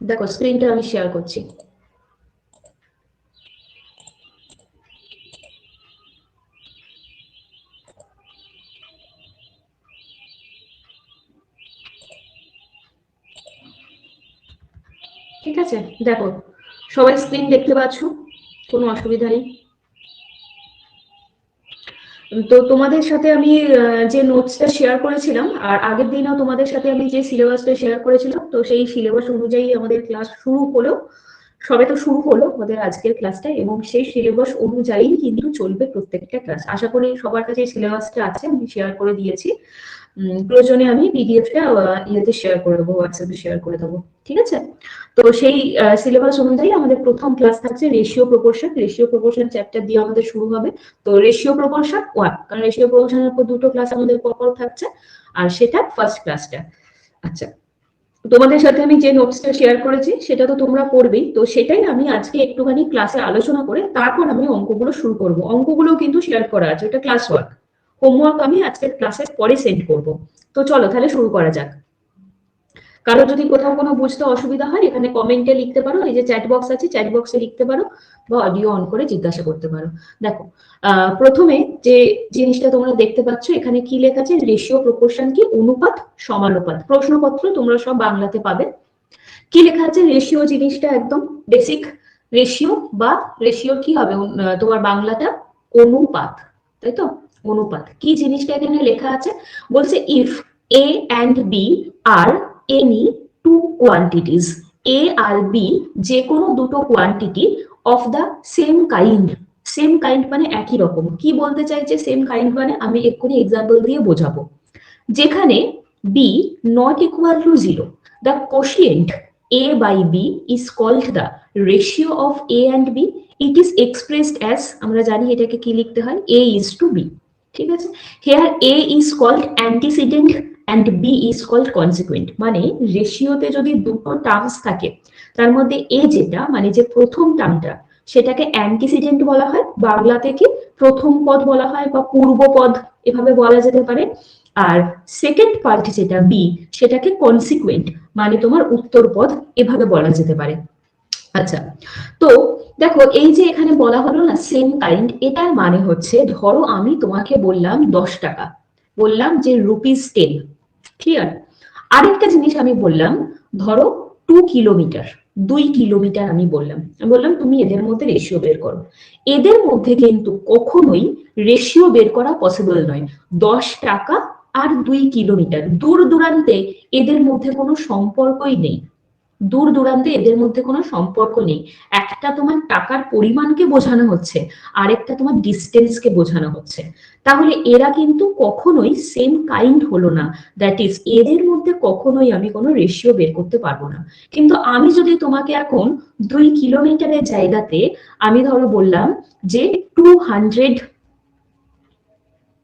দেখো স্ক্রিনটা আমি শেয়ার করছি। ঠিক আছে, দেখো সবাই স্ক্রিন দেখতে পাচ্ছ, কোনো অসুবিধা নেই তো। তোমাদের সাথে আমি যে নোটসটা শেয়ার করেছিলাম, আর আগের দিনও তোমাদের সাথে আমি যে সিলেবাসটা শেয়ার করেছিলাম, তো সেই সিলেবাস অনুযায়ী আমাদের ক্লাস শুরু হলো। সবে তো শুরু হলো আমাদের আজকের ক্লাসটা, এবং সেই সিলেবাস অনুযায়ী কিন্তু চলবে প্রত্যেকটা ক্লাস। আশা করি সবার কাছে সিলেবাসটা আছে, আমি শেয়ার করে দিয়েছি। প্রয়োজনে আমি পিডিএফটা ইয়েতে শেয়ার করে দেবো, হোয়াটসঅ্যাপে শেয়ার করে দেবো। ঠিক আছে, তো সেই সিলেবাস অনুযায়ী আমাদের প্রথম ক্লাস থাকছে ratio proportion. Ratio proportion chapter দিয়ে আমাদের শুরু হবে। তো রেশিও প্রপোর্শন 1, কারণ রেশিও প্রপোর্শনের উপর দুটো ক্লাস আমাদের পরপর থাকছে, আর সেটা ফার্স্ট ক্লাসটা। আচ্ছা, তোমাদের সাথে আমি যে নোটসটা শেয়ার করেছি সেটা তো তোমরা পড়বেই, তো সেটাই আমি আজকে একটুখানি ক্লাসে আলোচনা করে তারপর আমি অঙ্কগুলো শুরু করব। অঙ্কগুলো কিন্তু শেয়ার করা আছে, ওটা ক্লাস ওয়ার্ক। হোমওয়ার্ক আমি আজকের ক্লাসের পরে সেন্ড করব। তো চলো তাহলে শুরু করা যাক। কারো যদি কোথাও কোনো বুঝতে অসুবিধা হয় এখানে কমেন্টে লিখতে পারো, এই যে চ্যাট বক্স আছে চ্যাট বক্সে লিখতে পারো, বা অডিও অন করে জিজ্ঞাসা করতে পারো। দেখো প্রথমে যে জিনিসটা তোমরা দেখতে পাচ্ছ এখানে কি লেখা আছে, রেশিও প্রপোর্শন কি, অনুপাত সমানুপাত। প্রশ্নপত্র তোমরা সব বাংলাতে পাবে। কি লেখা আছে, রেশিও জিনিসটা একদম বেসিক। রেশিও বা রেশিও কি হবে তোমার বাংলাটা অনুপাত, তাই তো। অনুপাত কি জিনিসটা এখানে লেখা আছে, বলছে if A and B are any two quantities, A আর বি যে কোনো দুটো quantity of the same kind. Same kind মানে একই রকম। কি বলতে চাইছে সেম কাইন্ড মানে, আমি এক্ষুনি এক্সাম্পল দিয়ে বোঝাবো। যেখানে B not equal to zero, the quotient a by b is called the ratio of a and b. It is expressed as, আমরা জানি এটাকে কি লিখতে হয়, a is to b। ঠিক আছে, here a is called antecedent and b is called consequent। মানে রেশিওতে যদি দুটো টার্মস থাকে তার মধ্যে a যেটা মানে যে প্রথম টার্মটা সেটাকে অ্যান্টিসিডেন্ট বলা হয়, বাংলা থেকে প্রথম পদ বলা হয় বা পূর্ব পদ এভাবে বলা যেতে পারে। আর সেকেন্ড পার্ট যেটা বি সেটাকে কনসিকুয়েন্ট মানে তোমার উত্তর পদ এভাবে বলা যেতে পারে। আচ্ছা, তো দেখো এই যে এখানে বলা হলো না সেম কাইন্ড, এটার মানে হচ্ছে ধরো আমি তোমাকে বললাম 10 টাকা, বললাম যে রুপিস 10। ক্লিয়ার। আরেকটা জিনিস আমি বললাম, ধরো 2 কিলোমিটার, 2 কিলোমিটার আমি বললাম, তুমি এদের মধ্যে রেশিও বের করো। এদের মধ্যে কিন্তু কখনোই রেশিও বের করা পসিবল নয়। 10 টাকা আর 2 কিলোমিটার, দূর দূরান্তে এদের মধ্যে কোনো সম্পর্কই নেই। দূর দূরান্তে এদের মধ্যে কোনো সম্পর্ক নেই। একটা তোমার টাকার পরিমাণকে বোঝানো হচ্ছে, আরেকটা তোমার ডিস্টেন্সকে বোঝানো হচ্ছে। তাহলে এরা কিন্তু কখনোই সেম কাইন্ড হলো না, দ্যাট ইজ এদের মধ্যে কখনোই আমি কোনো রেশিও বের করতে পারবো না। কিন্তু আমি যদি তোমাকে এখন 2 কিলোমিটারের জায়গাতে আমি ধরো বললাম যে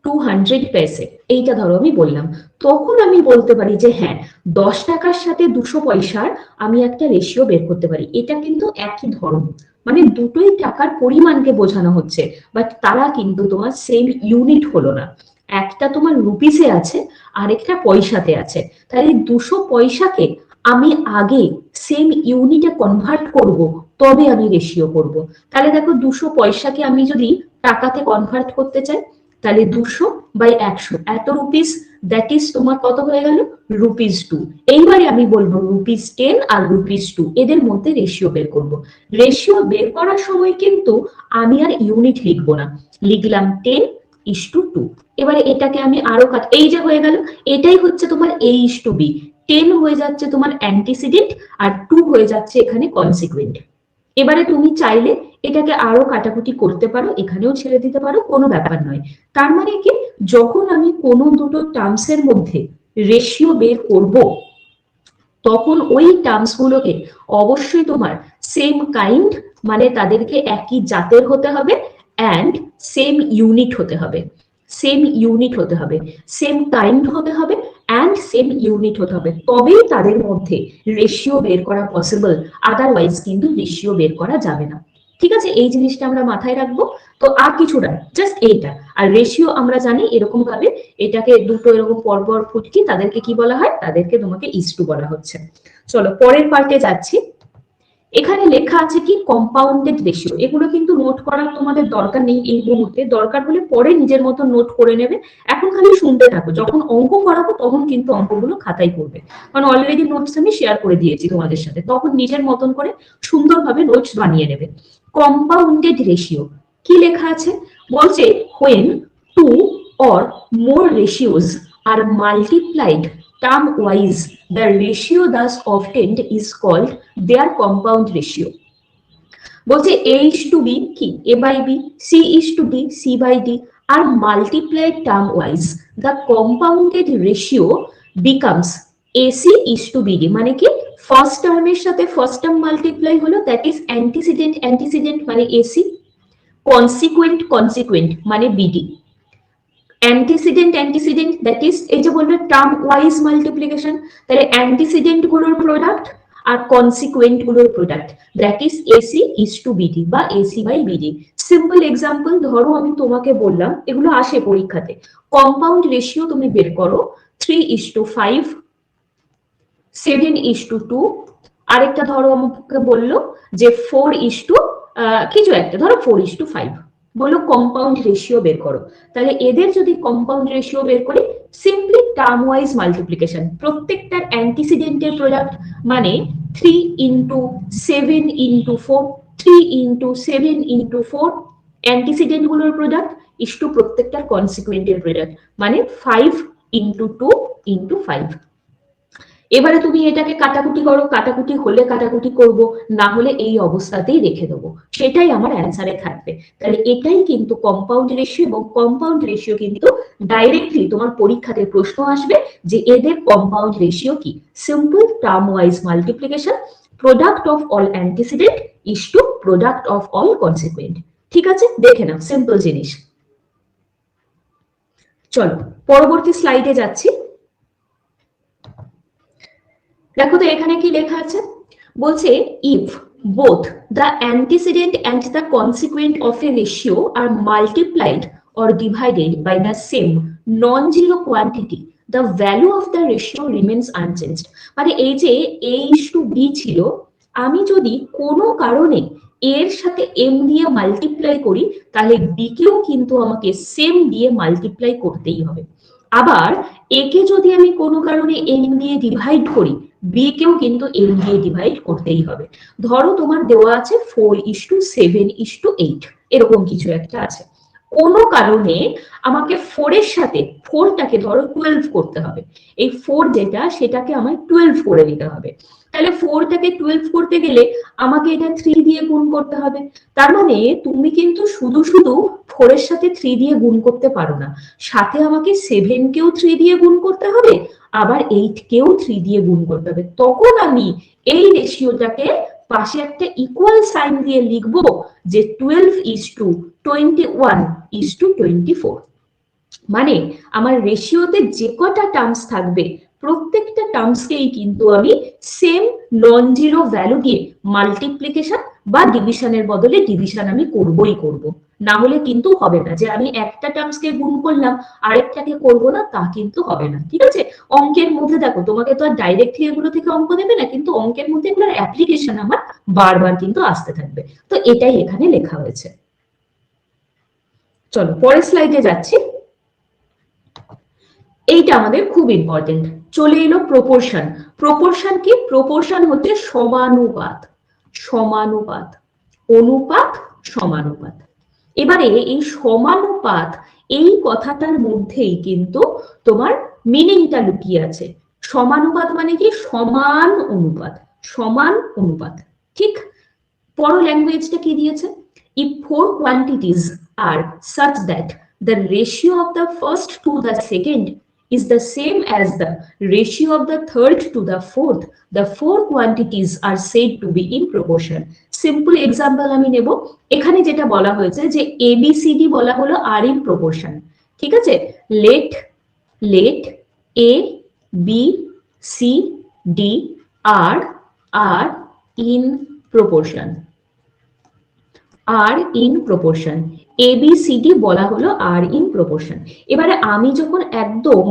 200 পয়সে, এইটা ধরো আমি বললাম, তখন আমি বলতে পারি যে হ্যাঁ 10 টাকার সাথে 200 পয়সার আমি একটা রেশিও বের করতে পারি। এটা কিন্তু একই ধরন, মানে দুটোই টাকার পরিমাণকে বোঝানো হচ্ছে, বাট তারা কিন্তু তোমার সেম ইউনিট হলো না। একটা তোমার রুপিসে আছে, আরেকটা পয়সাতে আছে। তাহলে 200 পয়সাকে আমি আগে সেম ইউনিটে কনভার্ট করব, তবে আমি রেশিও করব। তাহলে দেখো 200 পয়সাকে আমি যদি টাকাতে কনভার্ট করতে চাই, তাহলে 200/100 এত রুপিস, দ্যাট ইজ তোমার কত হয়ে গেল, রুপিস 2। এইবারে আমি বলবো রুপিস 10 আর রুপিস 2 এদের মধ্যে রেশিও বের করব। রেশিও বের করার সময় কিন্তু আমি আর ইউনিট লিখবো না, লিখলাম 10:2। এবারে এটাকে আমি আরো এই যে হয়ে গেল, এটাই হচ্ছে তোমার a:b। 10 হয়ে যাচ্ছে তোমার অ্যান্টিসিডেন্ট, আর 2 হয়ে যাচ্ছে এখানে কনসিকুয়েন্ট। এবারে তুমি চাইলে এটাকে আরো কাটাকুটি করতে পারো, এখানেও ছেড়ে দিতে পারো, কোনো ব্যাপার নয়। তার মানে কি, যখন আমি কোনো দুটো টার্মসের মধ্যে রেশিও বের করব, তখন ওই টার্মস গুলোকে অবশ্যই তোমার সেম কাইন্ড মানে তাদেরকে একই জাতের হতে হবে, অ্যান্ড সেম ইউনিট হতে হবে। সেম ইউনিট হতে হবে, সেম কাইন্ড হতে হবে, অ্যান্ড সেম ইউনিট হতে হবে, তবেই তাদের মধ্যে রেশিও বের করা পসিবল। আদারওয়াইজ কিন্তু রেশিও বের করা যাবে না। ঠিক আছে, এই জিনিসটা আমরা মাথায় রাখবো। তো আর কিছু না, জাস্ট এইটা। আর রেশিও আমরা জানি এরকম ভাবে, এটাকে দুটো এরকম পরপর ফুটকি, তাদেরকে কি বলা হয়, তাদেরকে তোমাকে ইস্টু বলা হচ্ছে। চলো পরের পার্টে যাচ্ছি। এখানে লেখা আছে কি কম্পাউন্ডেড রেশিও। এগুলো কিন্তু নোট করার তোমাদের দরকার নেই এই মুহূর্তে, দরকার হলে পরে নিজের মতো নোট করে নেবে। এখন খালি শুনতে থাকো, যখন অঙ্ক করাবো তখন কিন্তু অঙ্কগুলো খাতায় করবে, কারণ অলরেডি নোটস আমি শেয়ার করে দিয়েছি তোমাদের সাথে, তখন নিজের মতন করে সুন্দরভাবে নোটস বানিয়ে নেবে। কম্পাউন্ডেড রেশিও কি লেখা আছে, বলছে when two or more ratios are multiplied term wise, the ratio thus obtained is called their compound ratio। বলছে a is to b কি a by b, c is to d c by d are multiplied term wise, the compounded ratio becomes ac is to bd। মানে কি, first টার্মের সাথে first term multiply হলো, that is antecedent, antecedent মানে AC, consequent consequent মানে BD, antecedent antecedent that is এই যে বলবে টার্ম ওয়াইজ মাল্টিপ্লিকেশন, তাহলে অ্যান্টিসিডেন্ট গুলোর প্রোডাক্ট আর কনসিকুয়েন্ট গুলোর product, that is AC is to BD বা AC by BD. Simple example ধরো আমি তোমাকে বললাম, এগুলো আসে পরীক্ষাতে, কম্পাউন্ড রেশিও তুমি বের করো 3:5, 7:2, আরেকটা ধরো আমাকে বললো যে 4:, কিছু একটা ধরো 4:5, বলো কম্পাউন্ড রেশিও বের করো। তাহলে এদের যদি কম্পাউন্ড রেশিও বের করি, সিম্পলি টার্ম ওয়াইজ মাল্টিপ্লিকেশন, প্রত্যেকটার অ্যান্টিসিডেন্টের প্রোডাক্ট, মানে 3:7:4, 3:7:4 অ্যান্টিসিডেন্ট গুলোর প্রোডাক্ট ইস টু প্রত্যেকটার কনসিকুয়েন্টের প্রোডাক্ট, মানে 5:2:5। এবারে তুমি এটাকে কাটাকুটি করো, কাটাকুটি হলে কাটাকুটি করব, না হলে এই অবস্থাতেই রেখে দেবো, সেটাই আমার অ্যান্সারে থাকবে। তাহলে এটাই কিন্তু কম্পাউন্ড রেশিও, এবং কম্পাউন্ড রেশিও কিন্তু ডাইরেক্টলি তোমার পরীক্ষাতে প্রশ্ন আসবে যে এদের কম্পাউন্ড রেশিও কি, simple term wise multiplication, product of all antecedent is to product of all consequent. ঠিক আছে, দেখে নাও, সিম্পল জিনিস। চলো পরবর্তী স্লাইডে যাচ্ছি। দেখো তো এখানে কি লেখা আছে, বলছে if both the antecedent and the consequent of a ratio are multiplied or divided by the same non-zero quantity, the value of the ratio remains unchanged। মানে এই যে a is to b ছিল, আমি যদি কোনো কারণে এর সাথে m দিয়ে মাল্টিপ্লাই করি, তাহলে b কেও কিন্তু আমাকে সেম দিয়ে মাল্টিপ্লাই করতেই হবে। আবার a কে যদি আমি কোনো কারণে m দিয়ে ডিভাইড করি, বি কেও কিন্তু m দিয়ে ডিভাইড করতেই হবে। ধরো তোমার দেওয়া আছে 4:7:8, এরকম কিছু একটা আছে, কোনো কারণে আমাকে 4 এর সাথে 4টাকে ধরো 12 করতে হবে, এই 4 যেটা সেটাকে আমায় 12 করে দিতে হবে। তাহলে 4টাকে 12 করতে গেলে আমাকে এটা 3 দিয়ে গুণ করতে হবে। তার মানে তুমি কিন্তু শুধু শুধু 4 এর সাথে 3 দিয়ে গুণ করতে পারো না, সাথে আমাকে 7 কেও 3 দিয়ে গুণ করতে হবে, আবার 8 কেও 3 দিয়ে গুণ করতে হবে। তখন আমি এই রেশিওটাকে পাশে একটা ইকুয়াল সাইন দিয়ে লিখবো যে 12:21:24। মানে আমার রেশিওতে যে কটা টার্মস থাকবে, প্রত্যেকটা টার্মসকেই কিন্তু আমি সেম নন জিরো ভ্যালু দিয়ে মাল্টিপ্লিকেশন বা ডিভিশনের বদলে ডিভিশন আমি করবই করব, না হলে কিন্তু হবে না যে আমি একটা টার্মসকে গুণ করলাম আরেকটাকে করব না, তা কিন্তু হবে না। ঠিক আছে, অঙ্কের মধ্যে দেখো তোমাকে তো আর ডাইরেক্টলি এগুলো থেকে অঙ্ক দেবে না, কিন্তু অঙ্কের মধ্যে এগুলোর অ্যাপ্লিকেশন আমার বারবার কিন্তু আসতে থাকবে। তো এটাই এখানে লেখা হয়েছে। চলো পরের স্লাইডে যাচ্ছি। এইটা আমাদের খুব ইম্পর্টেন্ট, চলে এলো প্রপোর্শন। প্রপোর্শন কি, প্রপোর্শন হচ্ছে সমানুপাত, সমানুপাত, অনুপাত, সমানুপাত। এবারে এই সমানুপাত, এই কথাটার মধ্যেই কিন্তু তোমার মিনিংটা লুকিয়ে আছে। সমানুপাত মানে কি, সমান অনুপাত, সমান অনুপাত। ঠিক, পড়ো ল্যাঙ্গুয়েজটা কি দিয়েছে, if four quantities are such that the ratio of the first to the second is the same as the ratio of the third to the fourth, the four quantities are said to be in proportion। Simple example আমি নেব, এখানে যেটা বলা হয়েছে যে ABCD বলা হলো আর in proportion. ঠিক আছে, let let A B C D are in proportion। আর ইন প্রপোর্শন, এবিসিডি বলা হলো আর ইন প্রপোর্শন। এবারে আমি যখন একদম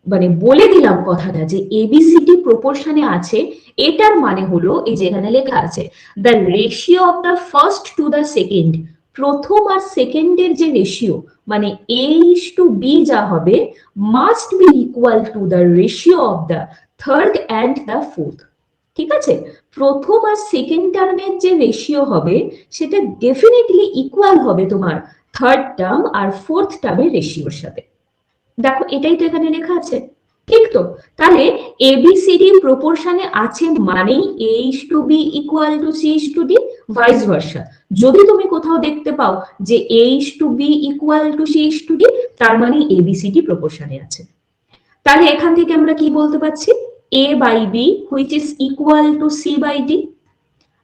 মানে বলে দিলাম কথাটা যে এবিসিডি প্রপোর্শনে আছে, এটার মানে হলো এই যে এখানে লেখা আছে the ratio of the first to the second, প্রথম আর সেকেন্ডের যে রেশিও মানে A:B যা হবে must be equal to the ratio of the third and the fourth. ঠিক আছে, প্রথম আর সেকেন্ড টার্মের যে রেশিও হবে সেটা ডেফিনেটলি ইকুয়াল হবে তোমার থার্ড টার্ম আর ফোর্থ টার্মের রেশিওর সাথে। দেখো এটাই তো এখানে লেখা আছে, ঠিক তো? তাহলে এবিসিডি প্রপোর্শনে আছে মানেই A:B equal to C:D, vice versa. যদি তুমি কোথাও দেখতে পাও যে A:B ইকুয়াল টু C:D, তার মানে এবিসিডি প্রপোর্শনে আছে। তাহলে এখান থেকে আমরা কি বলতে পারছি, A/B which is equal two C/D।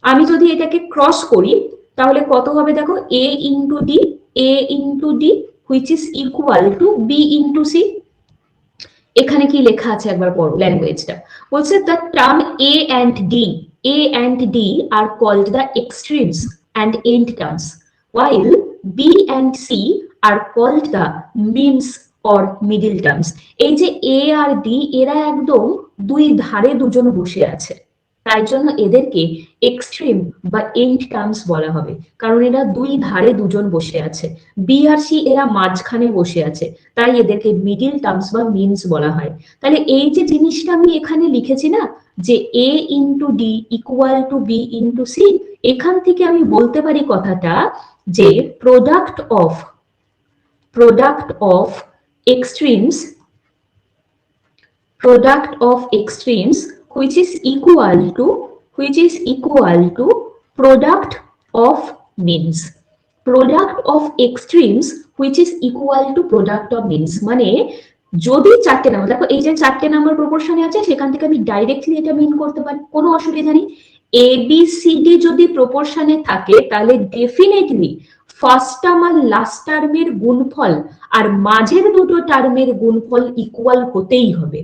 আমি যদি এটাকে ক্রস করি তাহলে কত হবে দেখো, A/D which is equal two B/C। এখানে কি লেখা আছে একবার পড়ো ল্যাঙ্গুয়েজটা। বলছে the term A and D are called the extremes and end terms, while B and C are called the means or middle terms। এই যে A আর D এরা একদম দুই ধারে দুজন বসে আছে, তাই জন্য এদেরকে এক্সট্রিম বা এন্ড টার্মস বলা হবে, কারণ এরা দুই ধারে দুজন বসে আছে। বি আর সি এরা মাঝখানে বসে আছে, তাই এদেরকে মিডিল টার্মস বা মিনস বলা হয়। তাহলে এই যে জিনিসটা আমি এখানে লিখেছি না যে A/D ইকুয়াল টু B/C, এখান থেকে আমি বলতে পারি কথাটা যে product of extremes which is equal to product of means, product of extremes which is equal to product of means। মানে যদি চারটে নাম্বার, দেখো এই যে চারটে নাম্বার প্রপোর্শনে আছে সেখান থেকে আমি ডাইরেক্টলি এটা মিন করতে পারি, কোনো অসুবিধা নেই। এবিসিডি যদি প্রপোর্শনে থাকে তাহলে ডেফিনেটলি ফার্স্ট টার্ম আর লাস্ট টার্মের গুণফল আর মাঝের দুটো টার্মের গুণফল ইকুয়াল হতেই হবে।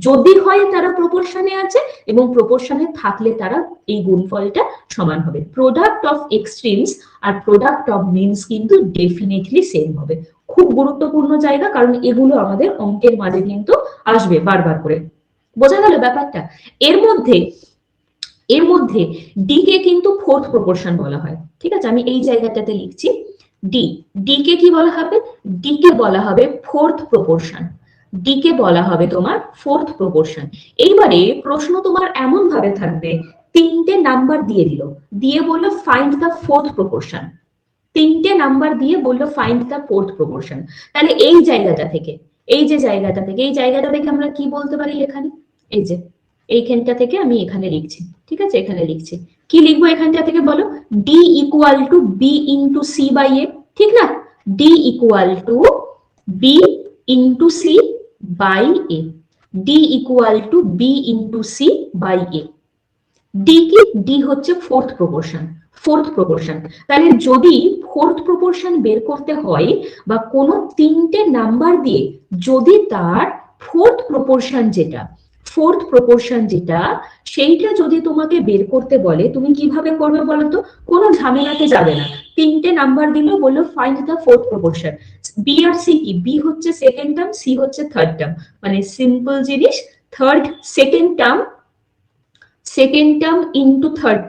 যদি হয় তারা প্রপোর্শনে আছে এবং প্রপোর্শনে থাকলে তারা এই গুণফলটা সমান হবে। প্রোডাক্ট অফ এক্সট্রিমস আর প্রোডাক্ট অফ মিনস কিন্তু ডেফিনেটলি সেম হবে। খুব গুরুত্বপূর্ণ জায়গা, কারণ এগুলো আমাদের অঙ্কের মাঝে কিন্তু আসবে বারবার করে। বোঝা গেল ব্যাপারটা? এর মধ্যে ডি কে কিন্তু ফোর্থ প্রপোর্শন বলা হয়। ঠিক আছে, আমি এই জায়গাটাতে লিখছি ডি কে কি বলা হবে, ডি কে বলা হবে ফোর্থ প্রপোর্শন। ডি কে বলা হবে তোমার ফোর্থ প্রপোর্শন। এইবারে প্রশ্ন তোমার এমন ভাবে থাকবে, তিনটে নাম্বার দিয়ে বললো ফাইন্ড দ্য ফোর্থ প্রপোর্শন, তিনটে নাম্বার দিয়ে বললো ফাইন্ড দ্য ফোর্থ প্রপোর্শন। তাহলে এই জায়গাটা থেকে আমরা কি বলতে পারি এখানে, এই যে এইখানটা থেকে আমি এখানে লিখছি। ঠিক আছে, এখানে লিখছি, কি লিখবো এখানটা থেকে বলো, D equal to B into C by A. ঠিক না, D equal to B into C by A, D equal to B into C by A. D কি, ডি হচ্ছে ফোর্থ প্রপোর্শন। তাহলে যদি ফোর্থ প্রপোর্শন বের করতে হয় বা কোনো তিনটে নাম্বার দিয়ে যদি তার ফোর্থ প্রপোর্শন যেটা সেইটা যদি তোমাকে বের করতে বলে, তুমি কিভাবে করবে বলো তো? কোনো ঝামেলাতে যাবে না, তিনটে নাম্বার দিল, বললো find the fourth proportion. B আর সি কি, বি হচ্ছে সেকেন্ড টার্ম, সি হচ্ছে থার্ড টার্ম, মানে সিম্পল জিনিস, second term into third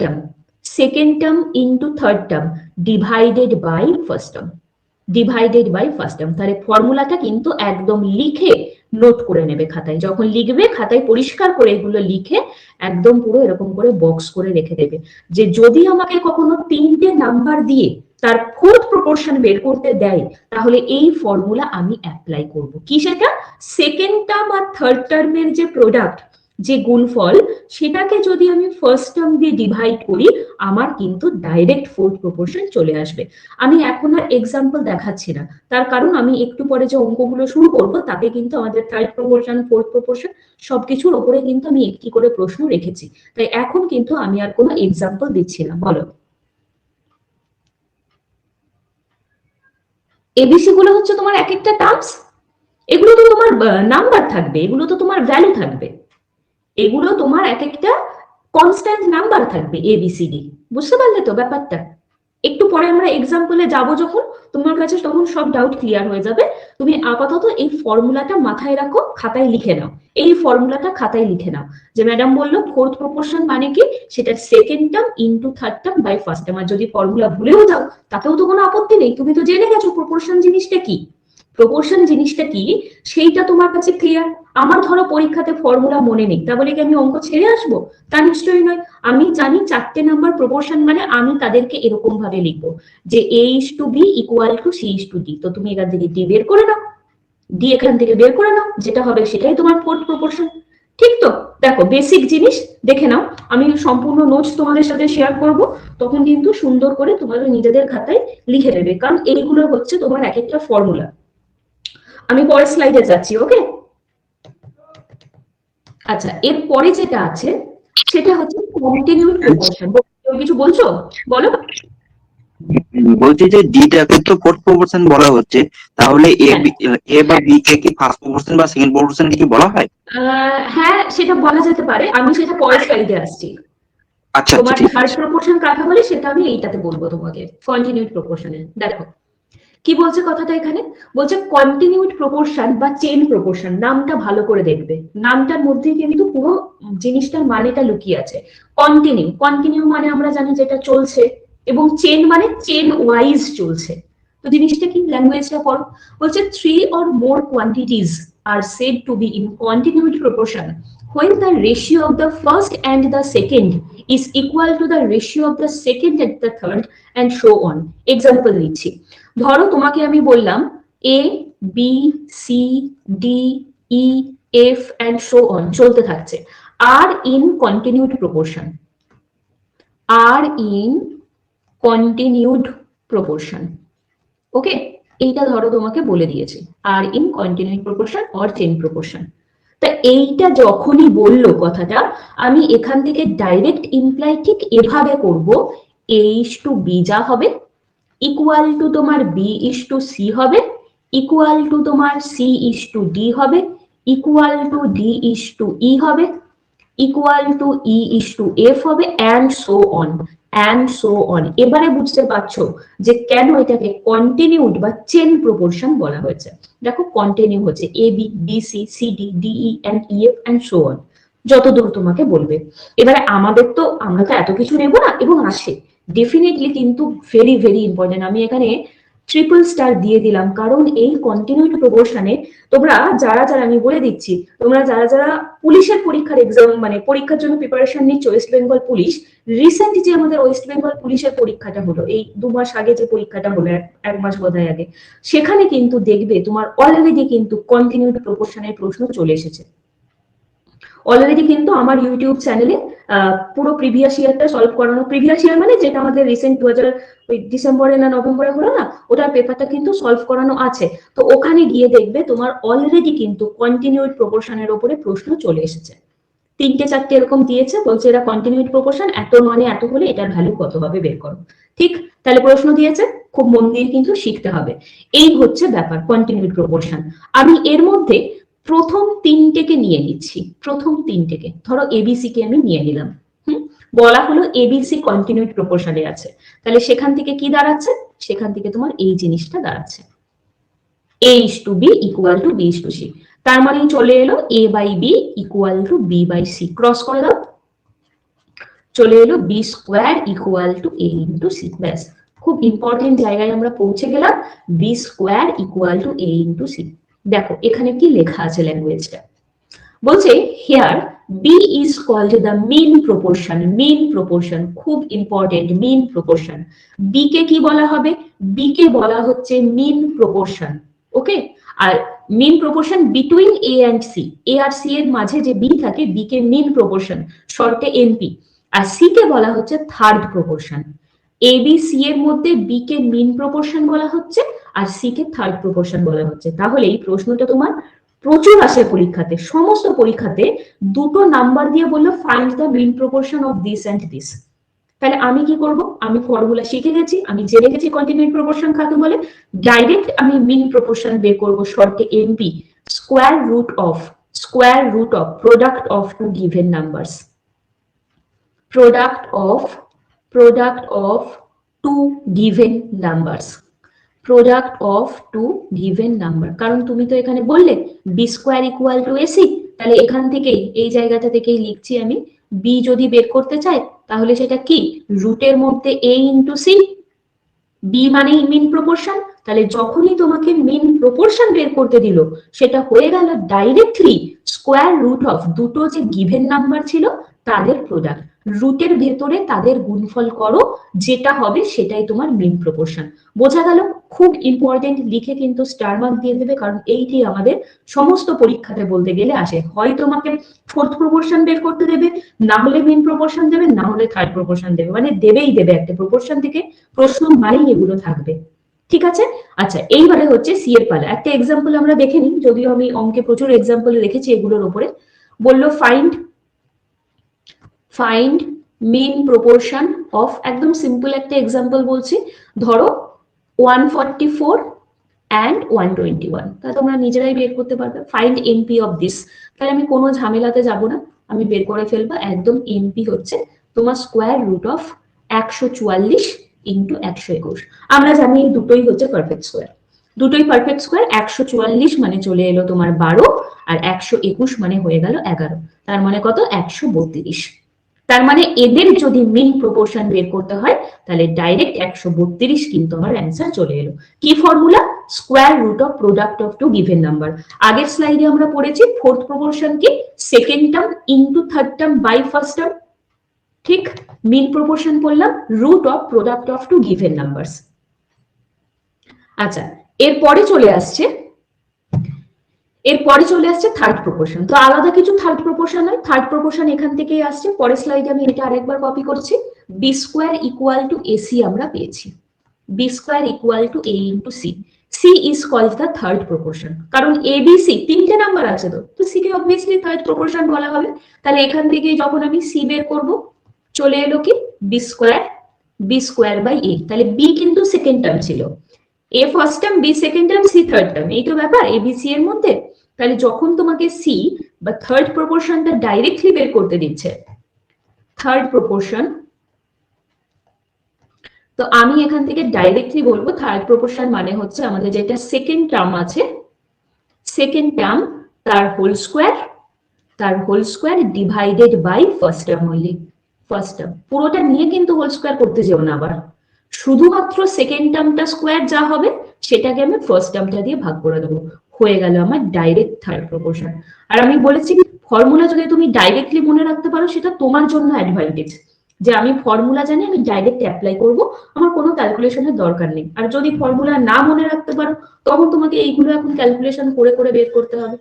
term divided by first term. তাহলে ফর্মুলাটা কিন্তু একদম লিখে নোট করে নেবে খাতায়, যখন লিখবে খাতায় পরিষ্কার করে এগুলো লিখে একদম পুরো এরকম করে বক্স করে রেখে দেবে, যে যদি আমাকে কখনো তিনটে নাম্বার দিয়ে তার ফোর্থ প্রপোর্শন বের করতে দেয় তাহলে এই ফর্মুলা আমি অ্যাপ্লাই করব। কি সেটা? সেকেন্ড টার্ম আর থার্ড টার্মের যে প্রোডাক্ট, যে গুণফল, সেটাকে যদি আমি ফার্স্ট টার্ম দিয়ে ডিভাইড করি আমার কিন্তু ডাইরেক্ট ফোর্থ প্রপোর্শন চলে আসবে। আমি এখন আর এক্সাম্পল দেখাচ্ছি না, তার কারণ আমি একটু পরে যে অঙ্কগুলো শুরু করব তাতে কিন্তু আমাদের থার্ড প্রপোর্শন, ফোর্থ প্রপোর্শন সবকিছুর উপরে কিন্তু আমি একটি করে প্রশ্ন রেখেছি, তাই এখন কিন্তু আমি আর কোনো এক্সাম্পল দিচ্ছি না। বলো, এবিসি গুলো হচ্ছে তোমার এক একটা টার্মস, এগুলো তো তোমার নাম্বার থাকবে, এগুলো তো তোমার ভ্যালু থাকবে, এগুলো তোমার এক একটা কনস্ট্যান্ট নাম্বার থাকবে এবিসিডি। বুঝতে পারলে তো ব্যাপারটা? একটু পরে আমরা এক্সাম্পলে যাব যখন, তোমার কাছে তখন সব ডাউট ক্লিয়ার হয়ে যাবে। তুমি আপাতত এই ফর্মুলাটা মাথায় রাখো, খাতায় লিখে নাও। এই ফর্মুলাটা খাতায় লিখে নাও, যে ম্যাডাম বললো ফোর্থ প্রপোর্শন মানে কি, সেটা second term into third term by first term. আর যদি ফর্মুলা ভুলেও যাও তাতেও তো কোনো আপত্তি নেই, তুমি তো জেনে গেছো প্রপোর্শন জিনিসটা কি। প্রপোর্শন জিনিসটা কি সেইটা তোমার কাছে ক্লিয়ার। আমার ধরো পরীক্ষাতে ফর্মুলা মনে নেই, তা বলে কি আমি অঙ্ক ছেড়ে আসবো? তা নিশ্চয়ই নয়। আমি জানি 4টে নাম্বার প্রপোর্শন মানে আমি তাদেরকে এরকম ভাবে লিখবো যে A:B = C:D। তো তুমি এখান থেকে ডি বের করে নাও, ডি এখান থেকে বের করে নাও, যেটা হবে সেটাই তোমার ফোর্থ প্রপোর্শন। ঠিক তো? দেখো বেসিক জিনিস দেখে নাও, আমি সম্পূর্ণ নোটস তোমাদের সাথে শেয়ার করব, তখন কিন্তু সুন্দর করে তোমাদের নিজেদের খাতায় লিখে নেবে, কারণ এইগুলো হচ্ছে তোমার এক একটা ফর্মুলা। আমি পরের স্লাইডে যাচ্ছি। ওকে, আচ্ছা, এরপরে যেটা আছে সেটা হচ্ছে কন্টিনিউড প্রপোর্শন। কিছু বলছো? বলো। বলছি যে ডিটাকে তো ফোর্থ প্রপোর্শন বলা হচ্ছে, তাহলে এ বা বি কে কি ফার্স্ট প্রপোর্শন বা সেকেন্ড প্রপোর্শন কি বলা হয়? হ্যাঁ, সেটা বলা যেতে পারে, আমি সেটা পরের স্লাইডে আসছি। আচ্ছা, তোমার ঠিক থার্ড আছে। প্রপোর্শন কাকে বলে সেটা আমি এইটাতে বলবো তোমাকে, কন্টিনিউড প্রপোর্শনে। দেখো কি বলছে কথাটা এখানে, বলছে কন্টিনিউড প্রপোর্শন বা চেন প্রপোর্শন। নামটা ভালো করে দেখবে, নামটার মধ্যে কিন্তু পুরো জিনিসটার মানেটা লুকিয়ে আছে। কন্টিনিউ, কন্টিনিউ মানে আমরা জানি যেটা চলছে, এবং চেন মানে চেন ওয়াইজ চলছে। তো জিনিসটা কি, ল্যাঙ্গুয়েজটা পড়ো। বলছে 3 or more quantities are said to be in continued proportion when the ratio of the first and the second is equal to the ratio of the second and the third, and so on. Example দিচ্ছি, ধরো তোমাকে আমি বললাম A B C D E F and so on চলতে থাকছে, are in continued proportion, are in continued proportion। ওকে, এইটা ধরো তোমাকে বলে দিয়েছে, আর in continued proportion or chain proportion. তা এইটা যখনই বললো কথাটা, আমি এখান থেকে ডাইরেক্ট ইমপ্লাই ঠিক এভাবে করব, A:B যা হবে ইকুয়াল টু তোমার B:C হবে, ইকুয়াল টু তোমার C:D হবে, ইকুয়াল টু D:E হবে, ইকুয়াল টু E:F হবে, and so on, and so on. এবারে বুঝতে পারছো যে কেন এটাকে কন্টিনিউড বা চেন প্রপোর্শন বলা হয়েছে। দেখো কন্টিনিউ হচ্ছে AB BC CD DE and EF and so on, যতদূর তোমাকে বলবে। এবারে আমরা তো এত কিছু নেব না, এবং আসে ডেফিনেটলি, কিন্তু ভেরি ভেরি ইম্পর্টেন্ট। আমি এখানে ট্রিপল স্টার দিয়ে দিলাম, কারণ এই কন্টিনিউড প্রপোর্শনে তোমরা যারা যারা, আমি বলে দিচ্ছি, তোমরা যারা যারা পুলিশের পরীক্ষার এক্সাম মানে পরীক্ষার জন্য প্রিপারেশন নিচ্ছ, ওয়েস্ট বেঙ্গল পুলিশ, রিসেন্ট যে আমাদের ওয়েস্ট বেঙ্গল পুলিশের পরীক্ষাটা হলো, এই 2 মাস আগে যে পরীক্ষাটা হলো, 1 মাস বোধহয় আগে, সেখানে কিন্তু দেখবে তোমার অলরেডি কিন্তু কন্টিনিউড প্রপোর্শনের প্রশ্ন চলে এসেছে। অলরেডি কিন্তু আমার ইউটিউব চ্যানেলে পুরো প্রিভিয়াস ইয়ারটা সলভ করানো, প্রিভিয়াস ইয়ার মানে যেটা আমাদের রিসেন্ট 2000 ডিসেম্বরে না নভেম্বরে হলো না, ওটার পেপারটা কিন্তু সলভ করানো আছে। তো ওখানে গিয়ে দেখবে তোমার অলরেডি কিন্তু কন্টিনিউড প্রপোর্শনের উপরে প্রশ্ন চলে এসেছে। 3টে 4টে এরকম দিয়েছে, বলছে এটা কন্টিনিউড প্রপোর্শন, এত মানে এত হলে এটার ভ্যালু কত হবে বের করো। ঠিক, তাহলে প্রশ্ন দিয়েছে, খুব মন দিয়ে কিন্তু শিখতে হবে। এই হচ্ছে ব্যাপার কন্টিনিউড প্রপোর্শন। আমি এর মধ্যে প্রথম 3টেকে নিয়ে নিচ্ছি, প্রথম 3টেকে ধরো এবিসি কে আমি নিয়ে নিলাম। বলা হলো এবিসি কন্টিনিউড প্রপোর্শনে আছে, তাহলে সেখান থেকে কি দাঁড়াচ্ছে, সেখান থেকে তোমার এই জিনিসটা দাঁড়াচ্ছে A:B = B:C। তার মানে চলে এলো A/B = B/C, ক্রস করে দাও, চলে এলো B² = A/C। ব্যাস, খুব ইম্পর্টেন্ট জায়গায় আমরা পৌঁছে গেলাম, B² = A/C। দেখো এখানে কি লেখা আছে ল্যাঙ্গুয়েজটা, বলছে here B is called the mean proportion, mean proportion, খুব ইম্পর্টেন্ট, mean proportion। B কে কি বলা হবে, B কে বলা হচ্ছে mean proportion। Okay, R mean proportion between A and C, A R C এর মাঝে যে B থাকে, B কে mean proportion, শর্টে NP, আর C কে বলা হচ্ছে থার্ড প্রপোর্শন। ABC এর মধ্যে B কে mean proportion বলা হচ্ছে, আর C কে থার্ড প্রপোর্শন বলা হচ্ছে। তাহলে এই প্রশ্নটা তোমার প্রচুর আসে পরীক্ষাতে, সমস্ত পরীক্ষাতে 2টো নাম্বার দিয়ে বললো find the mean proportion of this and this. তাহলে আমি কি করব, আমি ফর্মুলা শিখে গেছি, আমি জেনে গেছি কন্টিনিউড প্রপোর্শন কাকে বলে, ডাইরেক্ট আমি মিন প্রপোর্শন বের করব শর্টে MP, square root of product of two given numbers, product of two given numbers, product of two given number. কারণ তুমি তো এখানে বললে B square equal to AC, তাহলে এখান থেকেই এই জায়গাটা থেকেই লিখছি আমি, বি যদি বের করতে চাই তাহলে সেটা কি, রুটের মধ্যে এ ইন্টু সি, বি মানেই মিন প্রপোর্শন, তাহলে যখনই তোমাকে মিন প্রপোর্শন বের করতে দিল সেটা হয়ে গেল ডাইরেক্টলি স্কোয়ার রুট অফ দুটো যে গিভেন নাম্বার ছিল তাদের প্রোডাক্ট, রুটের ভেতরে তাদের গুণফল করো, যেটা হবে সেটাই তোমার মিন প্রপোর্শন। বোঝা গেল? খুব ইম্পর্টেন্ট, লিখে কিন্তু স্টার মার্ক দিয়ে দেবে, কারণ এইটি আমাদের সমস্ত পরীক্ষাতে বলতে গেলে আসে। হয় তোমাকে ফোর্থ প্রপোর্শন বের করতে দেবে, না হলে মিন প্রপোর্শন দেবে, না হলে থার্ড প্রপোর্শন দেবে, মানে দেবেই দেবে, একটা প্রপোর্শন থেকে প্রশ্ন মানেই এগুলো থাকবে। ঠিক আছে? আচ্ছা, এইবারে হচ্ছে সি এর পালা। একটা এক্সাম্পল আমরা দেখে নিই, যদিও আমি অঙ্কে প্রচুর এক্সাম্পল রেখেছি এগুলোর উপরে। বললো ফাইন্ড মিন প্রপোর্শন অফ, একদম সিম্পল একটা এক্সাম্পল বলছি, ধরো 144 and 121, তা তোমরা নিজেরাই বের করতে পারবে। ফাইন্ড এনপি অফ দিস, তাহলে আমি কোনো ঝামেলাতে যাব না, আমি বের করে ফেলবো। একদম এনপি হচ্ছে তোমার স্কোয়ার রুট অফ 144 ইন্টু 121। আমরা জানি এই দুটোই হচ্ছে পারফেক্ট স্কোয়ার, দুটোই পারফেক্ট স্কোয়ার। 144 মানে চলে এলো তোমার 12, আর 121 মানে হয়ে গেল 11, তার মানে কত, 132। তার মানে এদের যদি মিন প্রপোর্শন বের করতে হয় তাহলে ডাইরেক্ট 132 কিন্তু আমার অ্যান্সার চলে এলো। কি formula? Square root of product of two given number. আগের স্লাইডে আমরা পড়েছি ফোর্থ প্রপোর্শন কি, second term into third term by first term. ঠিক, মিন প্রপোর্শন বললাম root of product of two given numbers. আচ্ছা, এরপরে চলে আসছে থার্ড প্রপোর্শন। তো আলাদা কিছু থার্ড প্রপোর্শন নয়, থার্ড প্রপোর্শন এখান থেকেই আসছে। পরের স্লাইডে আমি এটা আরেকবার কপি করছি। B square equal to AC আমরা পেয়েছি, B square equal to A into C. C is called the third proportion, কারণ এ বি সি তিনটে নাম্বার আছে, তো সি কে অবভিয়াসলি থার্ড প্রপোর্শন বলা হবে। তাহলে এখান থেকে যখন আমি সি বের করব চলে এলো কি, বি স্কোয়ার বাই এ। তাহলে বি কিন্তু সেকেন্ড টার্ম ছিল, A first term, B second term, C third term, এই তো ব্যাপার এবিসি এর মধ্যে। তাহলে যখন তোমাকে সি বা থার্ড প্রপোর্শনটা ডাইরেক্টলি বের করতে দিচ্ছে, থার্ড প্রপোর্শন, তো আমি এখান থেকে ডাইরেক্টলি বলবো থার্ড প্রপোর্শন মানে হচ্ছে আমাদের যেটা সেকেন্ড টার্ম আছে, সেকেন্ড টার্ম তার whole square divided by first term only. First term পুরোটা নিয়ে কিন্তু হোল স্কোয়ার করতে যেও না আবার, শুধুমাত্র সেকেন্ড টার্মটা স্কোয়ার যা হবে সেটাকে আমি ফার্স্ট টার্মটা দিয়ে ভাগ করে দেবো, হয়ে গেল আমার ডাইরেক্ট থার্ড প্রপোর্শন। আর আমি বলেছি ফর্মুলা যদি তুমি ডাইরেক্টলি মনে রাখতে পারো সেটা তোমার জন্য অ্যাডভান্টেজ, যে আমি ফর্মুলা জানি, আমি ডাইরেক্ট অ্যাপ্লাই করব, আমার কোনো ক্যালকুলেশনের দরকার নেই। আর যদি ফর্মুলা না মনে রাখতে পারো তখন তোমাকে এইগুলো এখন ক্যালকুলেশন করে করে বের করতে হবে।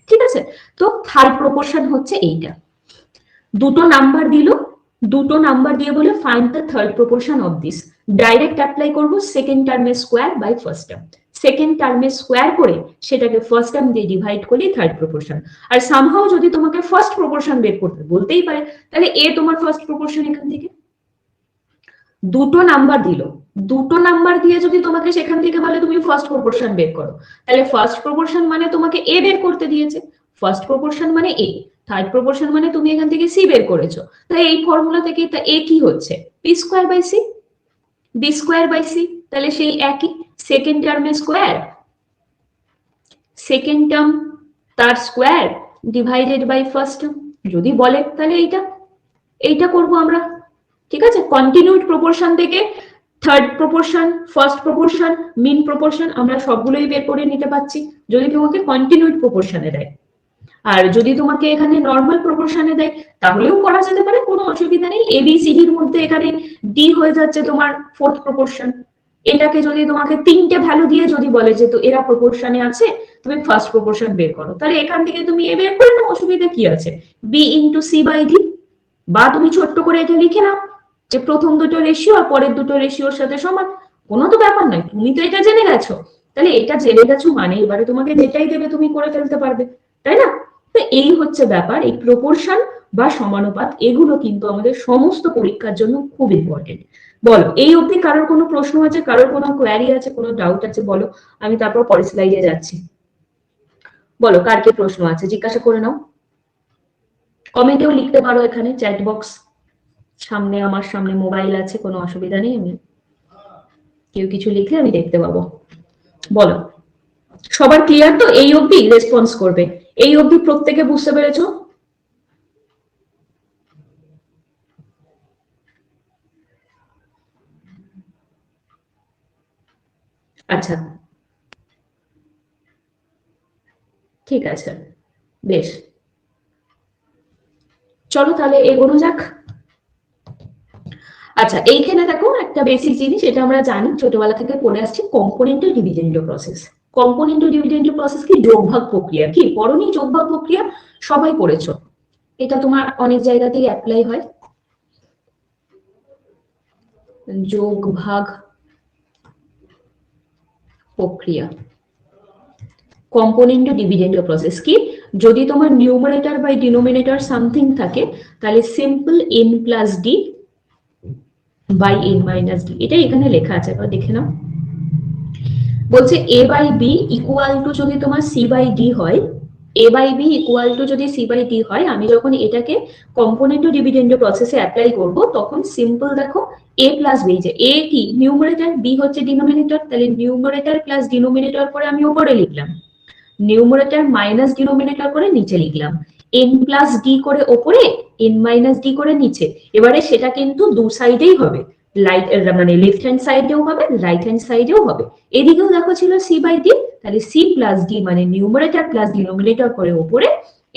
ঠিক আছে? তো থার্ড প্রপোর্শন হচ্ছে এইটা, দুটো নাম্বার দিয়ে বলে find the third proportion of this. Direct apply করব সেকেন্ড টার্মের square by first term, second টার্মের স্কোয়ার করে সেটাকে ফার্স্ট টার্ম দিয়ে ডিভাইড করলে থার্ড প্রপোর্শন। আর সামহাও যদি তোমাকে ফার্স্ট প্রপোর্শন বের করতে বলতেই পারে, তাহলে এ তোমার ফার্স্ট প্রপোর্শন, এখান থেকে দুটো নাম্বার দিয়ে যদি তোমাকে সেখান থেকে বলে তুমি ফার্স্ট প্রপোর্শন বের করো, তাহলে ফার্স্ট প্রপোর্শন মানে তোমাকে এ বের করতে দিয়েছে, ফার্স্ট প্রপোর্শন মানে এ, থার্ড প্রপোর্শন মানে তুমি এখান থেকে সি বের করেছো। তাই এই ফর্মুলা থেকে তা এ কি হচ্ছে, P square by C, B square by C. তাহলে সেই একই সেকেন্ড টার্মের স্কোয়ার, সেকেন্ড টার্ম তার square divided by first term. যদি বলে তাহলে এইটা করব আমরা। ঠিক আছে? কন্টিনিউড প্রপোর্শন থেকে third proportion, first proportion, mean proportion আমরা সবগুলোই বের করে নিতে পারছি যদি তোমাকে কন্টিনিউড প্রপোর্শনে দেয়। আর যদি তোমাকে এখানে নর্মাল প্রপোর্শনে দেয় তাহলেও করা যেতে পারে, কোনো অসুবিধা নেই। এবিসিডির মধ্যে এখানে ডি হয়ে যাচ্ছে তোমার ফোর্থ প্রপোর্শন। এটাকে যদি তোমাকে তিনটে ভ্যালু দিয়ে যদি বলে যে তো এরা প্রপোর্শনে আছে, তুমি ফার্স্ট প্রপোর্শন বের করো, তাহলে এখান থেকে তুমি এ বের করে নাও, অসুবিধা কি আছে, B into C by D. বা তুমি ছোট্ট করে এটা লিখে নাও যে প্রথম দুটো রেশিও আর পরের দুটো রেশিওর সাথে সমান, কোনো তো ব্যাপার নয়, তুমি তো এটা জেনে গেছো। তাহলে এটা জেনে গেছো মানে এবারে তোমাকে যেটাই দেবে তুমি করে ফেলতে পারবে, তাই না? তো এই হচ্ছে ব্যাপার, এই প্রপোর্শন বা সমানুপাত এগুলো কিন্তু আমাদের সমস্ত পরীক্ষার জন্য খুব ইম্পর্টেন্ট। বলো এই অবধি কারোর কোনো প্রশ্ন আছে, কারোর কোনো কোয়ারি আছে, কোনো ডাউট আছে বলো, আমি তারপর পরের স্লাইডে যাচ্ছি। বলো কার কি প্রশ্ন আছে, জিজ্ঞাসা করে নাও, কমেন্টেও লিখতে পারো, এখানে চ্যাট বক্স সামনে, আমার সামনে মোবাইল আছে, কোনো অসুবিধা নেই। আমি কেউ কিছু লিখলে আমি দেখতে পাবো। বলো, সবার ক্লিয়ার তো? এই অবধি রেসপন্স করবে, এই অবধি প্রত্যেকে বুঝতে পেরেছো? আচ্ছা, ঠিক আছে, বেশ, চলো তাহলে এগোনো যাক। আচ্ছা, এইখানে দেখো একটা বেসিক জিনিস, এটা আমরা জানি ছোটবেলা থেকে পড়ে আসছি, কম্পোনেন্টাল ডিভিডেন্ড প্রসেস। কম্পোনেন্টাল ডিভিডেন্ড প্রসেস কি? যোগভাগ প্রক্রিয়া। কি পড়নি? যোগভাগ প্রক্রিয়া সবাই পড়েছো, এটা তোমার অনেক জায়গাতেই অ্যাপ্লাই হয়। যোগ ভাগ প্রক্রিয়া, কম্পোনেন্ট ডিভিডেন্ড প্রসেস কি? যদি তোমার নিউমারেটর বাই ডিনোমিনেটর সামথিং থাকে, তাহলে simple n plus D by n minus D, এটা এখানে লেখা আছে, একবার দেখে নাও। বলছে a by B equal to যদি তোমার c বাই ডি হয়, a by B equal to যদি c বাই ডি হয়, আমি যখন এটাকে কম্পোনেন্ট ডিভিডেন্ড প্রসেসে অ্যাপ্লাই করব, তখন সিম্পল দেখো a প্লাস বি, যে a কি নিউমারেটর, b হচ্ছে ডিনোমিনেটর, তাহলে নিউমারেটর প্লাস ডিনোমিনেটর করে আমি উপরে লিখলাম, নিউমারেটর মাইনাস ডিনোমিনেটর করে নিচে লিখলাম, n প্লাস ডি করে ওপরে, n মাইনাস ডি করে নিচে। এবারে সেটা কিন্তু দু সাইডেই হবে, মানে লেফট হ্যান্ড সাইডেও হবে, রাইট হ্যান্ড সাইডেও হবে। এদিকেও দেখো ছিল c বাই ডি, তাহলে c প্লাস ডি মানে নিউমারেটর প্লাস ডিনোমিনেটর করে ওপরে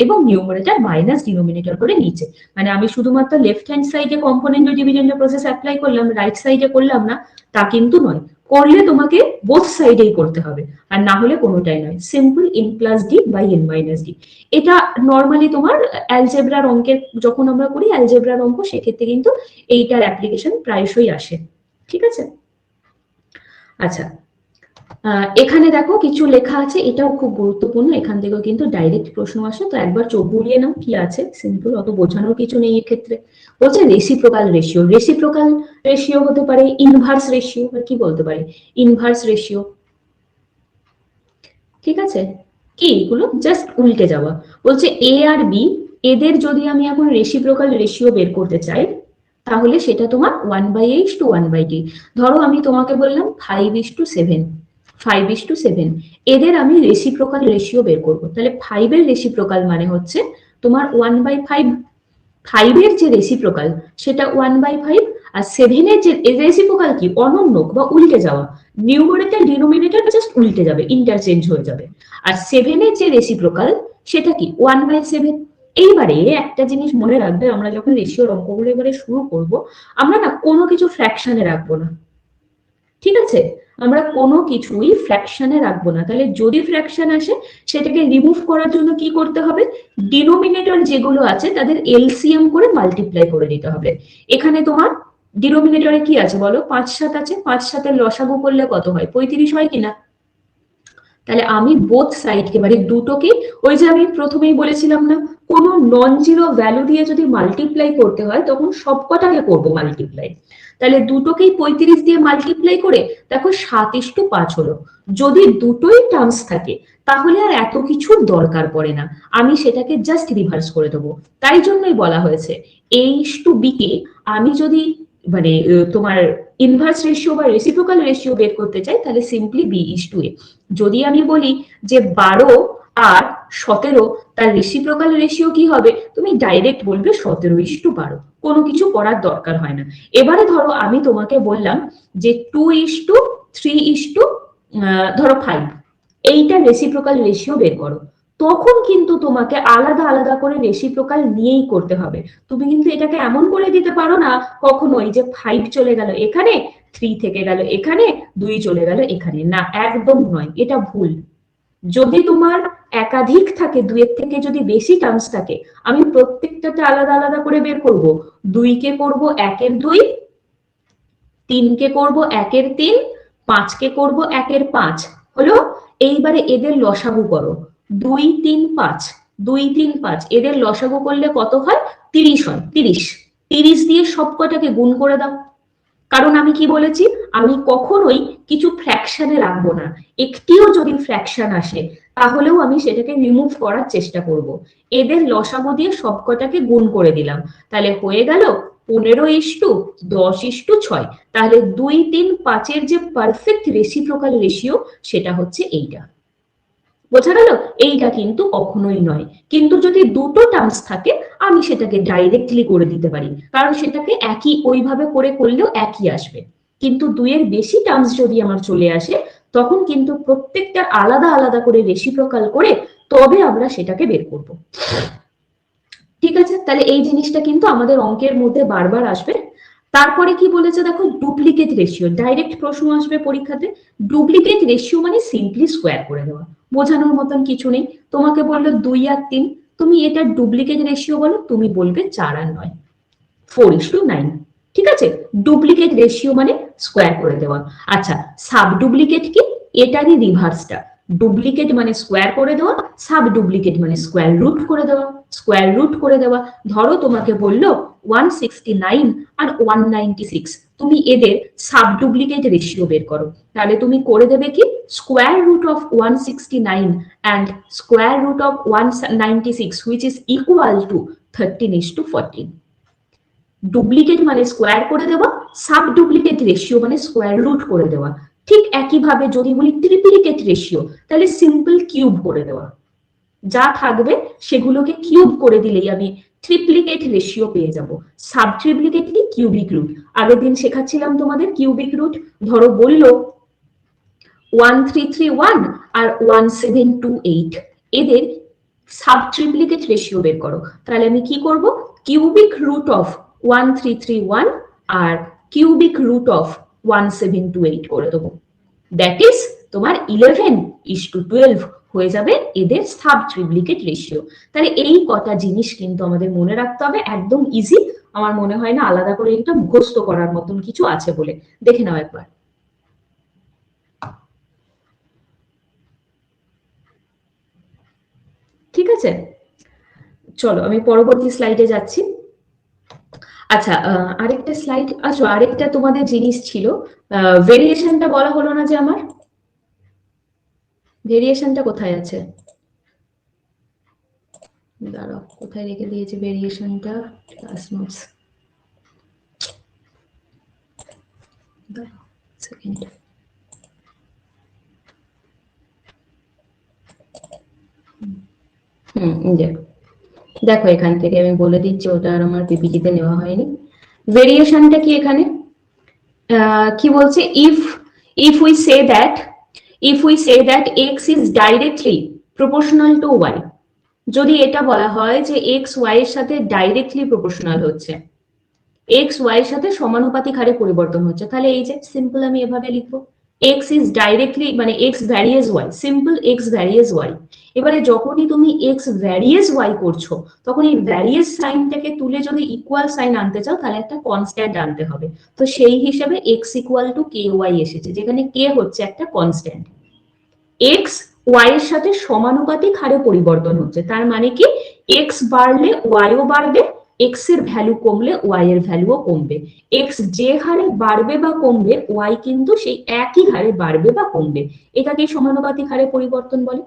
এবং নিউমারেটর মাইনাস ডিনোমিনেটর করে নিচে। মানে আমি শুধুমাত্র লেফট হ্যান্ড সাইডে কম্পোনেন্ট ডিভিডেন্ড প্রসেস অ্যাপ্লাই করলাম, রাইট সাইডে করলাম না, তা কিন্তু নয়। করলে তোমাকে বোথ সাইডেই করতে হবে, আর না হলে কোনোটাই নয়। Simple n plus D by n minus D, এটা নর্মালি তোমার অ্যালজেব্রার অঙ্কের যখন আমরা করি, অ্যালজেব্রার অঙ্ক, সেক্ষেত্রে কিন্তু এইটার অ্যাপ্লিকেশন প্রায়শই আসে। ঠিক আছে, আচ্ছা, এখানে দেখো কিছু লেখা আছে, এটাও খুব গুরুত্বপূর্ণ, এখান থেকেও কিন্তু ডাইরেক্ট প্রশ্ন আসে, তো একবার চোখ বুলিয়ে নাও কি আছে। সিম্পল, অত বোঝানোর কিছু নেই এক্ষেত্রে। বলছে রেসিপ্রোকাল রেশিও। রেসিপ্রোকাল রেশিও হতে পারে ইনভার্স রেশিও, আর কি বলতে পারে, ইনভার্স রেশিও। ঠিক আছে, কি এগুলো? জাস্ট উল্টে যাওয়া। বলছে এ আর বি, এদের যদি আমি এখন রেসিপ্রোকাল রেশিও বের করতে চাই, তাহলে সেটা তোমার 1/8 to 1/d। ধরো আমি তোমাকে বললাম 5:7, 5:7, এদের আমি রেসিপ্রোকাল রেশিও বের করবো, তাহলে 5 এর রেসিপ্রোকাল মানে হচ্ছে তোমার 1/5, 5 এর যে রেসিপ্রোকাল সেটা 1/5, আর 7 এর যে রেসিপ্রোকাল কি? অনন্যক বা উল্টে যাওয়া, নিউমারেটর ডিনোমিনেটর জাস্ট উল্টে যাবে, ইন্টারচেঞ্জ হয়ে যাবে। আর 7 এর যে রেসিপ্রোকাল সেটা কি? 1/7। এইবারে একটা জিনিস মনে রাখবে, আমরা যখন রেশিওর অঙ্কগুলো এবারে শুরু করব, আমরা না কোনো কিছু ফ্র্যাকশনে রাখবো না। ঠিক আছে, আমরা কোনো কিছুই ফ্র্যাকশনে রাখবো না। তাহলে যদি ফ্র্যাকশন আসে, সেটাকে রিমুভ করার জন্য কি করতে হবে? ডিনোমিনেটর যেগুলো আছে তাদের এলসিএম করে মাল্টিপ্লাই করে দিতে হবে। এখানে তোমার ডিনোমিনেটরে কি আছে বলো? 5-7 আছে, 5-7 এর লসাগু করলে কত হয়? 35 হয় কিনা? তাহলে আমি বোথ সাইডকে, মানে দুটোকে, ওই যে আমি প্রথমেই বলেছিলাম না, কোনো নন জিরো ভ্যালু দিয়ে যদি মাল্টিপ্লাই করতে হয়, তখন সবকটাকে করবো মাল্টিপ্লাই। তাহলে দুটোকেই 35 দিয়ে মাল্টিপ্লাই করে দেখো 7:5 হলো। যদি দুটোই টার্মস থাকে, তাহলে আর এত কিছুর দরকার পড়ে না, আমি সেটাকে জাস্ট রিভার্স করে দেবো। তাই জন্যই বলা হয়েছে a:b কে আমি যদি মানে তোমার ইনভার্স রেশিও বা রেসিপ্রোকাল রেশিও বের করতে চাই, তাহলে সিম্পলি b:a। যদি আমি বলি যে 12 আর 17, তার রেসিপ্রোকাল রেশিও কি হবে? তুমি ডাইরেক্ট বলবে 17:12, কোনো কিছু করার দরকার হয় না। এবারে ধরো আমি তোমাকে বললাম যে 2:3, ধরো 5, এইটা রেসিপ্রোকাল রেশিও বের করো, তখন কিন্তু তোমাকে আলাদা আলাদা করে রেসিপ্রোকাল নিয়েই করতে হবে। তুমি কিন্তু এটাকে এমন করে দিতে পারো না কখনোই যে 5 চলে গেল এখানে, 3 থেকে গেল এখানে, 2 চলে গেল এখানে, না, একদম নয়, এটা ভুল। যদি তোমার একাধিক থাকে, 2 থেকে যদি বেশি টার্মস থাকে, আমি প্রত্যেকটাতে আলাদা আলাদা করে বের করব। 2 কে করব 1/2, 3 কে করব 1/3, 5 কে করব 1/5, হলো। এইবারে এদের লসাগু করো, 2 3 5, 2 3 5, এদের লসাগু করলে কত হয়? 30 হয়। 30 দিয়ে সবকটাকে গুণ করে দাও। কারণ আমি কি বলেছি, আমি কখনোই কিছু ফ্র্যাকশনে রাখবো না। একটিও যদি ফ্র্যাকশন আসে, তাহলেও আমি সেটাকে রিমুভ করার চেষ্টা করব। এদের লসাগু দিয়ে সবকটাকে গুণ করে দিলাম, তাহলে হয়ে গেল 15:10:6, তাহলে 2, 3, 5-এর যে পারফেক্ট রেসিপ্রোকাল রেশিও সেটা হচ্ছে এইটা। বোঝা গেল? এইটা কিন্তু কখনোই নয়। কিন্তু যদি দুটো টার্মস থাকে আমি সেটাকে ডাইরেক্টলি করে দিতে পারি, কারণ সেটাকে একই ওইভাবে করে করলেও একই আসবে। কিন্তু 2-এর বেশি টার্মস যদি আমার চলে আসে তখন কিন্তু প্রত্যেকটা আলাদা আলাদা করে রেসিপ্রোকাল করে তবে আমরা সেটাকে বের করব। ঠিক আছে, তাহলে এই জিনিসটা কিন্তু আমাদের অঙ্কের মধ্যে বারবার আসবে। তারপরে কি বলেছে দেখো, ডুপ্লিকেট রেশিও। ডাইরেক্ট প্রশ্ন আসবে পরীক্ষাতে। ডুপ্লিকেট রেশিও মানে সিম্পলি স্কোয়ার করে দেওয়া, বোঝানোর মতন কিছু নেই। তোমাকে বললো 2 আর 3, তুমি এটা ডুপ্লিকেট রেশিও বলো, তুমি বলবে 4 আর 9, 4:9। ঠিক আছে, ডুপ্লিকেট রেশিও মানে স্কোয়ার করে দেওয়া। আচ্ছা, সাব ডুপ্লিকেট কি? এটারই রিভার্সটা। ডুপ্লিকেট মানে স্কোয়ার করে দেওয়া, সাব ডুপ্লিকেট মানে স্কোয়ার রুট করে দেওয়া। স্কোয়ার রুট করে দেওয়া, ধরো তোমাকে বললো 169 আর 196, তুমি এদের সাব ডুপ্লিকেট রেশিও বের করো। তাহলে তুমি করে দেবে কি, square root of 169 and square root of 196 which is equal to 13:14। Duplicate মানে স্কোয়ার করে দেওয়া, সাব ডুপ্লিকেট রেশিও মানে স্কোয়ার রুট করে দেওয়া। ঠিক একইভাবে যদি বলি ট্রিপ্লিকেট রেশিও, তাহলে সিম্পল কিউব করে দেওয়া। যা থাকবে সেগুলোকে কিউব করে দিলেই আমি ট্রিপ্লিকেট রেশিও পেয়ে যাব। সাব ট্রিপ্লিকেট কি? Cubic root. আগের দিন শেখাচ্ছিলাম তোমাদের কিউবিক রুট। ধরো বললো 1331 আর 1728, এদের সাব ট্রিপ্লিকেট রেশিও বের করো। তাহলে আমি কি করব, কিউবিক রুট অফ 1331 আর কিউবিক রুট অফ 1728 করে দেবো। দ্যাট ইজ তোমার 11:12 হয়ে যাবে এদের সাব ট্রিপ্লিকেট রেশিও। তাহলে এই কটা জিনিস কিন্তু আমাদের মনে রাখতে হবে, একদম ইজি। আমার মনে হয় না আলাদা করে এটা মুখস্থ করার মতন কিছু আছে বলে। দেখে নাও একবার। ঠিক আছে, চলো আমি পরবর্তী স্লাইডে যাচ্ছি। আচ্ছা, আরেকটা স্লাইড, আচ্ছা আরেকটা তোমাদের জিনিস ছিল, ভেরিয়েশনটা বলা হলো না যে আমার। ভেরিয়েশনটা কোথায় আছে? দাঁড়াও, কোথায় রেখে দিয়েছে ভেরিয়েশনটা? Class notes, second. দেখো এখান থেকে আমি বলে দিচ্ছি, ওটা আর আমার পিপিটিতে নেওয়া হয়নি। ভেরিয়েশনটা কি এখানে কি বলছে, if we say that x is directly proportional to y, যদি এটা বলা হয় যে x y এর সাথে ডাইরেক্টলি প্রপোর্শনাল হচ্ছে, x y এর সাথে সমানুপাতিক হারে পরিবর্তন হচ্ছে, তাহলে এই যে সিম্পল আমি এভাবে লিখবো, x is directly মানে x varies y, simple x varies y। এবারে যখনই তুমি x varies y করছো, তখন এই ভ্যারিয়েস সাইনটাকে তুলে যদি ইকুয়াল সাইন আনতে চাও তাহলে একটা কনস্ট্যান্ট আনতে হবে। তো সেই হিসেবে x equal to ky এসেছে, যেখানে k হচ্ছে একটা কনস্ট্যান্ট। x y এর সাথে সমানুপাতিক হারে পরিবর্তন হচ্ছে, তার মানে কি x বাড়লে y ও বাড়বে, x এর ভ্যালু কমলে y এর ভ্যালুও কমবে। x যে হারে বাড়বে বা কমবে, y কিন্তু সেই একই হারে বাড়বে বা কমবে। এটাকে সমানুপাতিক হারে পরিবর্তন বলে।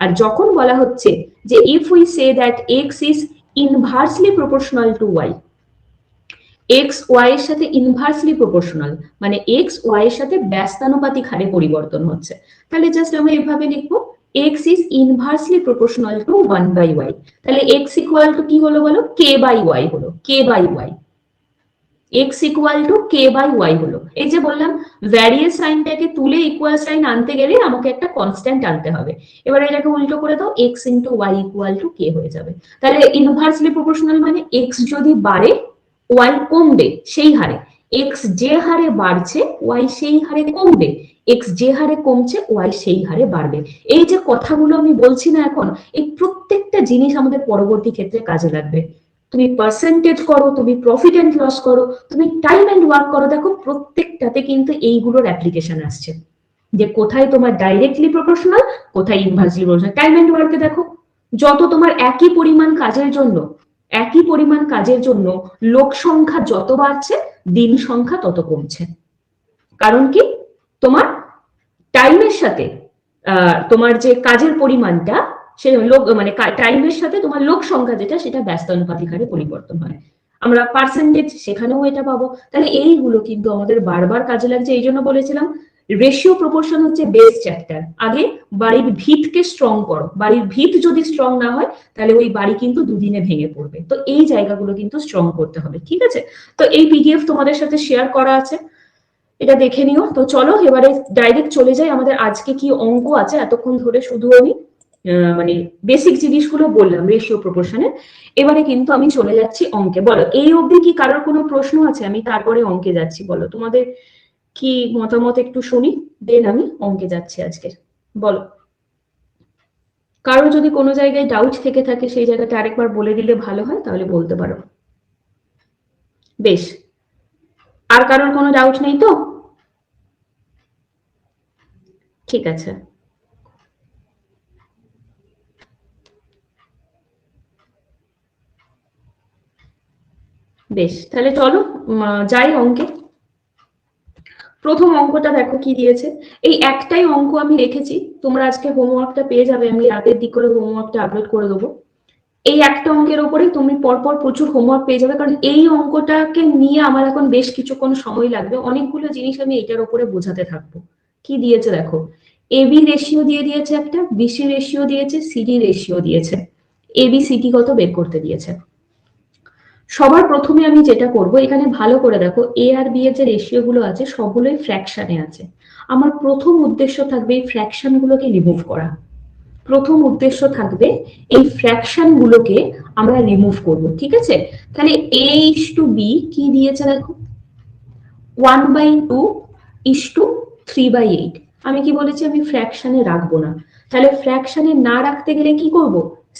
আর যখন বলা হচ্ছে যে if we say that x is inversely proportional to y, x y এর সাথে ইনভার্সলি প্রপোর্শনাল মানে x y এর সাথে ব্যস্তানুপাতিক হারে পরিবর্তন হচ্ছে, তাহলে জাস্ট আমরা এভাবে লিখবো x is inversely proportional to 1/y। তাহলে x equal to কি হলো বলো, k/y হলো, k/y। x equal to k/y হলো। এই যে বললাম ভ্যারিয়েস সাইনটাকে তুলে ইকুয়াল সাইন আনতে গেলে আমাকে একটা কনস্ট্যান্ট আনতে হবে। এবার এটাকে উল্টো করে দাও, x into y equal to k হয়ে যাবে। তাহলে ইনভার্সলি প্রপোর্শনাল মানে x যদি বাড়ে y কমবে সেই হারে, x যে হারে বাড়ছে y সেই হারে কমবে, x যে হারে কমছে y সেই হারে বাড়বে। এই যে কথাগুলো আমি বলছি না এখন, এই প্রত্যেকটা জিনিস আমাদের পরবর্তী ক্ষেত্রে কাজে লাগবে। তুমি পার্সেন্টেজ করো, তুমি প্রফিট এন্ড লস করো, তুমি টাইম এন্ড ওয়ার্ক করো, দেখো প্রত্যেকটাতে কিন্তু এইগুলোর অ্যাপ্লিকেশন আসছে, যে কোথায় তোমার ডাইরেক্টলি প্রপোর্শনাল, কোথায় ইনভার্সলি প্রপোর্শনাল। টাইম এন্ড ওয়ার্কে দেখো, যত তোমার একই পরিমাণ কাজের জন্য লোক সংখ্যা যত বাড়ছে, দিন সংখ্যা তত কমছে। কারণ কি, তোমার টাইমের সাথে তোমার যে কাজের পরিমাণটা, সে লোক মানে টাইমের সাথে তোমার লোক সংখ্যা যেটা, সেটা ব্যস্তানুপাতিক হারে পরিবর্তন হয়। আমরা পার্সেন্টেজ সেখানেও এটা পাবো। তাহলে এইগুলো কিন্তু আমাদের বারবার কাজে লাগছে। এই জন্য বলেছিলাম রেশিও প্রপোর্শন হচ্ছে বেস চ্যাপ্টার। আগে বাড়ির ভিতকে স্ট্রং করো, বাড়ির ভিত যদি স্ট্রং না হয় তাহলে ওই বাড়ি কিন্তু দুদিনে ভেঙে পড়বে। তো এই জায়গাগুলো কিন্তু স্ট্রং করতে হবে, ঠিক আছে? তো এই পিডিএফ তোমাদের সাথে শেয়ার করা আছে, এটা দেখে নিও। তো চলো এবারে ডাইরেক্ট চলে যাই, আমাদের আজকে কি অঙ্ক আছে। এতক্ষণ ধরে শুধু আমি মানে বেসিক জিনিসগুলো বললাম রেশিও প্রপোর্শনের। এবারে কিন্তু আমি চলে যাচ্ছি অঙ্কে। বলো এই অবধি কি কারোর কোনো প্রশ্ন আছে? আমি তারপরে অঙ্কে যাচ্ছি। বলো তোমাদের কি মতামত একটু শুনি, দেন আমি অঙ্কে যাচ্ছি আজকে। বলো কারো যদি কোনো জায়গায় ডাউট থেকে থাকে সেই জায়গাটা আরেকবার বলে দিলে ভালো হয়, তাহলে বলতে পারো। বেশ, আর কারোর কোনো ডাউট নেই তো? ঠিক আছে, বেশ তাহলে চলো যাই অঙ্কে। প্রথম অঙ্কটা দেখো কি দিয়েছে। এই একটাই অঙ্ক আমি রেখেছি, তোমরা আজকে হোমওয়ার্কটা পেয়ে যাবে, আমি রাতের দিক করে হোমওয়ার্কটা আপলোড করে দেবো। এই একটা অঙ্কের ওপরে তুমি পরপর প্রচুর হোমওয়ার্ক পেয়ে যাবে, কারণ এই অঙ্কটাকে নিয়ে আমার এখন বেশ কিছুক্ষণ সময় লাগবে। অনেকগুলো জিনিস আমি এটার ওপরে বোঝাতে থাকবো। কি দিয়েছে দেখো, এবি রেশিও দিয়ে দিয়েছে, একটা বিসি রেশিও দিয়েছে, সিডি রেশিও দিয়েছে, এবি সিডি কত বের করতে দিয়েছে। সবার প্রথমে আমি যেটা করব, এখানে ভালো করে দেখো এ আর বি এর যে রেশিও গুলো আছে সবগুলোই ফ্র্যাকশনে আছে। আমার প্রথম উদ্দেশ্য থাকবে এই ফ্র্যাকশন গুলোকে রিমুভ করা। প্রথম উদ্দেশ্য থাকবে এই ফ্র্যাকশন গুলোকে আমরা রিমুভ করব, ঠিক আছে? তাহলে এ ইস টু বি কি দিয়েছে দেখো, 1/2 ইস টু 3/8। আমি কি বলেছি, আমি ফ্র্যাকশনে রাখবো না। তাহলে ফ্র্যাকশনে না রাখতে গেলে কি করব,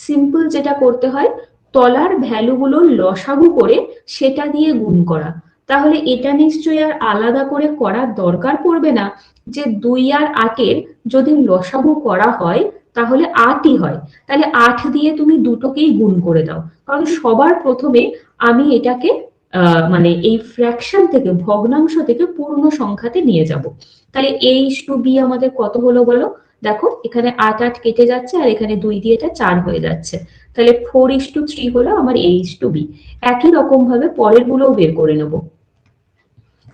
সিম্পল যেটা করতে হয়, তলার ভ্যালুগুলো লসাগু করে সেটা দিয়ে গুণ করা। তাহলে এটা নিশ্চয়ই আর আলাদা করে করার দরকার পড়বে না যে 2 আর 8 যদি লসাগু করা হয় তাহলে 8ই হয়। তাহলে 8 দিয়ে তুমি দুটোকেই গুণ করে দাও, কারণ সবার প্রথমে আমি এটাকে মানে এই ফ্র্যাকশন থেকে, ভগ্নাংশ থেকে পূর্ণ সংখ্যাতে নিয়ে যাব। তাহলে এ ইস টু বি আমাদের কত হলো বলো, দেখো এখানে 8 8 কেটে যাচ্ছে আর এখানে 2 দিয়ে এটা 4 হয়ে যাচ্ছে। তাহলে 4:3 হলো আমার এ ইস টু বি। একই রকম ভাবে পরের গুলোও বের করে নেব।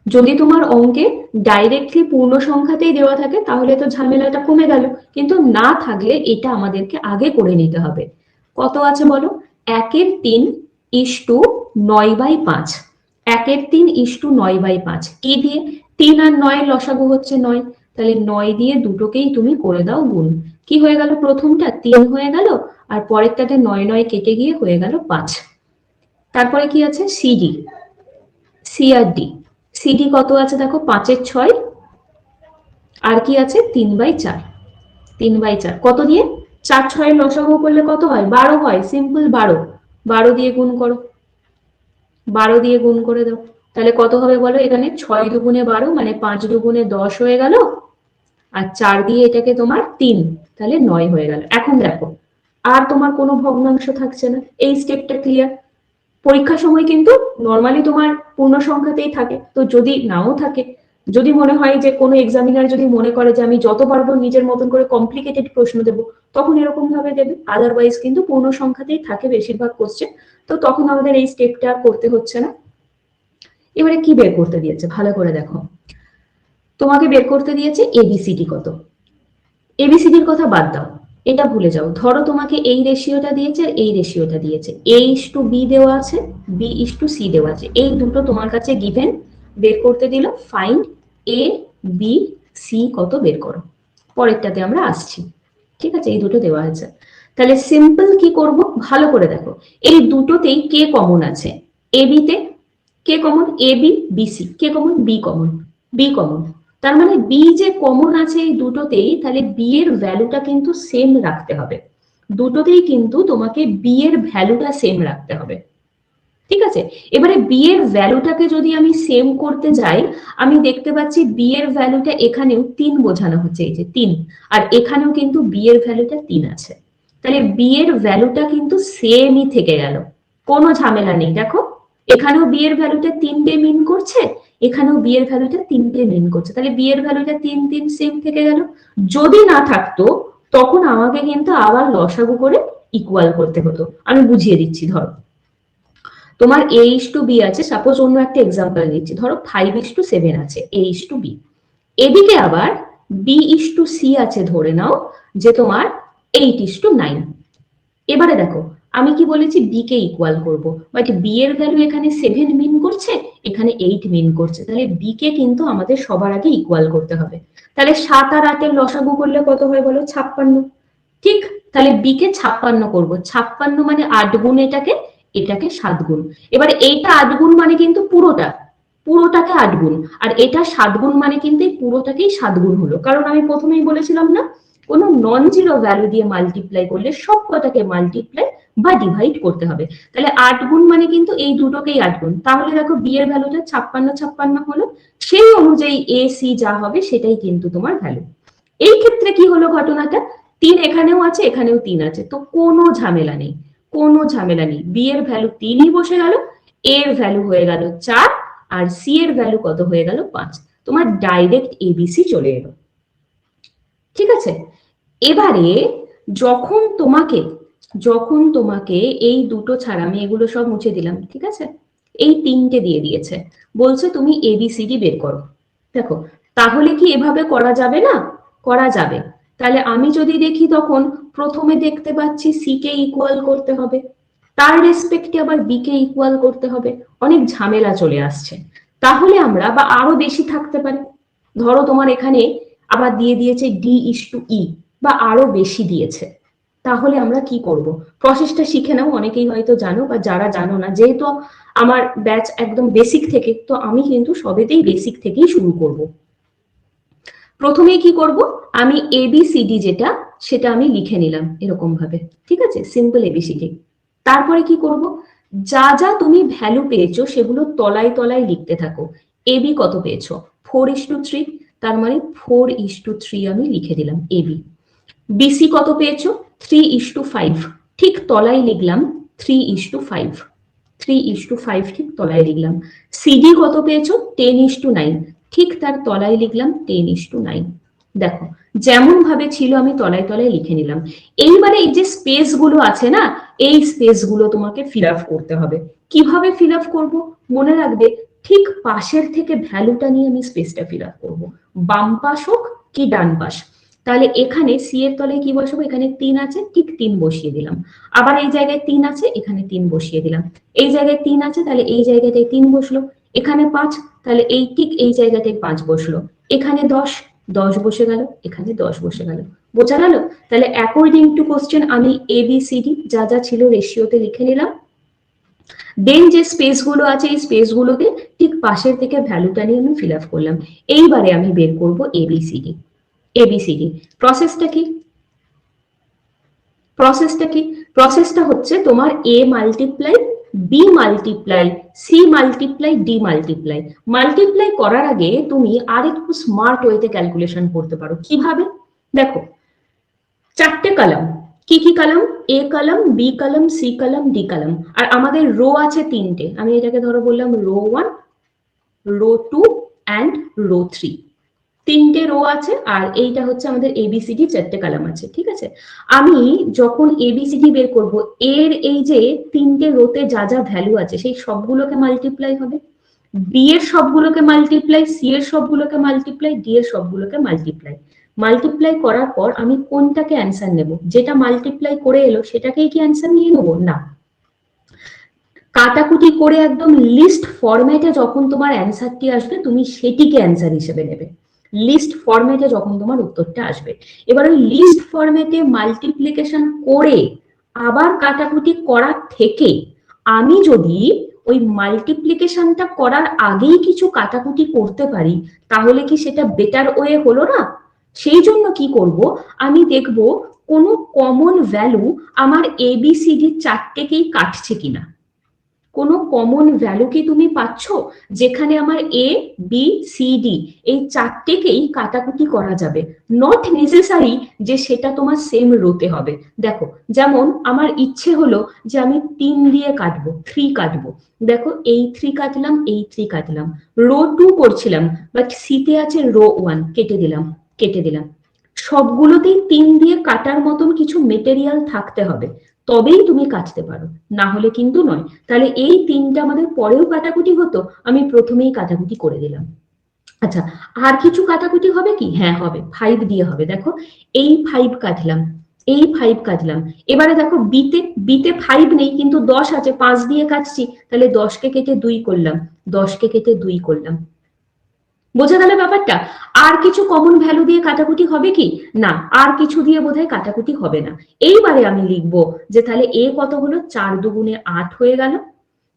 যদি তোমার অঙ্কে ডাইরেক্টলি পূর্ণ সংখ্যাতেই দেওয়া থাকে তাহলে তো ঝামেলাটা কমে গেল, কিন্তু না থাকলে এটা আমাদেরকে আগে করে নিতে হবে। কত আছে বলো, 1/3 ইস টু 9/5। 1/3 ইস টু 9/5 কি দিয়ে, 3 আর 9 লসাগু হচ্ছে 9, তাহলে 9 দিয়ে দুটোকেই তুমি করে দাও গুণ। কি হয়ে গেল, প্রথমটা 3 হয়ে গেল আর পরেরটাতে 9 9 কেটে গিয়ে হয়ে গেল 5। তারপরে কি আছে, সিডি, সি আর ডি। সিডি কত আছে দেখো, 5 এর 6, আর কি আছে 3/4। 3/4 কত দিয়ে, 4 6 লসাগু করলে কত হয়, 12 হয়। সিম্পল 12, 12 দিয়ে গুণ করো, 12 দিয়ে গুণ করে দাও। তাহলে কত হবে বলো, এখানে 6 দুগুণে 12 মানে 5 দুগুণে 10 হয়ে গেল, আর 4 দিয়ে এটাকে তোমার 3, তাহলে 9 হয়ে গেল। এখন দেখো আর তোমার কোনো ভগ্নাংশ থাকছে না, এই স্টেপটা ক্লিয়ার। পরীক্ষার সময় কিন্তু নর্মালি তোমার পূর্ণ সংখ্যাতেই থাকে, তো যদি নাও থাকে, যদি মনে হয় যে কোনো এক্সামিনার যদি মনে করে যে আমি যত পারবো নিজের মতন করে কমপ্লিকেটেড প্রশ্ন দেবো, তখন এরকম ভাবে দেবে। আদারওয়াইজ কিন্তু পূর্ণ সংখ্যাতেই থাকে বেশিরভাগ কোশ্চেন, তো তখন আমাদের এই স্টেপটা করতে হচ্ছে না। এবারে কি বের করতে দিয়েছে ভালো করে দেখো, তোমাকে বের করতে দিয়েছে এবিসিডি কত। এবিসিডির কথা বাদ দাও, এটা ভুলে যাও। ধরো তোমাকে এই রেশিওটা দিয়েছে আর এই রেশিওটা দিয়েছে, এ ইস টু বি দেওয়া আছে, বি ইস টু সি দেওয়া আছে, এই দুটো তোমার কাছে গিভেন। বের করতে দিল, ফাইন্ড এ বি সি কত বের করো। পরেরটাতে আমরা আসছি, ঠিক আছে? এই দুটো দেওয়া আছে। তাহলে সিম্পল কি করব, ভালো করে দেখো, এই দুটোতেই কে কমন আছে, এ বি তে কে common, A B B C, কে common, B common, B common. তার মানে বি যে কমন আছে এই দুটোতেই, তাহলে বি এর ভ্যালুটা কিন্তু সেম রাখতে হবে। দুটোতেই কিন্তু তোমাকে বি এর ভ্যালুটা সেম রাখতে হবে, ঠিক আছে? এবারে বি এর ভ্যালুটাকে যদি আমি সেম করতে যাই, আমি দেখতে পাচ্ছি বি এর ভ্যালুটা এখানেও 3 বোঝানো হচ্ছে, এই যে 3, আর এখানেও কিন্তু বি এর ভ্যালুটা 3 আছে। তাহলে বি এর ভ্যালুটা কিন্তু সেমই থেকে গেল, কোনো ঝামেলা নেই। দেখো এখানেও বি এর ভ্যালুটা 3টে মিন করছে, এখানেও বি এর ভ্যালুটা 3টে মিন করছে, তাহলে বি এর ভ্যালুটা 3 3 সেম থেকে গেল। যদি না থাকতো তখন আমাকে কিন্তু আবার লসাগু করে ইকুয়াল করতে হতো। আমি বুঝিয়ে দিচ্ছি, ধরো তোমার A:B আছে, সাপোজ অন্য একটা এক্সাম্পল দিচ্ছি, ধরো 5:7 আছে A:B। এদিকে আবার B:C আছে, ধরে নাও যে তোমার 8:9। এবারে দেখো আমি কি বলেছি, বি কে ইকুয়াল করবো, বাট বি এর ভ্যালু এখানে 7 মিন করছে, এখানে 8 মিন করছে, তাহলে বি কে কিন্তু আমাদের সবার আগে ইকুয়াল করতে হবে। তাহলে 7 আর 8 লসাগু করলে কত হয় বলো, 56। ঠিক, তাহলে বি কে 56 করবো। 56 মানে 8 গুণ এটাকে, এটাকে 7 গুণ। এবারে এইটা 8 গুণ মানে কিন্তু পুরোটাকে 8 গুণ, আর এটা 7 গুণ মানে কিন্তু এই পুরোটাকেই 7 গুণ হলো, কারণ আমি প্রথমেই বলেছিলাম না, কোনো নন জিরো ভ্যালু দিয়ে মাল্টিপ্লাই করলে সব কটাকে মাল্টিপ্লাই বা ডিভাইড করতে হবে। তাহলে 8 গুণ মানে কিন্তু এই দুটোকেই 8 গুণ। তাহলে দেখো বি এর ভ্যালুটা 56 হলো, সেই অনুযায়ী এ সি যা হবে সেটাই কিন্তু তোমার ভ্যালু। এই ক্ষেত্রে কি হলো ঘটনাটা, 3 এখানেও আছে, এখানেও 3 আছে, তো কোনো ঝামেলা নেই, কোনো ঝামেলা নেই। বি এর ভ্যালু 3ই বসে গেল, এর ভ্যালু হয়ে গেল 4, আর সি এর ভ্যালু কত হয়ে গেল 5। তোমার ডাইরেক্ট এবিসি চলে এলো। ঠিক আছে, এবারে যখন তোমাকে এই দুটো ছাড়া, আমি এগুলো সব মুছে দিলাম, ঠিক আছে, এই 3টে দিয়ে দিয়েছে, বলছে তুমি এবিসিডি বের করো। দেখো তাহলে কি এভাবে করা যাবে না? করা যাবে। তাহলে আমি যদি দেখি, তখন প্রথমে দেখতে পাচ্ছি সি কে ইকুয়াল করতে হবে, তার রেসপেক্টে আবার বি কে ইকুয়াল করতে হবে, অনেক ঝামেলা চলে আসছে। তাহলে আমরা, বা আরো বেশি থাকতে পারে, ধরো তোমার এখানে আবার দিয়ে দিয়েছে D:E, বা আরো বেশি দিয়েছে, তাহলে আমরা কি করব? প্রসেসটা শিখে নাও, অনেকেই হয়তো জানো, বা যারা জানো না, যেহেতু আমার ব্যাচ একদম বেসিক থেকে, তো আমি কিন্তু সবেতেই বেসিক থেকেই শুরু করব। প্রথমেই কি করব, আমি এবিসিডি যেটা, সেটা আমি লিখে নিলাম এরকম ভাবে, ঠিক আছে, সিম্পল এবিসিডি। তারপরে কি করব, যা যা তুমি ভ্যালু পেয়েছো সেগুলো তলায় তলায় লিখতে থাকো। এবি কত পেয়েছো, 4:3, তার মানে 4:3 আমি লিখে দিলাম এবি। বিসি কত পেয়েছো, 3:5, ঠিক তলায় লিখলাম 3:5, 3:5 ঠিক তলায় লিখলাম। সিডি কত পেয়েছো, 10:9, ঠিক তার তলায় লিখলাম 10:9। দেখো যেমন ভাবে ছিল আমি তলায় তলায় লিখে নিলাম। এইবারে এই যে স্পেস গুলো আছে না, এই স্পেস গুলো তোমাকে ফিল আপ করতে হবে। কিভাবে ফিল আপ করবো, মনে রাখবে, ঠিক পাশের থেকে ভ্যালুটা নিয়ে আমি স্পেসটা ফিল আপ করবো, বাম পাশ হোক কি ডান পাশ। তাহলে এখানে সি এর তলে কি বসাবো, এখানে 3 আছে, ঠিক 3 বসিয়ে দিলাম। আবার এই জায়গায় 3 আছে, এখানে 3 বসিয়ে দিলাম। এই জায়গায় 3 আছে, তাহলে এই জায়গাটায় 3 বসলো। এখানে 5, তাহলে এই ঠিক এই জায়গাটায় 5 বসলো। এখানে 10 বসে গেল, এখানে 10 বসে গেল। বোঝা গেল? তাহলে অ্যাকর্ডিং টু কোশ্চেন আমি এবিসিডি যা যা ছিল রেশিওতে লিখে নিলাম। দেন যে স্পেস গুলো আছে, এই স্পেস গুলোকে ঠিক পাশের থেকে ভ্যালুটা নিয়ে আমি ফিল আপ করলাম। এইবারে আমি বের করব এবিসিডি। এবিসিডি প্রসেসটা কি, প্রসেসটা হচ্ছে তোমার A multiply B multiply C multiply D multiply করার আগে তুমি আরেকটু স্মার্ট ওয়েতে ক্যালকুলেশন করতে পারো। কিভাবে? দেখো 4টে কলাম, কি কি column, A column, B column, C column, D column, আর আমাদের রো আছে 3টে। আমি এটাকে ধরো বললাম রো 1, রো 2 অ্যান্ড রো 3। 3টে রো আছে, আর এইটা হচ্ছে আমাদের এবিসিডি 4টে কলাম আছে, ঠিক আছে। আমি যখন এবিসিডি বের করব, এর এই যে 3টে রোতে যা যা ভ্যালু আছে সেই সবগুলোকে মাল্টিপ্লাই হবে, বি এর সবগুলোকে মাল্টিপ্লাই, সি এর সবগুলোকে মাল্টিপ্লাই, ডি এর সবগুলোকে মাল্টিপ্লাই করার পর আমি কোনটাকে অ্যান্সার নেব, যেটা মাল্টিপ্লাই করে এলো সেটাকেই কি অ্যান্সার নিয়ে নেবো? না, কাটাকুটি করে একদম লিস্ট ফরম্যাটে যখন তোমার অ্যান্সারটি আসবে তুমি সেটিকে অ্যান্সার হিসেবে নেবে, লিস্ট ফরম্যাটে যখন তোমার উত্তরটা আসবে। এবার ওই লিস্ট ফরম্যাটে মাল্টিপ্লিকেশন করে আবার কাটাকুটি করার থেকে আমি যদি ওই মাল্টিপ্লিকেশনটা করার আগেই কিছু কাটাকুটি করতে পারি, তাহলে কি সেটা বেটার ওয়ে হলো না? সেই জন্য কি করব, আমি দেখব কোনো কমন ভ্যালু আমার এবিসিডি 4টেকেই কাটছে কিনা। কোনো কমন ভ্যালু কি তুমি পাচ্ছ যেখানে আমার এ বি সি ডি এই 4টেকেই কাটাকুটি করা যাবে? নট নেসেসারি যে সেটা তোমার সেম রোতে হবে। দেখো যেমন আমার ইচ্ছে হলো যে আমি 3 দিয়ে কাটবো, 3 কাটবো, দেখো এই 3 কাটলাম, এই 3 কাটলাম, রো 2 করছিলাম, বাট সিতে আছে রো 1, কেটে দিলাম। সবগুলোতেই 3 দিয়ে কাটার মতন কিছু মেটেরিয়াল থাকতে হবে, তবেই তুমি কাটতে পারো, না হলে কিন্তু নয়। তাহলে এই তিনটা আমাদের পরেও কাটাকুটি হতো, আমি প্রথমেই কাটাকুটি করে দিলাম। আচ্ছা, আর কিছু কাটাকুটি হবে কি? হ্যাঁ হবে, 5 দিয়ে হবে। দেখো এই 5 কাটলাম, এই 5 কাটলাম। এবারে দেখো বিতে, বিতে 5 নেই কিন্তু 10 আছে, 5 দিয়ে কাটছি, তাহলে 10 কে কেটে 2 করলাম, 10 কে কেটে 2 করলাম। বোঝা গেল ব্যাপারটা? আর কিছু কমন ভ্যালু দিয়ে কাটাকুটি হবে কি? না, আর কিছু দিয়ে বোধহয় কাটাকুটি হবে না। এইবারে আমি লিখবো যে তাহলে এ কত হলো, 4 দুগুণে 8 হয়ে গেল,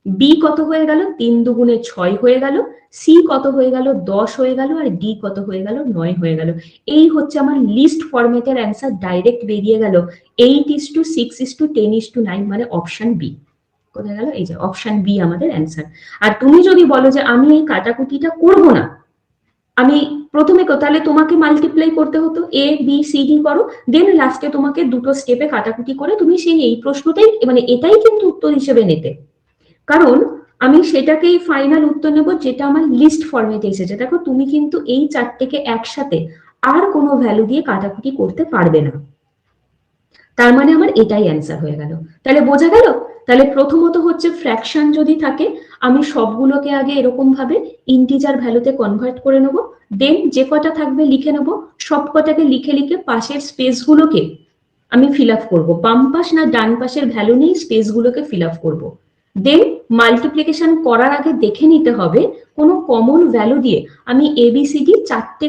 বি কত হয়ে গেল, 3 দুগুণে 6 হয়ে গেল, সি কত হয়ে গেল, 10 হয়ে গেল, আর ডি কত হয়ে গেল, 9 হয়ে গেল। এই হচ্ছে আমার লিস্ট ফরম্যাটের অ্যান্সার, ডাইরেক্ট বেরিয়ে গেল 8:6:10:9, মানে অপশন বি। কোথায় গেল? এই যে অপশন বি আমাদের অ্যান্সার। আর তুমি যদি বলো যে আমি এই কাটাকুটিটা করব না, আমি প্রথমে তাহলে তোমাকে মাল্টিপ্লাই করতে হতো, এ বি সি ডি করো, দেন লাস্টে তোমাকে দুটো স্টেপে কাটাকুটি করে তুমি সেই এই প্রশ্নটাই, মানে এটাই কিন্তু উত্তর হিসেবে নিতে। কারণ আমি সেটাকেই ফাইনাল উত্তর নেব যেটা আমার লিস্ট ফরম্যাটে এসেছে। দেখো তুমি কিন্তু এই চারটেকে একসাথে আর কোনো ভ্যালু দিয়ে কাটাকুটি করতে পারবে না, তার মানে আমার এটাই অ্যান্সার হয়ে গেল। তাহলে বোঝা গেল? তাহলে প্রথমত হচ্ছে ফ্র্যাকশন যদি থাকে, আমি সবগুলোকে আগে এরকম ভাবে ইন্টিজার ভ্যালুতে কনভার্ট করে নেবো, দেন যে কটা থাকবে লিখে নেবো, সব কটাকে লিখে লিখে পাশের স্পেস গুলোকে আমি ফিল আপ করবো, বাম পাশ না ডান পাশের ভ্যালু নিয়ে স্পেস গুলোকে ফিল আপ করবো। দেন মাল্টিপ্লিকেশন করার আগে দেখে নিতে হবে কোনো কমন ভ্যালু দিয়ে আমি এবিসিডি চারটে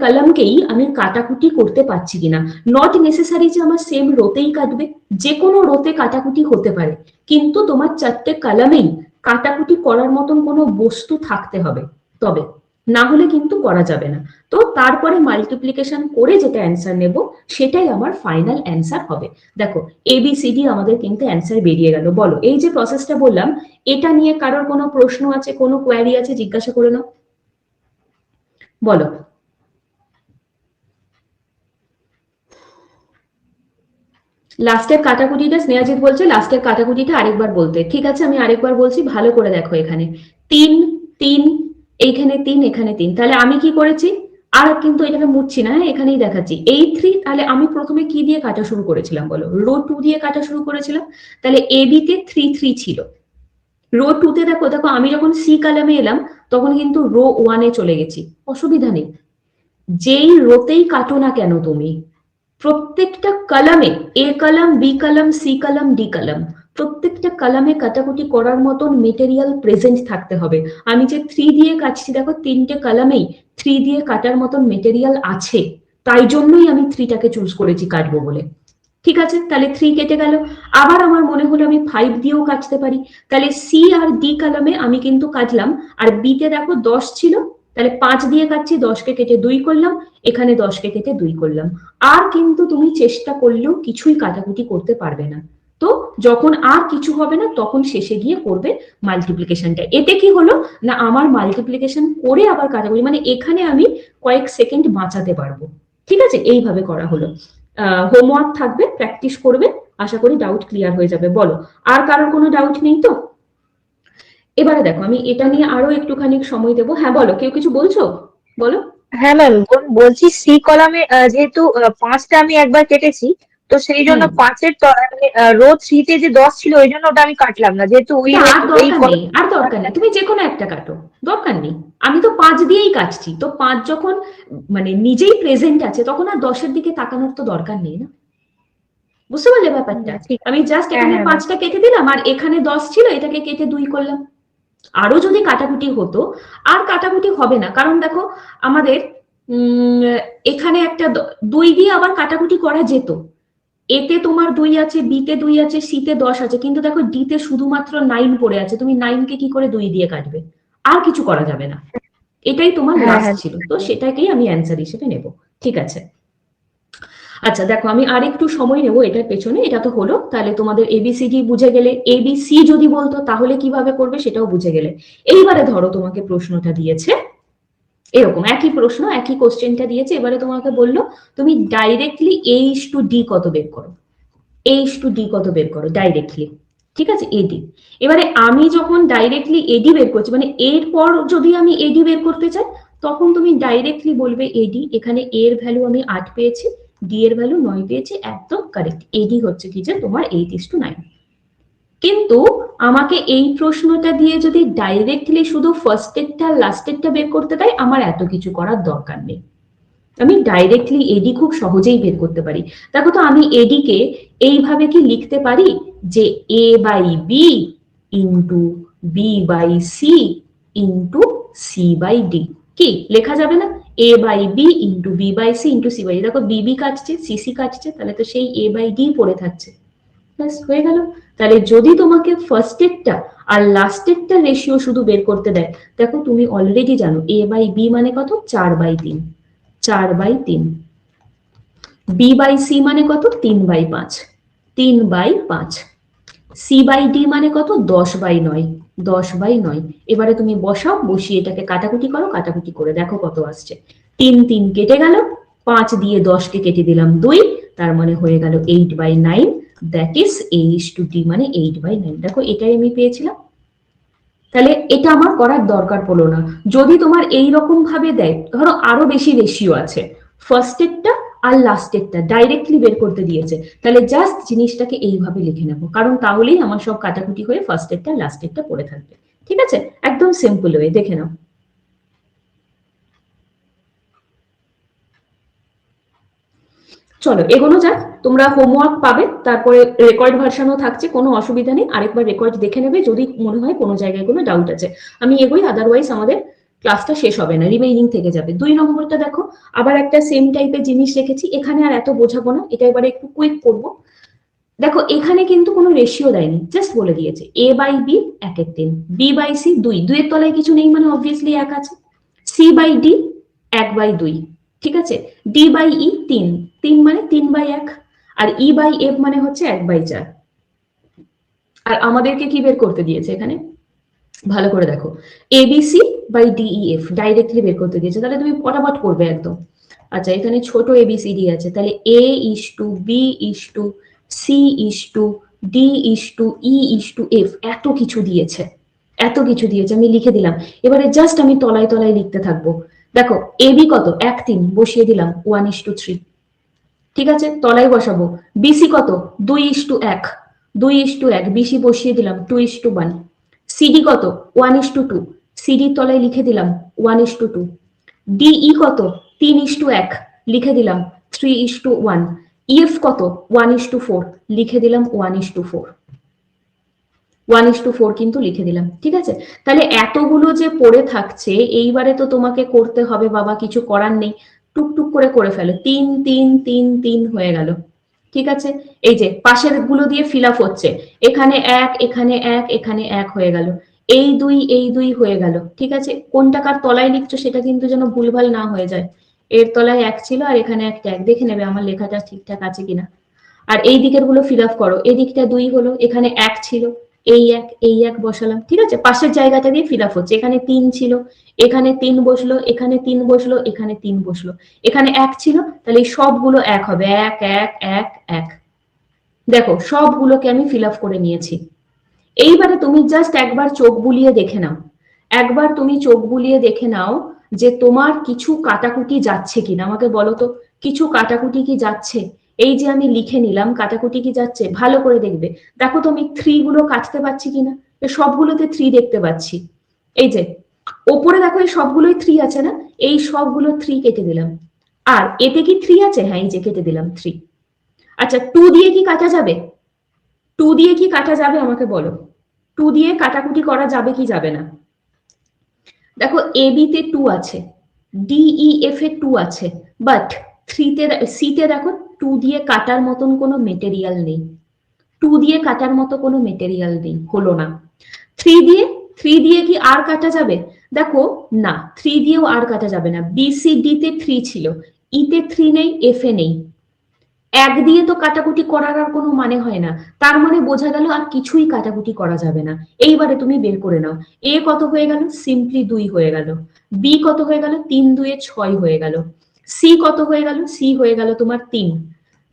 কলামকেই আমি কাটাকুটি করতে পারছি কিনা। নট নেসেসারি যে আমার সেম রোতেই কাটবে, যে কোনো রোতে কাটাকুটি হতে পারে, কিন্তু তোমার চারটে কলামেই কাটাকুটি করার মতন কোনো বস্তু থাকতে হবে, তবে না হলে কিন্তু করা যাবে না। তো তারপরে মাল্টিপ্লিকেশন করে যেটা অ্যান্সার নেব সেটাই আমার ফাইনাল অ্যান্সার হবে। দেখো এবিসিডি আমাদের কিন্তু অ্যান্সার বেরিয়ে গেল। বলো এই যে প্রসেসটা বললাম, এটা নিয়ে কারোর কোনো প্রশ্ন আছে, কোনো কোয়ারি আছে, জিজ্ঞাসা করে নাও, বলো। লাস্টের কাটাকুটিটা স্নেহাজিৎ বলছে লাস্টের কাটাকুটিটা আরেকবার বলতে। ঠিক আছে, আমি আরেকবার বলছি, ভালো করে দেখো। এখানে 3 3, এইখানে 3, এখানে 3, তাহলে আমি কি করেছি? আর কিন্তু এটাকে মুছছি না, হ্যাঁ এখানেই দেখাচ্ছি, এই 3। তাহলে আমি প্রথমে কি দিয়ে কাটা শুরু করেছিলাম বলো? রো 2 দিয়ে কাটা শুরু করেছিলাম। তাহলে এ বি তে 3 3 ছিল। রো 2 তে দেখো, দেখো আমি যখন সি কলামে এলাম তখন কিন্তু রো 1 এ চলে গেছি, অসুবিধা নেই। যেই রোতেই কাটো না কেন তুমি, প্রত্যেকটা কলামে, A column, B column, C column, D column, প্রত্যেকটা কলামে কাটাকুটি করার মতন মেটেরিয়াল প্রেজেন্ট থাকতে হবে। আমি যে 3 দিয়ে কাটছি, দেখো 3টে কলামেই 3 দিয়ে কাটার মতন মেটেরিয়াল আছে, তাই জন্যই আমি 3টাকে চুজ করেছি কাটবো বলে। ঠিক আছে, তাহলে 3 কেটে গেল। আবার আমার মনে হলো আমি 5 দিয়েও কাটতে পারি, তাহলে সি আর ডি কলামে আমি কিন্তু কাটলাম। আর বি তে দেখো 10 ছিল, তাহলে 5 দিয়ে কাটছি, 10কে কেটে 2 করলাম, এখানে 10কে কেটে 2 করলাম। আর কিন্তু তুমি চেষ্টা করলেও কিছুই কাটাকুটি করতে পারবে না। তো যখন আর কিছু হবে না তখন শেষে গিয়ে করবে মাল্টিপ্লিকেশনটা। এতে কি হলো না, আমার মাল্টিপ্লিকেশন করে আবার কাটাকুটি, মানে এখানে আমি কয়েক সেকেন্ড বাঁচাতে পারবো। ঠিক আছে, এইভাবে করা হলো। হোমওয়ার্ক থাকবে, প্র্যাকটিস করবে, আশা করি ডাউট ক্লিয়ার হয়ে যাবে। বলো, আর কারোর কোনো ডাউট নেই তো? এবারে দেখো আমি এটা নিয়ে আরো একটুখানি সময় দেবো। হ্যাঁ বলো, কেউ কিছু বলছো? বলো। হ্যাঁ ম্যাম, বলছি সি কলামে যেহেতু 5টা আমি একবার কেটেছি, তো সেই জন্য হুম, 5-এর রো 3-তে যে 10 ছিল ওই জন্য ওটা আমি কাটলাম না, যেহেতু ওই না আর এই দরকার নেই, আর দরকার নেই, তুমি যে কোনো একটা কাটো, দরকার নেই। আমি তো 5 দিয়েই কাটছি, তো 5 যখন মানে নিজেই প্রেজেন্ট আছে তখন আর 10-এর দিকে তাকানোর তো দরকার নেই না। বুঝতে পারলে ব্যাপারটা? ঠিক আছে। আমি জাস্ট হ্যাঁ এখানে হ্যাঁ ম্যাম। 5টা কেটে দিলাম, আর এখানে 10 ছিল, এটাকে কেটে 2 করলাম। আরো যদি কাটাকুটি হতো, আর কাটাকুটি হবে না, কারণ দেখো আমাদের এখানে একটা 2 দিয়ে আবার কাটাকুটি করা যেত। এতে তোমার 2 আছে, বিতে 2 আছে, সিতে 10 আছে, কিন্তু দেখো ডিতে শুধুমাত্র 9 পড়ে আছে, তুমি 9কে কি করে 2 দিয়ে কাটবে? আর কিছু করা যাবে না। এটাই তোমার হ্যাঁ লাস্ট হ্যাঁ ছিল, তো সেটাকেই আমি অ্যান্সার হিসেবে নেব। ঠিক আছে, আচ্ছা দেখো আমি আর একটু সময় নেব এটার পেছনে। এটা তো হলো, তাহলে তোমাদের এবিসিডি বুঝে গেলে, এবিসি যদি বলতো তাহলে কিভাবে করবে সেটাও বুঝে গেলে। এইবারে ধরো তোমাকে প্রশ্নটা দিয়েছে এরকম, একই প্রশ্ন, একই কোশ্চেনটা দিয়েছে, এবারে তোমাকে বললো তুমি ডাইরেক্টলি A/D কত বের করো, A/D কত বের করো ডাইরেক্টলি। ঠিক আছে, এডি। এবারে আমি যখন ডাইরেক্টলি এডি বের করছি, মানে এর পর যদি আমি এডি বের করতে চাই, তখন তুমি ডাইরেক্টলি বলবে এডি, এখানে এর ভ্যালু আমি 8 পেয়েছি, ডি এর ভ্যালু 9 পেয়েছি, একদম কারেক্ট। এডি হচ্ছে কি যে তোমার 8:9। কিন্তু আমাকে এই প্রশ্নটা দিয়ে যদি ডাইরেক্টলি শুধু ফার্স্টেরটা লাস্টেরটা বের করতে দেয়, আমার এত কিছু করার দরকার নেই। আমি ডাইরেক্টলি এডি খুব সহজেই বের করতে পারি। দেখো তো আমি এডি কে এইভাবে কি লিখতে পারি যে A by B into B by C into C by D, কি লেখা যাবে না? A by B into B by C into C by D. দেখো বিবি কাটছে, সিসি কাটছে, তাহলে তো সেই এ বাই ডি পড়ে থাকছে। ব্যাস হয়ে গেল। তাহলে যদি তোমাকে ফার্স্টেরটা আর লাস্টেরটা রেশিও শুধু বের করতে দেয়, দেখো তুমি অলরেডি জানো এ বাই বি মানে কত, 4/3, 4/3। বি বাই সি মানে কত, 3/5, 3/5। সি বাই ডি মানে কত, 10/9, 10/9। এবারে তুমি বসাও, বসিয়ে এটাকে কাটাকুটি করো, কাটাকুটি করে দেখো কত আসছে। 3 3 কেটে গেল, 5 দিয়ে 10 কে কেটে দিলাম 2, তার মানে হয়ে গেল 8/9। দ্যাট ইজ A:D মানে 8/9। দেখো এটাই আমি পেয়েছিলাম। তাহলে এটা আমার করার দরকার পড়লো না। যদি তোমার এই রকম ভাবে দেয়, ধরো আরো বেশি রেশিও আছে, ফার্স্টেরটা আর লাস্টেরটা ডাইরেক্টলি বের করতে দিয়েছে, তাহলে জাস্ট জিনিসটাকে এইভাবে লিখে নেবো, কারণ তাহলেই আমার সব কাটাকুটি হয়ে ফার্স্টেরটা লাস্টেরটা পড়ে থাকবে। ঠিক আছে, একদম সিম্পল ওয়ে, দেখে নাও। চলো এগোনো যাক। তোমরা হোমওয়ার্ক পাবে, তারপরে রেকর্ড ভার্সনও থাকছে, কোনো অসুবিধা নেই, আরেকবার রেকর্ড দেখে নেবে যদি মনে হয় কোনো জায়গায় কোনো ডাউট আছে। আমি এগোই, আদারওয়াইজ আমাদের ক্লাসটা শেষ হবে না, রিমেইনিং থেকে যাবে। 2 নম্বরটা দেখো, আবার একটা সেম টাইপের জিনিস রেখেছি, এখানে আর এত বোঝাবো না, এটা এবারে একটু কুইক করবো। দেখো এখানে কিন্তু কোনো রেশিও দেয়নি, জাস্ট বলে দিয়েছে A by B 1/3, B by C 2, 2 এর তলায় কিছু নেই মানে অবভিয়াসলি 1 আছে, সি বাই ডি 1/2, ঠিক আছে, ডি বাই ই 3, 3 মানে 3/1, আর ই বাই এফ মানে হচ্ছে 1/4। আর আমাদেরকে কি বের করতে দিয়েছে এখানে, ভালো করে দেখো, এবিসি বাই ডিইএফ ডাইরেক্টলি বের করতে দিয়েছে, তাহলে তুমি ফটাফট করবে একদম। আচ্ছা এখানে ছোট এবিসিডি আছে, তাহলে A is to B is to C is to D is to E is to F, এত কিছু দিয়েছে, এত কিছু দিয়েছে, আমি লিখে দিলাম। এবারে জাস্ট আমি তলায় তলায় লিখতে থাকবো। দেখো এবি কত, 1 3 বসিয়ে দিলাম 1:3, ঠিক আছে, তলায় বসাবো। বিসি কত, 2:1, 2:1, বিসি বসিয়ে দিলাম 2:1। সিডি কত, 1:2, সিডি তলায় লিখে দিলাম 1:2। ডিই কত, 3:1, লিখে দিলাম 3:1। ইএফ কত, 1:4, লিখে দিলাম 1:4, 1:4 কিন্তু লিখে দিলাম। ঠিক আছে, তাহলে এতগুলো যে পড়ে থাকছে, এইবারে তো তোমাকে করতে হবে বাবা, কিছু করার নেই, টুকটুক করে করে ফেলো। 3 3 3 3 হয়ে গেল। ঠিক আছে, এই যে পাশের গুলো দিয়ে ফিল আপ হচ্ছে, এখানে 1 এখানে 1 এখানে 1 হয়ে গেল, এই 2 এই 2 হয়ে গেল। ঠিক আছে, কোনটা কার তলায় লিখছো সেটা কিন্তু যেন ভুলভাল না হয়ে যায়। এর তলায় 1 ছিল আর এখানে একটা 1, দেখে নেবে আমার লেখাটা ঠিকঠাক আছে কিনা। আর এই দিকের গুলো ফিল আপ করো, এই দিকটা 2 হলো, এখানে 1 ছিল, এই 1 বসালাম। ঠিক আছে, পাশের জায়গাটা দিয়ে ফিল আপ হচ্ছে, এখানে 3 ছিল, এখানে 3 বসলো, এখানে 3 বসলো, এখানে 3 বসলো, এখানে 1 ছিল, তাহলে এই সবগুলো 1 হবে, 1 1 1 1। দেখো সবগুলোকে আমি ফিল আপ করে নিয়েছি। এইবারে তুমি জাস্ট একবার চোখ বুলিয়ে দেখে নাও, একবার তুমি চোখ বুলিয়ে দেখে নাও যে তোমার কিছু কাটাকুটি যাচ্ছে কিনা, আমাকে বলো তো কিছু কাটাকুটি কি যাচ্ছে? এই যে আমি লিখে নিলাম, কাটাকুটি কি যাচ্ছে? ভালো করে দেখবে, দেখো তো আমি 3 গুলো কাটতে পারছি কিনা। সবগুলোতে 3 দেখতে পাচ্ছি, এই যে ওপরে দেখো এই সবগুলোই 3 আছে না, এই সবগুলো 3 কেটে দিলাম। আর এতে কি 3 আছে? হ্যাঁ এই যে কেটে দিলাম 3। আচ্ছা 2 দিয়ে কি কাটা যাবে? 2 দিয়ে কি কাটা যাবে আমাকে বলো, 2 দিয়ে কাটাকুটি করা যাবে কি যাবে না? দেখো এবি তে 2 আছে, ডিইএফ এ 2 আছে, বাট সি তে দেখো 2 দিয়ে কাটার মতন কোনো মেটেরিয়াল নেই, 2 দিয়ে কাটার মতো কোনো মেটেরিয়াল নেই, হলো না। 3 দিয়ে কি আর কাটা যাবে? দেখো না, 3 দিয়েও আর কাটা যাবে না। বিসিডি তে 3 ছিল, ই তে 3 নেই, এফ এ নেই, 1 দিয়ে তো কাটাকুটি করার আর কোনো মানে হয় না, তার মানে বোঝা গেল আর কিছুই কাটাকুটি করা যাবে না। এইবারে তুমি বের করে নাও, এ কত হয়ে গেল? সিম্পলি 2 হয়ে গেল। বি কত হয়ে গেল? 3 2 6 হয়ে গেল। সি কত হয়ে গেল? সি হয়ে গেল তোমার 3।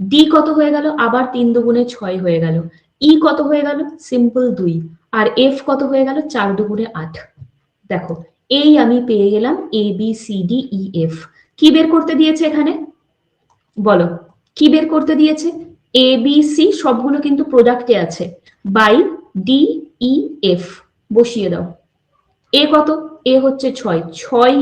ডি কত হয়ে গেল? আবার 3 2 6 হয়ে গেল। ই কত হয়ে গেল? সিম্পল 2। আর এফ কত হয়ে গেল? 4 2 8। দেখো এই আমি পেয়ে গেলাম A B C D E F. কি বের করতে দিয়েছে এখানে বলো? কি বের করতে দিয়েছে? এ বি সি সবগুলো কিন্তু প্রোডাক্টে আছে, বাই ডি ই এফ বসিয়ে দাও। এ কত? এ হচ্ছে 6,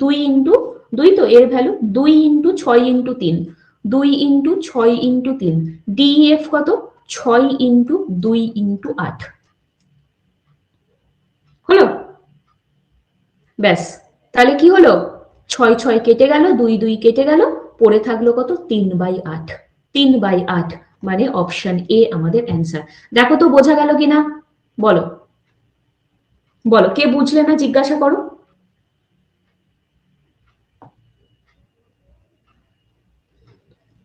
2 ইন্টু 2, তো এর value 2 into 6 into 3, 2 into 6 into 3। DF কত? 6 ইন্টু 2 ইন্টু 8। হলো? ব্যাস, তাহলে কি হলো? 6 6 কেটে গেল, 2 2 কেটে গেল, পড়ে থাকলো কত? 3/8। 3/8 মানে অপশন এ আমাদের অ্যান্সার। দেখো তো বোঝা গেল কিনা, বলো বলো, কে বুঝলে না জিজ্ঞাসা করো।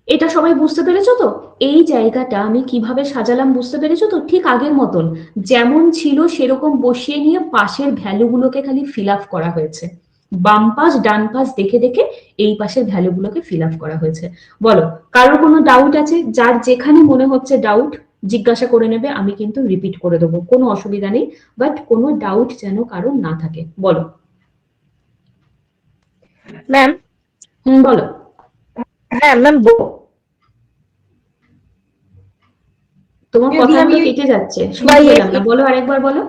এটা সবাই বুঝতে পেরেছো তো? এই জায়গাটা আমি কিভাবে সাজালাম বুঝতে পেরেছো তো? ঠিক আগের মতন যেমন ছিল সেরকম বসিয়ে নিয়ে পাশের ভ্যালুগুলোকে খালি ফিল আপ করা হয়েছে। বাম পাশ ডান পাশ দেখে দেখে এই পাশের ভ্যালুগুলোকে ফিল আপ করা হয়েছে। বলো, কারোর কোনো ডাউট আছে? যার যেখানে মনে হচ্ছে ডাউট জিজ্ঞাসা করে নেবে, আমি কিন্তু রিপিট করে দেবো, কোনো অসুবিধা নেই, বাট কোনো ডাউট যেন কারোর না থাকে। বলো ম্যাম। বলো। হ্যাঁ ম্যাম, তোমার যদি কথাগুলো আমি কেটে যাচ্ছে, শুনতে পেলাম না, বলো আরেকবার বলো।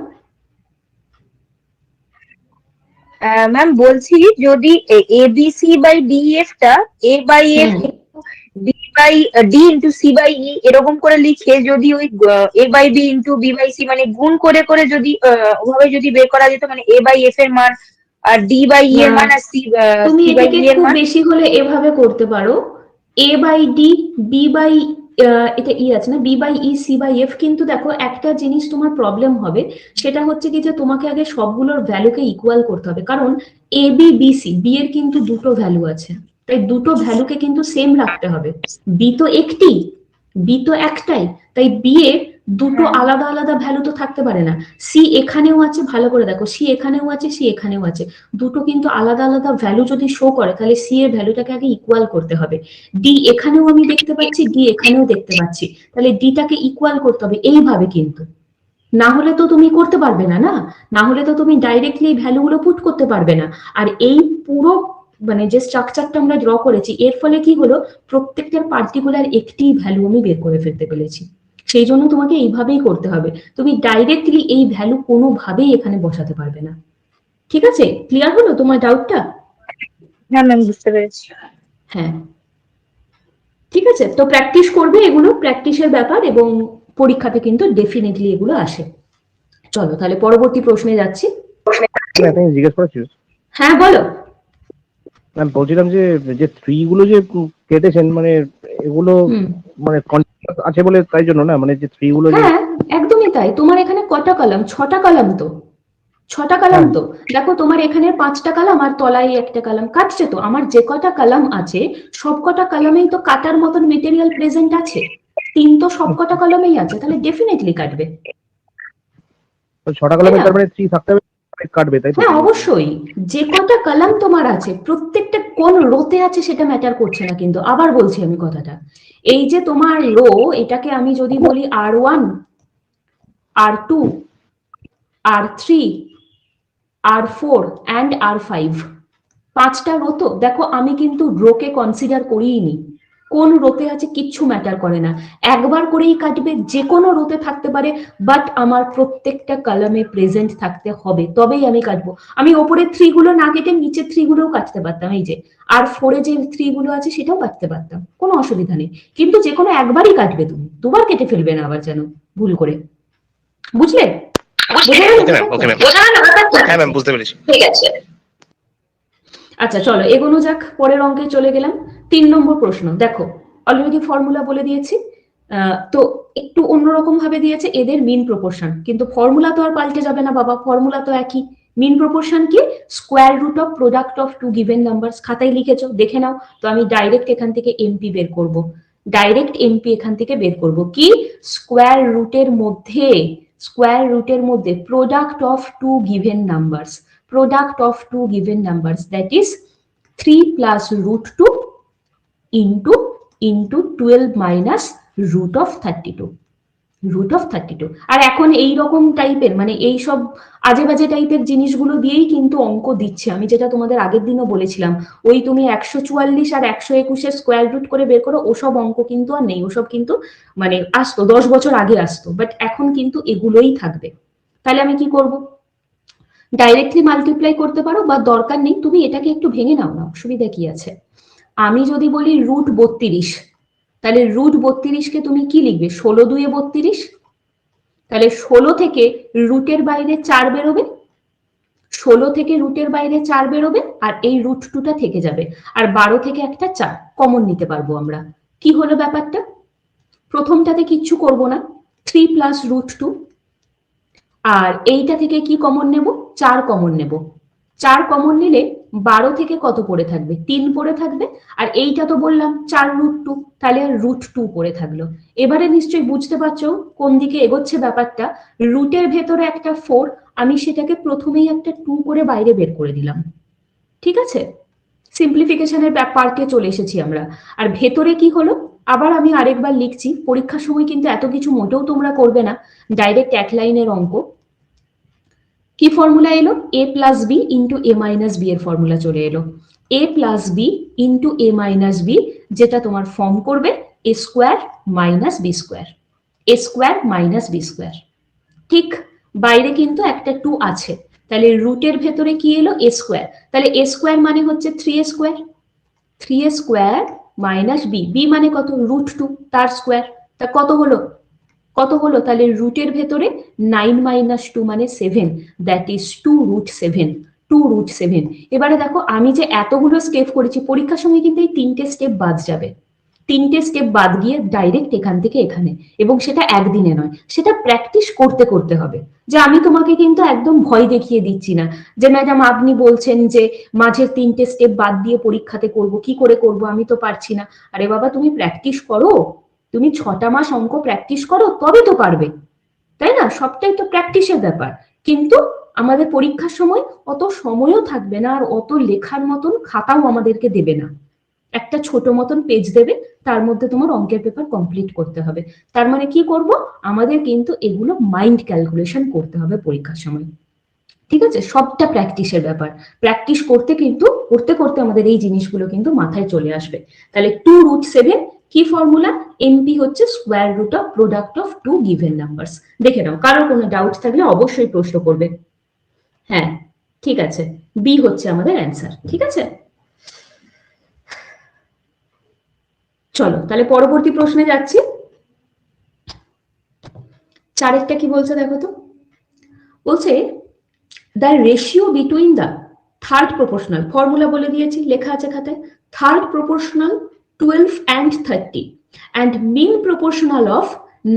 ম্যাম বলছি যদি A B C by D F টা A by F B by D into C by E এরকম করে লিখে যদি ওই A by B into B by C মানে গুণ করে করে যদি ওভাবে যদি বের করা যেত, মানে এ বাই এফ এর মান আর ডি বাই ই এর মান আর তুমি সি বাই এটাকে ই এর খুব মান। বেশি হলে এভাবে করতে পারো, A by D, B by, এটা ই আছে না, B by E, C by F. কিন্তু দেখো একটা জিনিস তোমার প্রবলেম হবে, সেটা হচ্ছে কি যে তোমাকে আগে সবগুলোর ভ্যালুকে ইকুয়াল করতে হবে, কারণ A B B C, B এর কিন্তু দুটো ভ্যালু আছে, তাই দুটো ভ্যালুকে কিন্তু সেম রাখতে হবে। বি তো একটি, বি তো একটাই, তাই বি এর দুটো আলাদা আলাদা ভ্যালু তো থাকতে পারে না। সি এখানেও আছে, ভালো করে দেখো, সি এখানেও আছে, সি এখানেও আছে, দুটো কিন্তু আলাদা আলাদা ভ্যালু যদি শো করে তাহলে সি এর ভ্যালুটাকে আগে ইকুয়াল করতে হবে। ডি এখানেও আমি দেখতে পাচ্ছি, ডি এখানেও দেখতে পাচ্ছি, তাহলে ডিটাকে ইকুয়াল করতে হবে এইভাবে, কিন্তু না হলে তো তুমি করতে পারবে না, না হলে তো তুমি ডাইরেক্টলি এই ভ্যালুগুলো পুট করতে পারবে না। আর এই পুরো মানে যে স্ট্রাকচারটা আমরা ড্র করেছি, এর ফলে কি হলো, প্রত্যেকটার পার্টিকুলার একটি ভ্যালু আমি বের করে ফেলতে পেরেছি। সেই জন্য তোমাকে এইভাবেই করতে হবে, তুমি ডাইরেক্টলি এই ভ্যালু কোনোভাবেই এখানে বসাতে পারবে না। ঠিক আছে, ক্লিয়ার হলো তোমার ডাউটটা? হ্যাঁ ম্যাম, বুঝতে পেরেছি। হ্যাঁ, ঠিক আছে, তো প্র্যাকটিস করবে, এগুলো প্র্যাকটিসের ব্যাপার, এবং পরীক্ষাতে কিন্তু ডেফিনেটলি এগুলো আসে। চলো তাহলে পরবর্তী প্রশ্নে যাচ্ছি। জিজ্ঞেস করেছিল। হ্যাঁ বলো। ম্যাম বলছিলাম যে যে থ্রি গুলো যে কেটেছেন, মানে এগুলো মানে কন্টিনিউয়াস আছে বলে তাই জন্য না, মানে যে থ্রি গুলো যে। হ্যাঁ একদমই তাই, তোমার এখানে কটা কলাম? 6টা কলাম তো, 6টা কলাম তো। দেখো তোমার এখানে 5টা কলাম আর তলায় একটা কলাম কাটছে, তো আমার যে কটা কলাম আছে সব কটা কলামেই তো কাটার মতন মেটেরিয়াল প্রেজেন্ট আছে, 3 তো সব কটা কলামেই আছে, তাহলে ডেফিনেটলি কাটবে। 6টা কলামে তার মানে থ্রি থাকতে হবে, কাটবে তাই তো? হ্যাঁ অবশ্যই, যে কটা কলাম তোমার আছে প্রত্যেকটা কোন রোতে আছে সেটা ম্যাটার করছে না, কিন্তু আবার বলছি আমি কথাটা, এই যে তোমার রো, এটাকে আমি যদি বলি R1, R2, R3, R4 and R5, 5টা রো তো। দেখো আমি কিন্তু রোকে কনসিডার করিনি, কোন রোতে আছে কিচ্ছু ম্যাটার করে না, একবার করেই কাটবে, যে কোনো রোতে থাকতে পারে, বাট আমার প্রত্যেকটা কলামে প্রেজেন্ট থাকতে হবে, তবেই আমি কাটবো। আমি ওপরের 3 গুলো না কেটে নিচের 3 গুলোও কাটতে পারতাম, এই যে আর 4-এ যে 3 গুলো আছে সেটাও কাটতে পারতাম, কোনো অসুবিধা নেই, কিন্তু যে কোনো একবারই কাটবে, তুমি দুবার কেটে ফেলবে না আবার যেন ভুল করে, বুঝলে? হ্যাঁ ম্যাম, বুঝতে পেরেছি। ঠিক আছে, আচ্ছা চলো এগোনো যাক, পরের অঙ্কে চলে গেলাম। 3 নম্বর প্রশ্ন, দেখো অলরেডি ফর্মুলা বলে দিয়েছি, তো একটু অন্যরকম ভাবে দিয়েছে, এদের মিন প্রপোর্শন, কিন্তু ফর্মুলা তো আর পাল্টে যাবে না বাবা, ফর্মুলা তো একই। মিন প্রপোর্শন কি? Square root of product of two given numbers. খাতায় লিখেছো, দেখে নাও, তো আমি ডাইরেক্ট এখান থেকে এমপি বের করব, ডাইরেক্ট এমপি এখান থেকে বের করব কি, স্কোয়ার রুটের মধ্যে product of two given numbers, product of two given numbers, that is 3 plus root 2 into 12 minus root of 32. √32। আর এখন এই রকম টাইপের মানে এই সব আজে বাজে টাইপের জিনিসগুলো দিয়েই কিন্তু অঙ্ক দিচ্ছে। আমি যেটা তোমাদের আগের দিনও বলেছিলাম, ওই তুমি 144 আর 121 স্কোয়ার রুট করে বের করো, ওসব অঙ্ক কিন্তু আর নেই। ওসব কিন্তু মানে আসতো 10 বছর আগে আসতো, বাট এখন কিন্তু এগুলোই থাকবে। তাহলে আমি কি করব? ডাইরেক্টলি মাল্টিপ্লাই করতে পারো, বা দরকার নেই তুমি এটাকে একটু ভেঙে নাও না, অসুবিধা কি আছে। আমি যদি বলি √32, তাহলে √32 কে তুমি কি লিখবে? 16 2 32। তাহলে 16 থেকে রুটের বাইরে 4 বেরোবে, 16 থেকে রুটের বাইরে 4 বেরোবে, আর এই √2টা থেকে যাবে। আর 12 থেকে একটা 4 কমন নিতে পারবো আমরা। কি হলো ব্যাপারটা? প্রথমটাতে কিচ্ছু করব না, 3 প্লাস √2। আর এইটা থেকে কি কমন নেব? 4 কমন নেব। 4 কমন নিলে 12 থেকে কত পড়ে থাকবে? 3 পড়ে থাকবে। আর এইটা তো বললাম 4√2, তাহলে √2 পড়ে থাকলো। এবারে নিশ্চয়ই বুঝতে পারছো কোন দিকে এগোচ্ছে ব্যাপারটা। রুটের ভেতরে একটা 4, আমি সেটাকে প্রথমেই একটা 2 করে বাইরে বের করে দিলাম। ঠিক আছে, সিম্পলিফিকেশনের পার্টে চলে এসেছি আমরা। আর ভেতরে কি হলো? আবার আমি আরেকবার লিখছি, পরীক্ষার সময় কিন্তু এত কিছু মোটেও তোমরা করবে না, ডাইরেক্ট এক লাইনের অঙ্ক। কি ফর্মুলা এলো? a plus B into a minus B এর ফর্মুলা চলে এলো। a plus B into a minus B, যেটা তোমার ফর্ম করবে a square minus B square, a square minus B square. ঠিক, বাইরে কিন্তু একটা 2 আছে, তাহলে রুটের ভেতরে কি এলো? a square. তাহলে a স্কোয়ার মানে হচ্ছে 3a square, 3a square minus B, B মানে কত? √2, তার স্কোয়ার। তা কত হলো? কত হলো? তাহলে রুটের ভেতরে 9 মাইনাস 2 মানে 7, দ্যাট ইজ 2√7, 2√7। এবারে দেখো আমি যে এতগুলো স্টেপ করেছি, পরীক্ষার সময় কিন্তু এই 3টে স্টেপ বাদ যাবে। 3টে স্টেপ বাদ গিয়ে ডাইরেক্ট এখান থেকে এখানে, এবং সেটা একদিনে নয়, সেটা প্র্যাকটিস করতে করতে হবে। যে আমি তোমাকে কিন্তু একদম ভয় দেখিয়ে দিচ্ছি না যে ম্যাডাম আপনি বলছেন যে মাঝের 3টে স্টেপ বাদ দিয়ে পরীক্ষাতে করব, কি করে করব, আমি তো পারছি না। আরে বাবা, তুমি প্র্যাকটিস করো, তুমি 6টা মাস অঙ্ক প্র্যাকটিস করো, তবে তো পারবে, তাই না? সবটাই তো প্র্যাকটিসের ব্যাপার। কিন্তু আমাদের পরীক্ষার সময় অত সময়ও থাকবে না, আর অত লেখার মতন খাতাও আমাদেরকে দেবে না। একটা ছোট মতন পেজ দেবে, তার মধ্যে তোমার অঙ্কের পেপার কমপ্লিট করতে হবে। তার মানে কি করব? আমাদের কিন্তু এগুলো মাইন্ড ক্যালকুলেশন করতে হবে পরীক্ষার সময়। ঠিক আছে, সবটা প্র্যাকটিসের ব্যাপার। প্র্যাকটিস করতে কিন্তু করতে করতে আমাদের এই জিনিসগুলো কিন্তু মাথায় চলে আসবে। তাহলে 2√7 কি ফর্মুলা? এমপি হচ্ছে square root of product of two given numbers. দেখে নাও, কারোর কোনো ডাউট থাকলে অবশ্যই প্রশ্ন করবে। হ্যাঁ, ঠিক আছে, বি হচ্ছে আমাদের অ্যান্সার। ঠিক আছে, চলো তাহলে পরবর্তী প্রশ্নে যাচ্ছি। 4 কি বলছে দেখো তো। বলছে the ratio between the third proportional, formula বলে দিয়েছি, লেখা আছে খাতায়, third proportional 12 and 30 and mean proportional of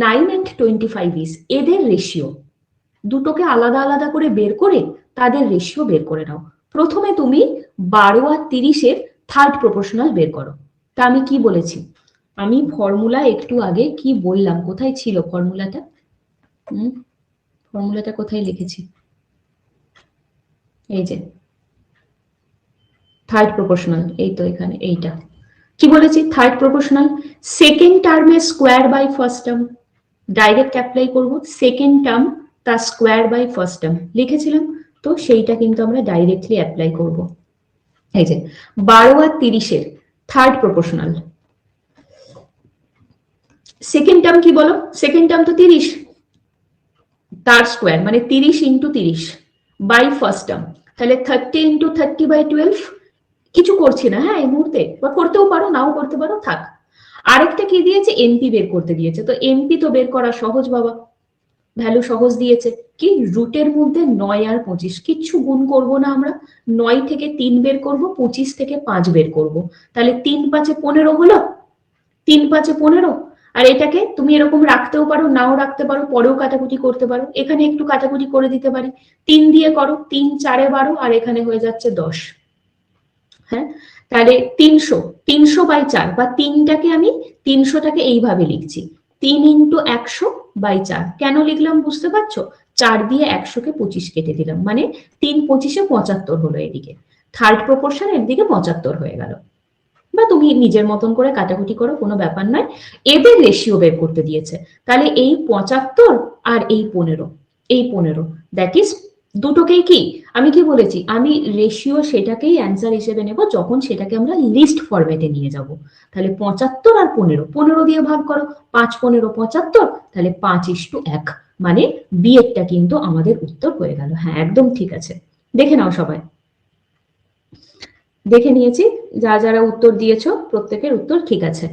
9 and 25 is, এদের রেশিও। দুটোকে আলাদা আলাদা করে বের করে তাদের রেশিও বের করে নাও। প্রথমে তুমি 12 আর 30-এর থার্ড প্রপোর্শনাল বের করো। তা আমি কি বলেছি? আমি ফর্মুলা একটু আগে কি বললাম, কোথায় ছিল ফর্মুলাটা? ফর্মুলাটা কোথায় লিখেছি? এই যে থার্ড প্রপোর্শনাল, এই তো এখানে, এইটা কি বলেছি? থার্ড প্রপোর্শনাল সেকেন্ড টার্মের square by first term, direct apply করব। সেকেন্ড টার্ম তার স্কোয়ার বাই ফার্স্ট টার্ম লিখেছিলাম, তো সেইটা কিন্তু আমরা ডাইরেক্টলি অ্যাপ্লাই করব। এই যে 12 আর 30-এর থার্ড প্রপোর্শনাল, সেকেন্ড টার্ম কি বলো? সেকেন্ড টার্ম তো 30, তার স্কোয়ার মানে 30 ইন্টু 30 বাই ফার্স্ট টার্ম, তাহলে 30 ইন্টু 30 বাই 12। কিছু করছি না হ্যাঁ এই মুহূর্তে, বা করতেও পারো নাও করতে পারো, থাক। আরেকটা কি দিয়েছে? এমপি বের করতে দিয়েছে। তো এমপি তো বের করা সহজ বাবা, ভ্যালু সহজ দিয়েছে। কি? রুটের মধ্যে 9 আর 25, কিচ্ছু গুণ করব না আমরা। 9 থেকে 3 বের করব, 25 থেকে 5 বের করব, তাহলে 3 5 15 হলো, 3 5 15। আর এটাকে তুমি এরকম রাখতেও পারো, নাও রাখতে পারো, পরেও কাটাকুটি করতে পারো। এখানে একটু কাটাকুটি করে দিতে পারি, 3 দিয়ে করো, 3 4 12, আর এখানে হয়ে যাচ্ছে 10। হ্যাঁ, তাহলে 300 বাই 4, বা 3টাকে আমি 300টাকে এইভাবে লিখছি, 3 ইন্টু 100 বাই 4। কেন লিখলাম বুঝতে পারছো? 4 দিয়ে 100-কে 25 কেটে দিলাম, মানে 3 25-এ 75 হলো। এদিকে থার্ড প্রপোর্শন, এদিকে 75 হয়ে গেল। বা তুমি নিজের মতন করে কাটাকুটি করো, কোনো ব্যাপার নয়। এদের রেশিও বের করতে দিয়েছে, তাহলে এই 75 আর এই 15 দ্যাট ইজ দুটোকেই কি আমি কি বলেছি, আমি রেশিও সেটাকেই অ্যান্সার হিসেবে নেব যখন সেটাকে আমরা লিস্ট ফরম্যাটে নিয়ে যাব। তাহলে 75 আর 15 দিয়ে ভাগ করো, 5 15 75, তাহলে 5:1, মানে বি এরটা কিন্তু আমাদের উত্তর হয়ে গেল। হ্যাঁ একদম ঠিক আছে, দেখে নাও সবাই, দেখে নিয়েছি যারা উত্তর দিয়েছো প্রত্যেকের উত্তর ঠিক আছে,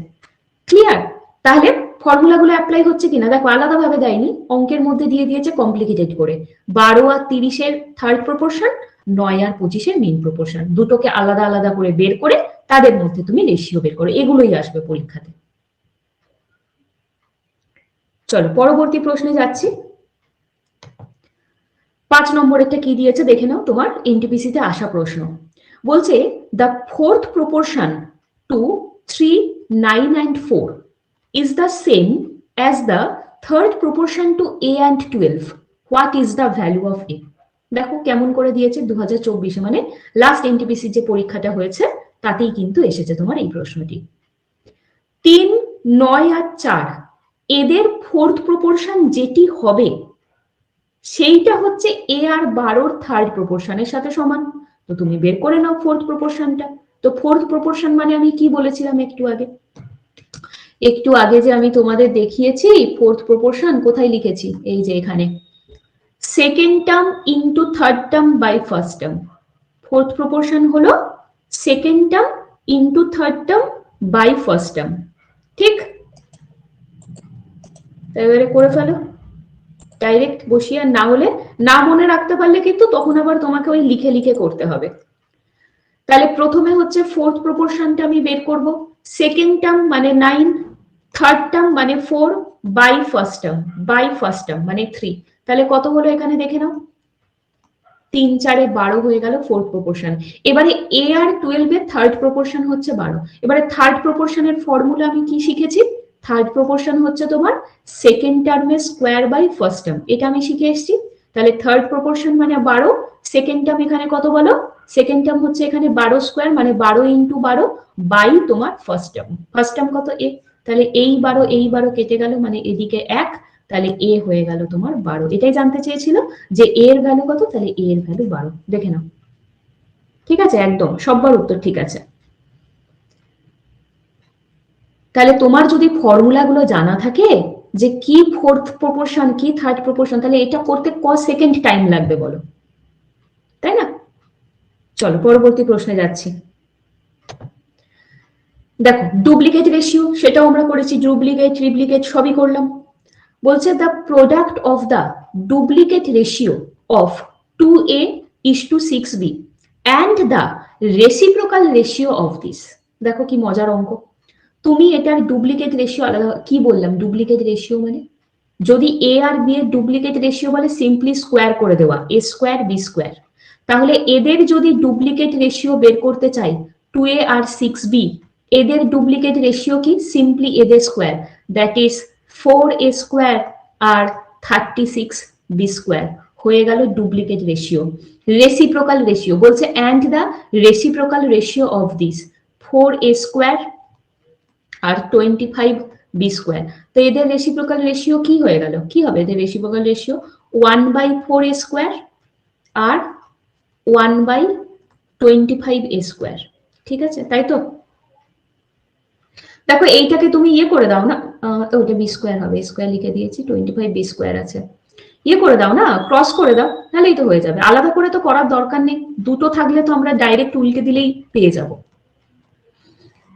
ক্লিয়ার। তাহলে ফর্মুলাগুলো অ্যাপ্লাই হচ্ছে কিনা দেখো, আলাদাভাবে দেয়নি, অঙ্কের মধ্যে দিয়ে দিয়েছে কমপ্লিকেটেড করে। 12 আর 30-এর থার্ড প্রপোর্শন, 9 আর 25-এর মেইন প্রপোর্শন, দুটোকে আলাদা আলাদা করে বের করে তাদের মধ্যে তুমি রেশিও বের করো, এগুলোই আসবে পরীক্ষাতে। চলো পরবর্তী প্রশ্নে যাচ্ছি। 5 নম্বরেরটা কি দিয়েছে দেখে নাও, তোমার এনটিপিসি তে আসা প্রশ্ন। বলছে the fourth proportion two 3, 9 and 4 is the same as the third proportion to a and 12. What is the value of a? দেখো কেমন করে দিয়েছে, 2024-এ মানে লাস্ট এনটিপিসি যে পরীক্ষাটা হয়েছে তাতেই কিন্তু এসেছে তোমার এই প্রশ্নটি। 3, 9 আর 4 এদের ফোর্থ প্রপোর্শন যেটি হবে সেইটা হচ্ছে এ আর 12-র থার্ড প্রপোর্শনের সাথে সমান। তো তুমি বের করে নাও ফোর্থ প্রপোর্শনটা। তো ফোর্থ প্রপোর্শন মানে আমি কি বলেছিলাম একটু আগে যে আমি তোমাদের দেখিয়েছি ফোর্থ প্রপোর্শন কোথায় লিখেছি, এই যে এখানে, second term into third term by first term. Fourth proportion হলো second term into third term by first term, ঠিক? এবারে করে ফেলো ডাইরেক্ট বসিয়ে, আর না হলে না মনে রাখতে পারলে কিন্তু তখন আবার তোমাকে ওই লিখে লিখে করতে হবে। তাহলে প্রথমে হচ্ছে ফোর্থ প্রপোর্শনটা আমি বের করব, সেকেন্ড টার্ম মানে 9, থার্ড টার্ম মানে 4 বাই ফার্স্ট টার্ম মানে 3। তাহলে কত হলো এখানে দেখে নাও, 3 4 12 হয়ে গেল ফোর্থ প্রপোর্শন। এবারে এ আর 12 এর থার্ড প্রপোর্শন হচ্ছে 12। এবারে থার্ড প্রপোর্শনের ফর্মুলা আমি কি শিখেছি, থার্ড প্রপোর্শন হচ্ছে তোমার সেকেন্ড টার্মের স্কোয়ার বাই ফার্স্ট টার্ম, এটা আমি শিখে এসেছি। তাহলে থার্ড প্রপোর্শন মানে 12, সেকেন্ড টার্ম এখানে কত বলো, সেকেন্ড টার্ম হচ্ছে এখানে 12 স্কোয়ার মানে 12 ইন্টু 12 বাই তোমার ফার্স্ট টার্ম কত এ, তাহলে এই 12 কেটে গেল মানে এদিকে 1, তাহলে এ হয়ে গেল তোমার 12। এটাই জানতে চেয়েছিল যে এ এর ভ্যালু কত, তাহলে এ এর ভ্যালু 12, দেখে নাও ঠিক আছে, একদম সববার উত্তর ঠিক আছে। তাহলে তোমার যদি ফর্মুলাগুলো জানা থাকে যে কি ফোর্থ প্রপোর্শন কি থার্ড প্রপোর্শন, তাহলে এটা করতে ক সেকেন্ড টাইম লাগবে বলো, তাই না? চলো পরবর্তী প্রশ্নে যাচ্ছি। দেখো ডুপ্লিকেট রেশিও সেটাও আমরা করেছি, ডুপ্লিকেট ট্রিপ্লিকেট সবই করলাম। বলছে the product of the duplicate ratio of 2a is to 6b and the reciprocal ratio of this। দেখো কি মজার অঙ্ক, তুমি এটার ডুপ্লিকেট রেশিও আলাদা, কি বললাম ডুপ্লিকেট রেশিও মানে যদি এ আর বি এর ডুপ্লিকেট রেশিও বলে সিম্পলি স্কোয়ার করে দেওয়া, এ স্কোয়ার বি স্কোয়ার। তাহলে এদের যদি ডুপ্লিকেট রেশিও বের করতে চাই 2a আর 6b, এদের ডুপ্লিকেট রেশিও কি, সিম্পলি এদের square, that is 4a square আর 36b স্কোয়ার হয়ে গেল ডুপ্লিকেট রেশিও। রেসিপ্রোকাল রেশিও বলছে and the reciprocal ratio of this 4a square আর 25b স্কোয়ার। তো এদের রেসিপ্রোকাল রেশিও কি হয়ে গেল, কি হবে এদের রেসিপ্রোকাল রেশিও, 1/4a স্কোয়ার আর 1/25a স্কোয়ার, ঠিক আছে তাই তো? দেখো এইটাকে তুমি ইয়ে করে দাও না, ওটা বি স্কোয়ার হবে, স্কোয়ার লিখে দিয়েছি, 25b স্কোয়ার আছে, ইয়ে করে দাও না, ক্রস করে দাও, তাহলেই তো হয়ে যাবে। আলাদা করে তো করার দরকার নেই, দুটো থাকলে তো আমরা ডাইরেক্ট উল্টে দিলেই পেয়ে যাব।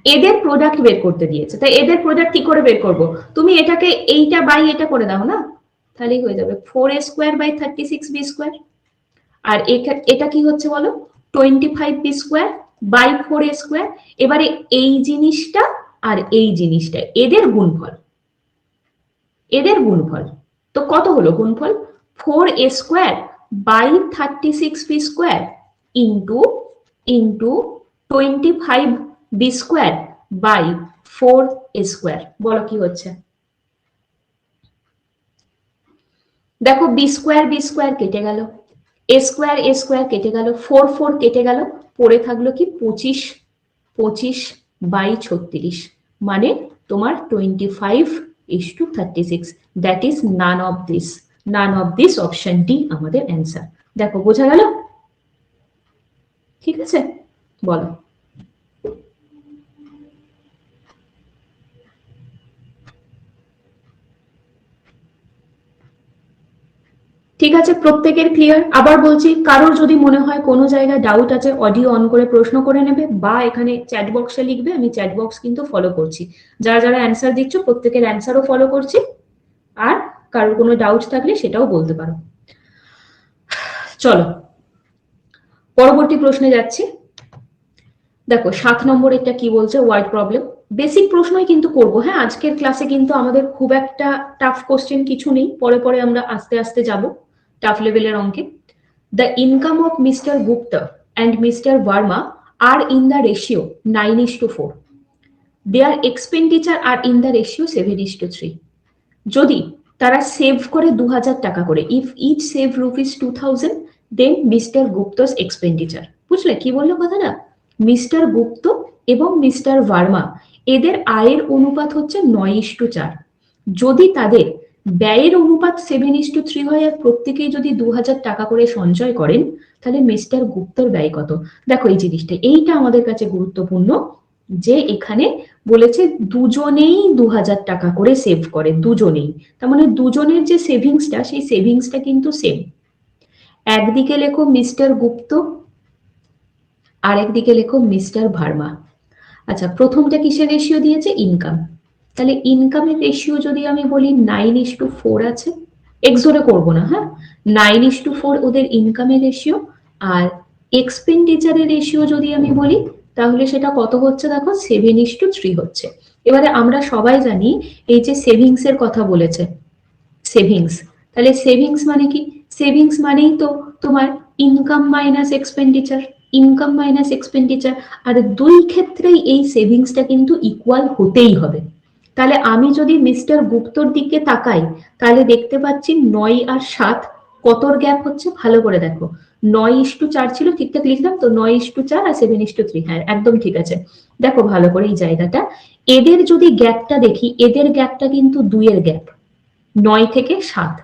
এদের প্রোডাক্ট বের করতে দিয়েছে, তাই এদের প্রোডাক্ট কি করে বের করব, তুমি এটাকে এইটা বাই এটা করে দাও না, তাহলেই হয়ে যাবে 4a square by 36b square. আর এটা কি হচ্ছে বলো, 25b square by 4a square. এবারে এই জিনিসটা আর এই জিনিসটা এদের গুণফল, তো কত হলো গুণফল, 4a square by 36b square into 25b square by 4a square. বলো কি হচ্ছে, দেখো বি স্কোয়ার কেটে গেল, এ স্কোয়ার কেটে গেল, 4 4 কেটে গেল, পড়ে থাকলো কি 25 বাই 36, মানে তোমার 25:36, that is none of this option D আমাদের অ্যান্সার। দেখো বোঝা গেল? ঠিক আছে, বলো। ঠিক আছে, প্রত্যেকের ক্লিয়ার? আবার বলছি, কারোর যদি মনে হয় কোনো জায়গায় ডাউট আছে, অডিও অন করে প্রশ্ন করে নেবে বা এখানে চ্যাট বক্সে লিখবে, আমি চ্যাট বক্স কিন্তু ফলো করছি। যারা যারা অ্যান্সার দিচ্ছ প্রত্যেকের অ্যান্সারও ফলো করছি, আর কারোর কোনো ডাউট থাকলে সেটাও বলতে পারো। চলো পরবর্তী প্রশ্নে যাচ্ছি। দেখো 7 নম্বরেরটা কি বলছে, ওয়ার্ড প্রবলেম। বেসিক প্রশ্নই কিন্তু করবো, হ্যাঁ, আজকের ক্লাসে কিন্তু আমাদের খুব একটা টাফ কোশ্চেন কিছু নেই, পরে পরে আমরা আস্তে আস্তে যাব টাফ লেভেলের অঙ্কে। The income of Mr. Gupta and Mr. Verma are in the ratio 9:4. Their expenditure are in the ratio 7:3. যদি তারা সেভ করে 2000 টাকা করে, if each save rupees 2000, then Mr. Gupta's expenditure, বুঝলে কি বললো কথাটা? মিস্টার গুপ্ত এবং মিস্টার ভার্মা এদের আয়ের অনুপাত হচ্ছে 9:4। যদি তাদের ব্যয়ের অনুপাত 7:3 হয় আর প্রত্যেকেই যদি 2000 টাকা করে সঞ্চয় করেন, তাহলে মিস্টার গুপ্তর ব্যয় কত? দেখো এই জিনিসটা, এইটা আমাদের কাছে গুরুত্বপূর্ণ, যে এখানে বলেছে দুজনেই 2000 টাকা করে সেভ করে, দুজনেই, তার মানে দুজনের যে সেভিংসটা, সেই সেভিংসটা কিন্তু সেম। একদিকে লেখো মিস্টার গুপ্ত, আর একদিকে লেখো মিস্টার ভার্মা। আচ্ছা, প্রথমটা কিসের রেশিও দিয়েছে? ইনকাম। তাহলে ইনকামের রেশিও যদি আমি বলি 9:4 আছে, এক্সোরে করবো না, হ্যাঁ, 9:4 ওদের ইনকামের রেশিও। আর এক্সপেন্ডিচারের রেশিও যদি আমি বলি, তাহলে সেটা কত হচ্ছে? দেখো 7:3 হচ্ছে। এবারে আমরা সবাই জানি এই যে সেভিংস এর কথা বলেছে, সেভিংস, তাহলে সেভিংস মানে কি? সেভিংস মানেই তো তোমার income minus expenditure, income minus expenditure, আর দুই ক্ষেত্রেই এই সেভিংসটা কিন্তু ইকুয়াল হতেই হবে। তাহলে আমি যদি মিস্টার গুপ্তর দিকে তাকাই, তাহলে দেখতে পাচ্ছি 9 আর 7 কতর গ্যাপ হচ্ছে, ভালো করে দেখো। 9:4 ছিল, ঠিকঠাক লিখলাম তো? 9:4 আর 7:3, হ্যাঁ একদম ঠিক আছে। দেখো ভালো করে এই জায়গাটা, এদের যদি গ্যাপটা দেখি, এদের গ্যাপটা কিন্তু 2 এর গ্যাপ, 9 থেকে 7,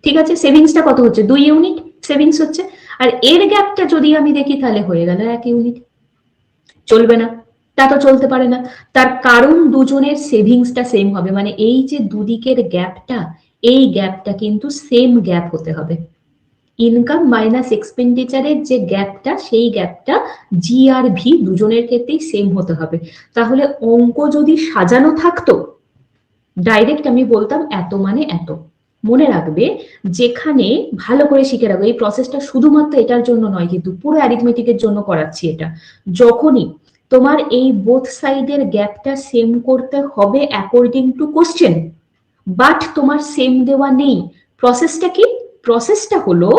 ঠিক আছে। সেভিংসটা কত হচ্ছে? 2 ইউনিট সেভিংস হচ্ছে। আর এর গ্যাপটা যদি আমি দেখি, তাহলে হয়ে গেল 1 ইউনিট। চলবে না, তা তো চলতে পারে না, তার কারণ দুজনের সেভিংসটা সেম হবে, মানে এই যে দুদিকের গ্যাপটা, এই গ্যাপটা কিন্তু সেম গ্যাপ হতে হবে। ইনকাম মাইনাস এক্সপেন্ডিচারের যে গ্যাপটা, সেই গ্যাপটা জি আর ভি দুজনের ক্ষেত্রেই সেম হতে হবে। তাহলে অঙ্ক যদি সাজানো থাকতো, ডাইরেক্ট আমি বলতাম এত মানে এত। মনে রাখবে, যেখানে ভালো করে শিখে রাখবে, এই প্রসেসটা শুধুমাত্র এটার জন্য নয়, কিন্তু পুরো অ্যারিথমেটিকের জন্য করাচ্ছি এটা। যখনই তোমার এই বোথ সাইডের গ্যাপটা সেম করতে হবে অ্যাকর্ডিং টু কোশ্চেন, বাট তোমার সেম দেওয়া নেই, প্রসেসটা কি? প্রসেসটা হলো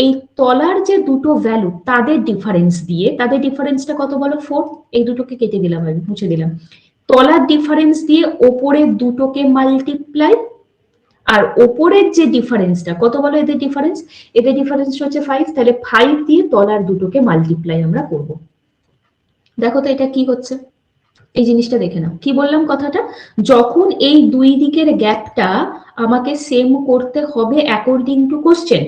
এই তলার যে দুটো ভ্যালু তাদের ডিফারেন্স দিয়ে, তাদের ডিফারেন্সটা কত বলো? 4। এই দুটোকে কেটে দিলাম, আমি মুছে দিলাম। তলার ডিফারেন্স দিয়ে ওপরের দুটোকে মাল্টিপ্লাই, আর ওপরের যে ডিফারেন্সটা কত বলো? এদের ডিফারেন্স, এদের ডিফারেন্স হচ্ছে 5, তাহলে 5 দিয়ে তলার দুটোকে মাল্টিপ্লাই আমরা করব। দেখো তো এটা কি হচ্ছে, এই জিনিসটা দেখে নাও। কি বললাম কথাটা? যখন এই দুই দিকের গ্যাপটা আমাকে সেম করতে হবে অ্যাকর্ডিং টু কোশ্চেন,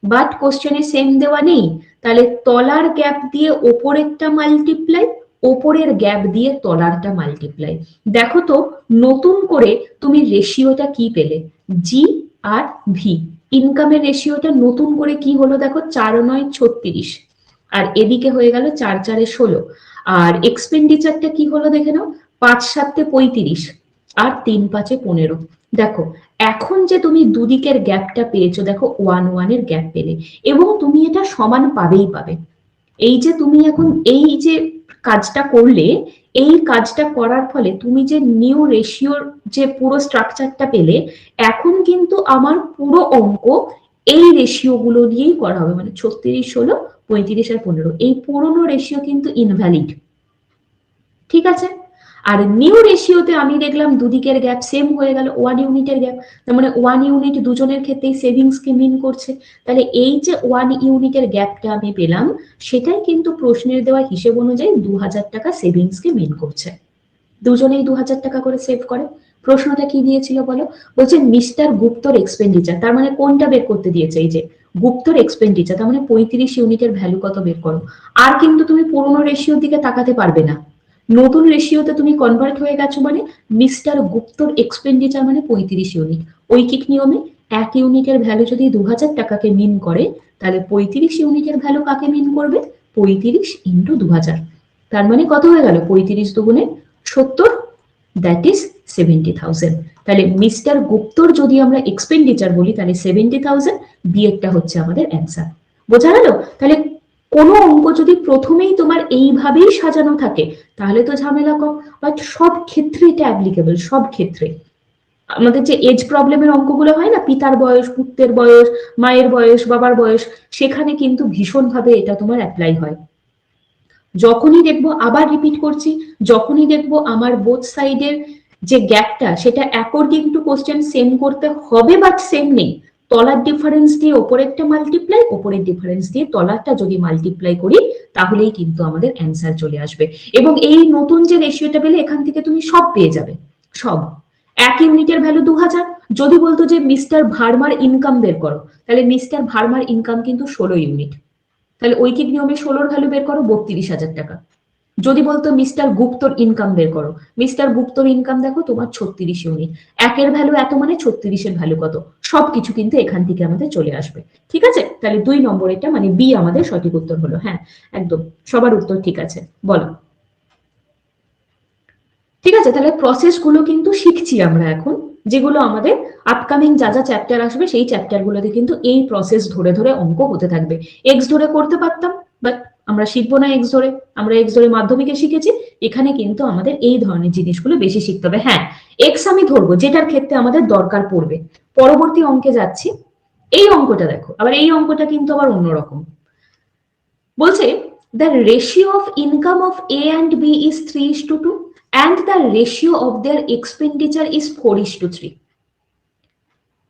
বাট কোশ্চেনে সেম দেওয়া নেই, তাহলে তলার গ্যাপ দিয়ে ওপরেরটা মাল্টিপ্লাই, ওপরের গ্যাপ দিয়ে তলারটা মাল্টিপ্লাই। দেখো তো নতুন করে তুমি রেশিওটা কি পেলে? জি আর ভি। ইনকামের রেশিওটা নতুন করে কি হলো? দেখো 4×9 = 36, আর এদিকে হয়ে গেল 4×4 = 16। আর এক্সপেন্ডিচারটা কি হলো দেখে নাও, 5×7 = 35, আর 3×5 = 15। দেখো এখন যে তুমি দুদিকের গ্যাপটা পেয়েছো, দেখো 1 এর গ্যাপ পেলে, এবং তুমি এটা সমান পাবেই পাবে। এই যে তুমি এখন এই যে কাজটা করলে, এই কাজটা করার ফলে তুমি যে নিউ রেশিওর যে পুরো স্ট্রাকচারটা পেলে, এখন কিন্তু আমার পুরো অঙ্ক এই রেশিও গুলো দিয়েই করা হবে, মানে 36, 16, 35 আর 15। এই পুরনো রেশিও কিন্তু ইনভ্যালিড, ঠিক আছে। আর নিউ রেশিওতে আমি দেখলাম দুদিকের গ্যাপ সেম হয়ে গেল, 1 ইউনিটের গ্যাপ, তার মানে 1 ইউনিট দুজনের ক্ষেত্রেই সেভিংস কে মিন করছে। তাহলে এই যে 1 ইউনিটের গ্যাপটা আমি পেলাম, সেটাই কিন্তু প্রশ্নের দেওয়া হিসেব অনুযায়ী 2000 টাকা সেভিংস কে মিন করছে। দুজনেই 2000 টাকা করে সেভ করে। প্রশ্নটা কি দিয়েছিল বলো? বলছে মিস্টার গুপ্তর এক্সপেন্ডিচার, তার মানে কোনটা বের করতে দিয়েছে? এই যে গুপ্তর এক্সপেন্ডিচার, তার মানে 35 ইউনিটের ভ্যালু কত বের করো। আর কিন্তু তুমি পুরোনো রেশিওর দিকে তাকাতে পারবে না, নতুন রেশিওতে তুমি কনভার্ট হয়ে গেছো, মানে মিস্টার গুপ্তর এক্সপেন্ডিচার মানে 35 ইউনিট। ঐকিক নিয়মে 1 ইউনিটের ভ্যালু যদি 2000 টাকাকে মিন করে, তাহলে 35 ইউনিটের ভ্যালু কাকে মিন করবে? 35 ইন্টু 2000, তার মানে কত হয়ে গেল? 35 দুগুণে 70, দ্যাট ইজ 70,000। তাহলে মিস্টার গুপ্তর যদি আমরা এক্সপেন্ডিচার বলি তাহলে 70,000, বিয়েরটা হচ্ছে আমাদের অ্যান্সার। বোঝা গেল? তাহলে কোনো অঙ্ক যদি প্রথমেই তোমার এইভাবেই সাজানো থাকে তাহলে তো ঝামেলা কম, বাট সব ক্ষেত্রে এটা অ্যাপ্লিকেবল। সব ক্ষেত্রে আমাদের যে এজ প্রবলেমের অঙ্কগুলো হয় না, পিতার বয়স, পুত্রের বয়স, মায়ের বয়স, বাবার বয়স, সেখানে কিন্তু ভীষণভাবে এটা তোমার অ্যাপ্লাই হয়। যখনই দেখবো, আবার রিপিট করছি, যখনই দেখবো আমার বোথ সাইডের যে গ্যাপটা সেটা অ্যাকর্ডিং টু কোশ্চেন সেম করতে হবে, বাট সেম নেই, তলার ডিফারেন্স দিয়ে ওপরেরটা মাল্টিপ্লাই, ওপরের ডিফারেন্স দিয়ে তলারটা যদি মাল্টিপ্লাই করি তাহলেই কিন্তু আমাদের অ্যান্সার চলে আসবে। এবং এই নতুন যে রেশিওটা পেলে এখান থেকে তুমি সব পেয়ে যাবে, সব। 1 ইউনিটের ভ্যালু 2000, যদি বলতো যে মিস্টার ভার্মার ইনকাম বের করো, তাহলে মিস্টার ভার্মার ইনকাম কিন্তু 16 ইউনিট, তাহলে ঐকিক নিয়মে 16-র ভ্যালু বের করো 32,000 টাকা। যদি বলতো মিস্টার গুপ্তর ইনকাম বের করো, মিস্টার গুপ্তর ইনকাম দেখো তোমার 36 ইউনিট, 1-এর ভ্যালু এত মানে 36-এর ভ্যালু কত, সবকিছু কিন্তু এখান থেকে আমাদের চলে আসবে। ঠিক আছে? তাহলে 2 নম্বর এটা মানে বি আমাদের সঠিক উত্তর হলো। হ্যাঁ একদম, সবার উত্তর ঠিক আছে। বলো। ঠিক আছে, তাহলে প্রসেস গুলো কিন্তু শিখছি আমরা এখন, যেগুলো আমাদের আপকামিং যা যা চ্যাপ্টার আসবে সেই চ্যাপ্টার গুলোতে কিন্তু এই প্রসেস ধরে ধরে অঙ্ক হতে থাকবে। এক্স ধরে করতে পারতাম, বাট আমরা শিখবো না এক্স ধরে, আমরা এক্স ধরে মাধ্যমিকে শিখেছি, এখানে কিন্তু আমাদের এই ধরনের জিনিসগুলো বেশি শিখতে হবে। হ্যাঁ, এক্স আমি ধরবো যেটার ক্ষেত্রে আমাদের দরকার পড়বে। পরবর্তী অঙ্কে যাচ্ছি, এই অঙ্কটা দেখো, আবার এই অঙ্কটা কিন্তু আবার অন্যরকম। বলছে the ratio of income of A and B is 3:2 and the ratio of their expenditure is 4:3.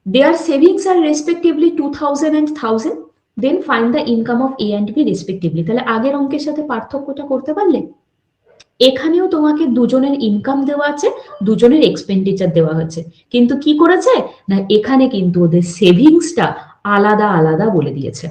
Their savings are respectively 2000 and 1000. Then find the income of A and B respectively. তাহলে আগের অঙ্কের সাথে পার্থক্যটা করতে পারলে? এখানেও তোমাকে দুজনের ইনকাম দেওয়া আছে, দুজনের এক্সপেন্ডিচার দেওয়া হচ্ছে, কিন্তু কি করেছে না এখানে কিন্তু ওদের সেভিংসটা আলাদা আলাদা বলে দিয়েছে।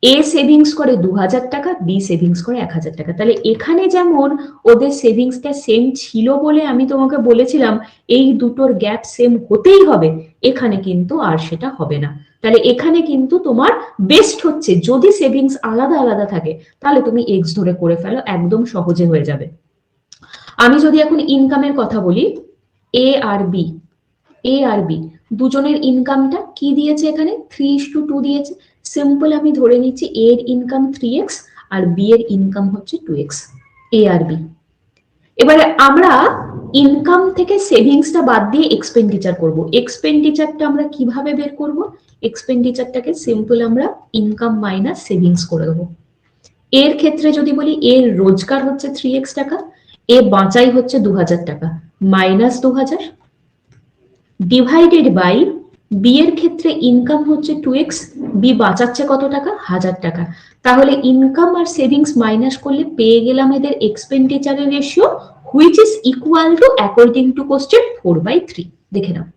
এ সেভিংস করে 2000 টাকা, বি সেভিংস করে 1000 টাকা। তাহলে এখানে যেমন ওদের সেভিংসটা সেম ছিল বলে আমি তোমাকে বলেছিলাম এই দুটোর গ্যাপ সেম হতেই হবে, এখানে কিন্তু আর সেটা হবে না। তাহলে এখানে কিন্তু তোমার বেস্ট হচ্ছে যদি সেভিংস আলাদা আলাদা থাকে তাহলে তুমি এক্স ধরে করে ফেলো, একদম সহজে হয়ে যাবে। আমি যদি এখন ইনকামের কথা বলি, এ আর বি দুজনের ইনকামটা কি দিয়েছে এখানে? 3:2 দিয়েছে। সিম্পল আমি ধরে নিচ্ছি এ এর ইনকাম 3x আর বি এর ইনকাম হচ্ছে 2x, এ আর বি। এবারে আমরা ইনকাম থেকে সেভিংসটা বাদ দিয়ে এক্সপেন্ডিচার করব। এক্সপেন্ডিচারটা আমরা কিভাবে বের করব? এক্সপেন্ডিচারটাকে সিম্পল আমরা ইনকাম মাইনাস সেভিংস করে দেবো। এর ক্ষেত্রে যদি বলি এর রোজগার হচ্ছে 3x টাকা, এ বাঁচাই হচ্ছে 2000 টাকা, মাইনাস 2000 ডিভাইডেড বাই বি এর ক্ষেত্রে ইনকাম হচ্ছে 2x, বি বাঁচাচ্ছে কত টাকা? 1000 টাকা। তাহলে ইনকাম আর সেভিংস মাইনাস করলে পেয়ে গেলাম এদের এক্সপেন্ডিচারের ratio, which is equal to according to question 4/3। দেখে নাও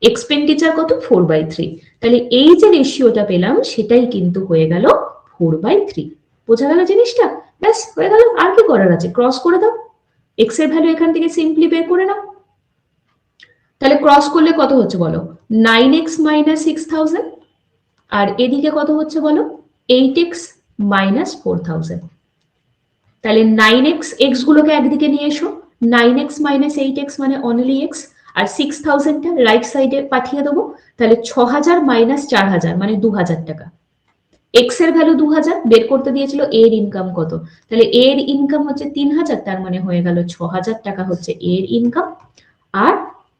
এক্সপেন্ডিচার কত? 4/3। তাহলে এই যে রেশিওটা পেলাম সেটাই কিন্তু হয়ে গেল 4/3। বোঝা গেল জিনিসটা? ব্যাস হয়ে গেল, আর কি করার আছে? ক্রস করে দাও, এক্স এর ভ্যালু এখান থেকে সিম্পলি বের করে নাও। তাহলে ক্রস করলে কত হচ্ছে বলো? 9x মাইনাস 6000, আর এদিকে কত হচ্ছে বলো? 8x minus 4000। তাহলে 9x, এক্স গুলোকে একদিকে নিয়ে এসো, 9x মাইনাস 8x মানে অনলি এক্স, আর 6000টা রাইট সাইডে পাঠিয়ে দেবো। তাহলে 6000 মাইনাস 4000 মানে 2000 টাকা। এক্স এর ভ্যালু 2000 বের করতে দিয়েছিল, এর ইনকাম কত? তাহলে এর ইনকাম হচ্ছে 3000, তার মানে হয়ে গেল 6000 টাকা হচ্ছে এর ইনকাম, আর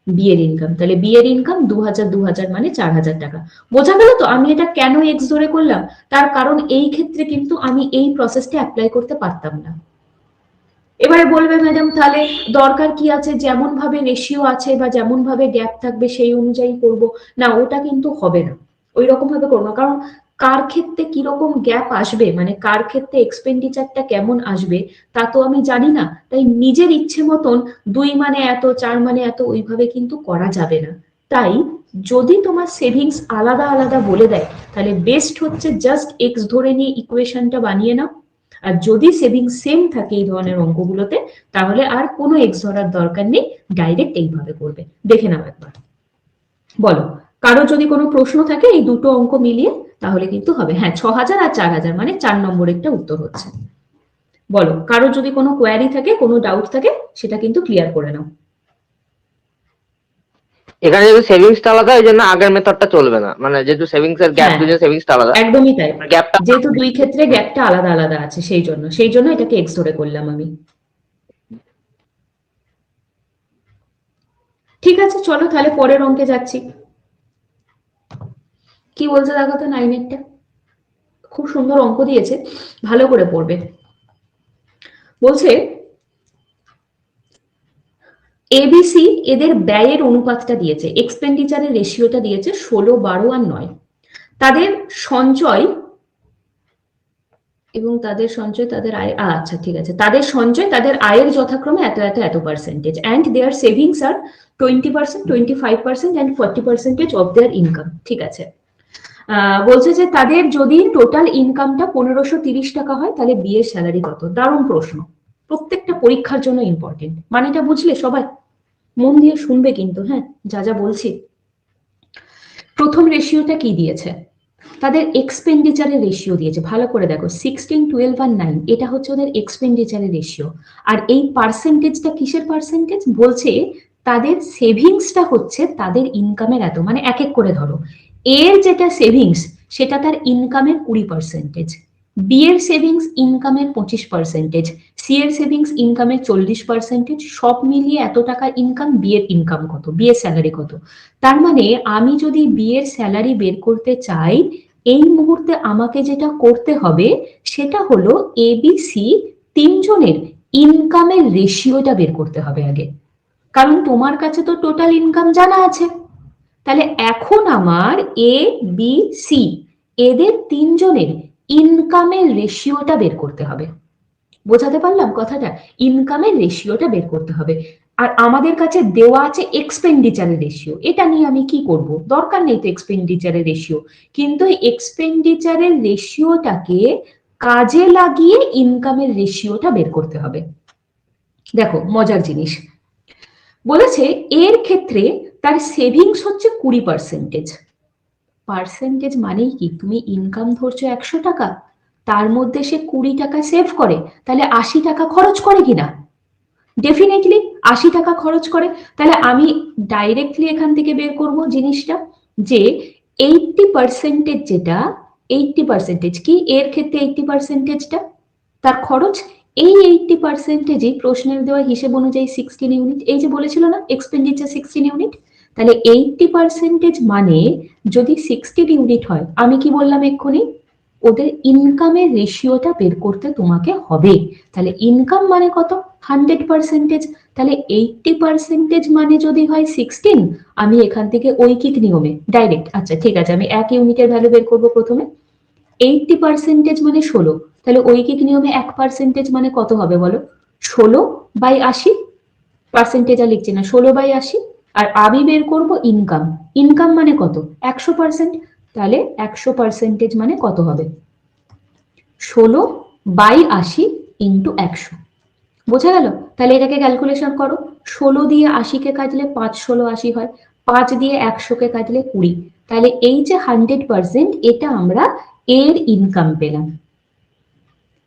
বি এর ইনকাম, তাহলে বি এর ইনকাম 2000 মানে 4000 টাকা। বোঝা গেল তো আমি এটা কেন এক্স ধরে করলাম? তার কারণ এই ক্ষেত্রে কিন্তু আমি এই প্রসেসটা অ্যাপ্লাই করতে পারতাম না। এবারে বলবে ম্যাডাম তাহলে দরকার কি আছে, যেমন ভাবে রেশিও আছে বা যেমন ভাবে গ্যাপ থাকবে সেই অনুযায়ী করব। না, ওটা কিন্তু হবে না, ওই রকম ভাবে করবো না। কারণ কার ক্ষেত্রে কিরকম গ্যাপ আসবে, মানে কার ক্ষেত্রে এক্সপেন্ডিচারটা কেমন আসবে তা তো আমি জানি না। তাই নিজের ইচ্ছে মতন 2 মানে এত, 4 মানে এত ওইভাবে কিন্তু করা যাবে না। তাই যদি তোমার সেভিংস আলাদা আলাদা বলে দেয়, তাহলে বেস্ট হচ্ছে জাস্ট এক্স ধরে নিয়ে ইকুয়েশনটা বানিয়ে নাও। আর যদি সেভিংস সেম থাকে এই ধরনের অঙ্কগুলোতে, তাহলে আর কোনো এক্স ধরার দরকার নেই, ডাইরেক্ট এইভাবে করবে। দেখে নাও একবার, বলো কারো যদি কোনো প্রশ্ন থাকে এই দুটো অঙ্ক মিলিয়ে, তাহলে কিন্তু হবে। হ্যাঁ, 6000 আর 4000 মানে 4 নম্বরেরটা উত্তর হচ্ছে। বলো কারো যদি কোনো কোয়ারি থাকে, কোনো ডাউট থাকে, সেটা কিন্তু ক্লিয়ার করে নাও। এখানে যেহেতু সেভিংসটা আলাদা, এই জন্য আগের মেথডটা চলবে না, মানে যেহেতু সেভিংস এর গ্যাপ হ্যাঁ, দুটো সেভিংসটা আলাদা, একদমই তাই। গ্যাপটা যেহেতু দুই ক্ষেত্রে গ্যাপটা আলাদা আলাদা আছে, সেই জন্য এটাকে এক্স ধরে করলাম আমি। ঠিক আছে, চলো তাহলে পরের অঙ্কে যাচ্ছি। কি বলছে দেখো তো, 9-এরটা খুব সুন্দর অঙ্ক দিয়েছে, ভালো করে পড়বে। বলছে এবিসি এদের ব্যয়ের অনুপাতটা দিয়েছে, এক্সপেন্ডিচারের রেশিওটা দিয়েছে 16, 12 আর 9। তাদের সঞ্চয় এবং তাদের সঞ্চয়, তাদের আয়, আচ্ছা ঠিক আছে, তাদের সঞ্চয় তাদের আয়ের যথাক্রমে এত এত এত percentage, and their savings are 20%, 25% and 40% of their income. ঠিক আছে, বলছে যে তাদের যদি টোটাল ইনকামটা 1530 টাকা হয়, তাহলে বিয়ের স্যালারি কত? দারুণ প্রশ্ন, প্রত্যেকটা পরীক্ষার জন্য ইম্পর্টেন্ট। মানেটা বুঝলে সবাই? মন দিয়ে শুনবে কিন্তু, হ্যাঁ, যা যা বলছি। প্রথম রেশিওটা কি দিয়েছে? তাদের এক্সপেন্ডিচারের রেশিও দিয়েছে, ভালো করে দেখো, 16, 12 আর 9, এটা হচ্ছে ওদের এক্সপেন্ডিচারের রেশিও। আর এই পার্সেন্টেজটা কিসের পার্সেন্টেজ? বলছে তাদের সেভিংসটা হচ্ছে তাদের ইনকামের এত, মানে এক এক করে ধরো। এর যেটা সেভিংস সেটা তার ইনকামের 20%, বি এর সেভিংস ইনকামের 25%, সি এর সেভিংস ইনকামের 40%, সব মিলিয়ে এত টাকা ইনকাম। বি এর ইনকাম কত, বি এর স্যালারি কত? তার মানে আমি যদি বি এর স্যালারি বের করতে চাই, এই মুহূর্তে আমাকে যেটা করতে হবে সেটা হলো এবিসি তিনজনের ইনকামের রেশিওটা বের করতে হবে আগে। কারণ তোমার কাছে তো টোটাল ইনকাম জানা আছে, তাহলে এখন আমার এ বি সি এদের তিনজনের ইনকামের রেশিওটা বের করতে হবে। বোঝাতে পারলাম কথাটা? ইনকামের রেশিওটা বের করতে হবে। আর আমাদের কাছে দেওয়া আছে এক্সপেন্ডিচারের রেশিও, এটা নিয়ে আমি কি করব? দরকার নেই তো এক্সপেন্ডিচারের রেশিও, কিন্তু এক্সপেন্ডিচারের রেশিওটাকে কাজে লাগিয়ে ইনকামের রেশিওটা বের করতে হবে। দেখো মজার জিনিস বলেছে, এর ক্ষেত্রে তার সেভিংস হচ্ছে 20%। পার্সেন্টেজ মানেই কি? তুমি ইনকাম ধরছো 100 টাকা, তার মধ্যে সে 20 টাকা সেভ করে, তাহলে 80 টাকা খরচ করে কিনা? ডেফিনেটলি 80 টাকা খরচ করে। তাহলে আমি ডাইরেক্টলি এখান থেকে বের করব জিনিসটা, যে 80% যেটা, 80% কি এর ক্ষেত্রে 80%টা তার খরচ। এই 80%ই প্রশ্নের দেওয়া হিসেব অনুযায়ী 16 ইউনিট, এই যে বলেছিল না এক্সপেন্ডিচার 16 ইউনিট, তাহলে 80% মানে যদি 16 ইউনিট হয়, আমি কি বললাম এক্ষুনি? ওদের ইনকামের রেশিওটা বের করতে তোমাকে হবে। তাহলে ইনকাম মানে কত? 100%। তাহলে 80% মানে যদি হয় 16, আমি এখান থেকে ঐকিক নিয়মে ডাইরেক্ট, আচ্ছা ঠিক আছে, আমি 1 ইউনিটের ভ্যালু বের করবো প্রথমে। 80% মানে 16, তাহলে ঐকিক নিয়মে 1% মানে কত হবে বলো? 16/80। পার্সেন্টেজ আর লিখছি না, 16/80। আর আমি বের করব ইনকাম, ইনকাম মানে কত? 100%। তাহলে 100% মানে কত হবে? 16/80 ইন্টু 100। বোঝা গেল? তাহলে এটাকে ক্যালকুলেশন করো, 16 দিয়ে 80-কে কাটলে 5 16 80 হয়, 5 দিয়ে 100-কে কাটলে 20। তাহলে এই যে 100%, এটা আমরা এর ইনকাম পেলাম।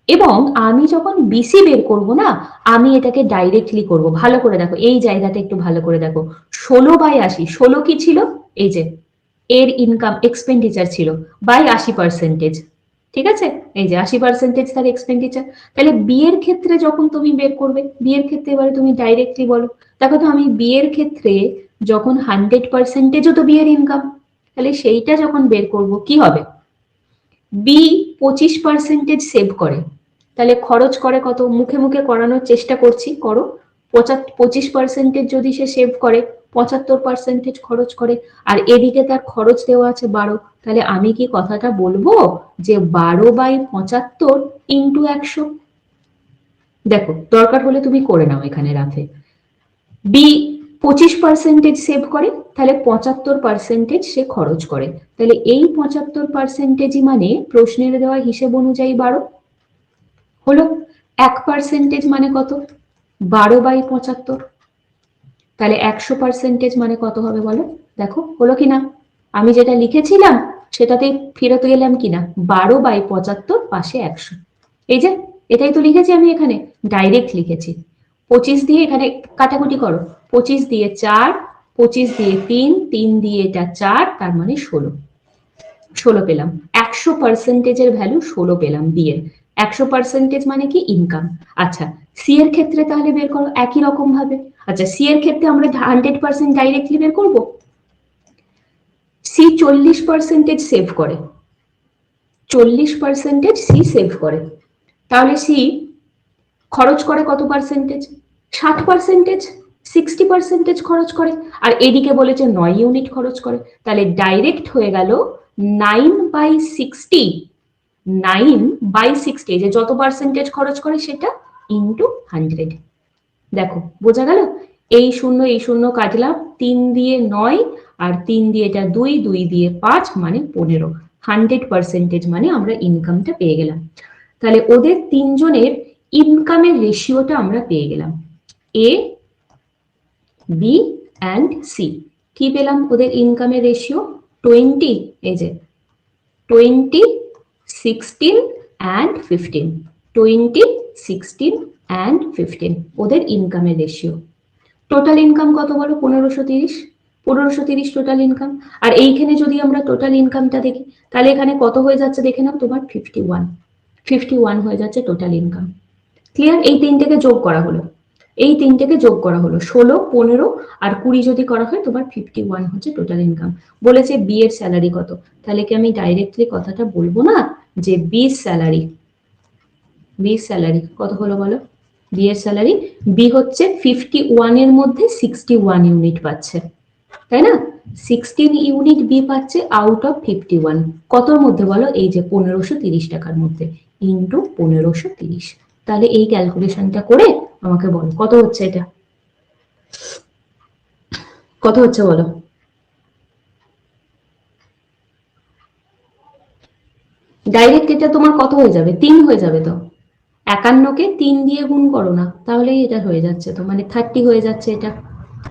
এবং আমি যখন বিসি বের করব না, আমি এটাকে ডাইরেক্টলি করব। ভালো করে দেখো, এই জায়গাটা একটু ভালো করে দেখো, 16/80, 16 কি ছিল? এই যে এর ইনকাম এক্সপেন্ডিচার ছিল, বাই 80%। ঠিক আছে, এই যে 80% তার এক্সপেন্ডিচার। তাহলে বি এর ক্ষেত্রে যখন তুমি বের করবে, বি এর ক্ষেত্রে এবারে তুমি ডাইরেক্টলি বলো। দেখো তো, আমি বি এর ক্ষেত্রে যখন 100%ও তো বি এর ইনকাম, তাহলে সেইটা যখন বের করব কি হবে? বি 25% সেভ করে, তাহলে খরচ করে কত, মুখে মুখে করানোর চেষ্টা করছি, করো। 25% যদি সে সেভ করে, 75% খরচ করে, আর এদিকে তার খরচ দেওয়া আছে 12, তাহলে আমি কি কথাটা বলবো যে 12/75 ইন্টু 100? দেখো দরকার হলে তুমি করে নাও এখানে রাতে। বি 25% সেভ করে, তাহলে 75% সে খরচ করে, তাহলে এই 75% মানে প্রশ্নের দেওয়া হিসেব অনুযায়ী 12 হলো। 1% মানে কত, 12/75, তাহলে 100% মানে কত হবে বলো? দেখো হলো কিনা, আমি যেটা লিখেছিলাম সেটাতে ফেরত গেলাম কিনা, 12/75 পাশে 100, এই যে এটাই তো লিখেছি আমি এখানে, ডাইরেক্ট লিখেছি। 25 দিয়ে এখানে কাটাকুটি করো, 25 দিয়ে 4, 25 দিয়ে 3, 3 দিয়ে এটা 4, তার মানে 16 পেলাম। 100%-এর ভ্যালু 16 পেলাম বি এর। 100% মানে কি, ইনকাম। আচ্ছা সি এর ক্ষেত্রে তাহলে বের করো একই রকম ভাবে। আচ্ছা সি এর ক্ষেত্রে আমরা 100% ডাইরেক্টলি বের করব। সি 40% সেভ করে, 40% সি সেভ করে, তাহলে সি খরচ করে কত পার্সেন্টেজ, 60%, 60% খরচ করে, আর এদিকে বলেছে 9 ইউনিট খরচ করে, তাহলে ডাইরেক্ট হয়ে গেল 9/60, 9/60, যে যত পার্সেন্টেজ খরচ করে সেটা ইন্টু 100। দেখো বোঝা গেল, এই শূন্য কাটলাম, 3 দিয়ে 9 আর 3 দিয়ে এটা 2, 2 দিয়ে 5 মানে 15, 100% মানে আমরা ইনকামটা পেয়ে গেলাম। তাহলে ওদের তিনজনের ইনকামের রেশিওটা আমরা পেয়ে গেলাম, এ বি অ্যান্ড সি। কি পেলাম ওদের ইনকামের রেশিও, 20, এই যে 20, 16 and 15, 20, 16 and 15 ওদের ইনকামের রেশিও। টোটাল ইনকাম কত বলো, 1530, 1530 টোটাল ইনকাম। আর এইখানে যদি আমরা টোটাল ইনকামটা দেখি, তাহলে এখানে কত হয়ে যাচ্ছে দেখে নাও, তোমার 51 হয়ে যাচ্ছে টোটাল ইনকাম। ক্লিয়ার? এই তিনটেকে যোগ করা হলো, এই তিনটেকে যোগ করা হলো, 16, 15 আর 20 যদি করা হয় তোমার 51 হচ্ছে টোটাল ইনকাম। বলেছে বি এর স্যালারি কত, তাহলে কি আমি ডাইরেক্টলি কথাটা বলবো না যে বি স্যালারি কত হলো বলো? বি এর স্যালারি, বি হচ্ছে 51 এর মধ্যে 61 ইউনিট পাচ্ছে, তাই না? 16 ইউনিট বি পাচ্ছে আউট অফ 51, কতর মধ্যে বলো? এই যে 1530 টাকার মধ্যে, ইন্টু 1530। তাহলে এই ক্যালকুলেশনটা করে আমাকে বলো কত হচ্ছে, এটা কত হচ্ছে বলো? ডাইরেক্ট এটা তোমার কত হয়ে যাবে, 3 হয়ে যাবে। তো 51কে 3 দিয়ে গুণ করো না, তাহলেই এটা হয়ে যাচ্ছে, তো মানে 30 হয়ে যাচ্ছে এটা।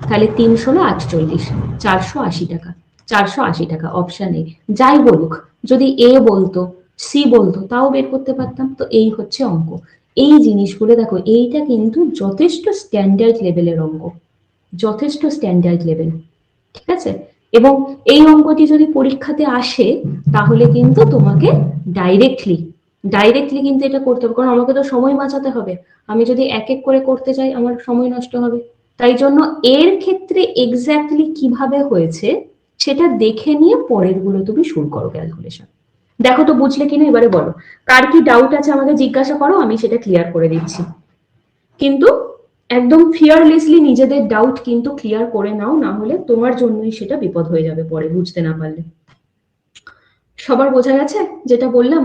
তাহলে 3 × 48, 480 টাকা, 480 টাকা অপশন এ। যাই বলুক, যদি এ বলতো সি বলতো তাও বের করতে পারতাম। তো এই হচ্ছে অঙ্ক। এই জিনিসগুলো দেখো, এইটা কিন্তু যথেষ্ট স্ট্যান্ডার্ড লেভেলের অঙ্ক, যথেষ্ট স্ট্যান্ডার্ড লেভেল, ঠিক আছে? এবং এই অঙ্কটি যদি পরীক্ষাতে আসে তাহলে কিন্তু তোমাকে ডাইরেক্টলি কিন্তু এটা করতে হবে, কারণ আমাকে তো সময় বাঁচাতে হবে। আমি যদি এক এক করে করতে চাই আমার সময় নষ্ট হবে। তাই জন্য এর ক্ষেত্রে এক্স্যাক্টলি কিভাবে হয়েছে সেটা দেখে নিয়ে পরের গুলো তুমি শুরু করো ক্যালকুলেশন। দেখো তো বুঝলে কিনা, এবারে বলো কার কি ডাউট আছে আমাকে জিজ্ঞাসা করো, আমি সেটা ক্লিয়ার করে দিচ্ছি। কিন্তু একদম ফিয়ারলেসলি নিজেদের ডাউট কিন্তু ক্লিয়ার করে নাও, না হলে তোমার জন্যই সেটা বিপদ হয়ে যাবে পরে বুঝতে না পারলে। সবার বোঝা গেছে যেটা বললাম?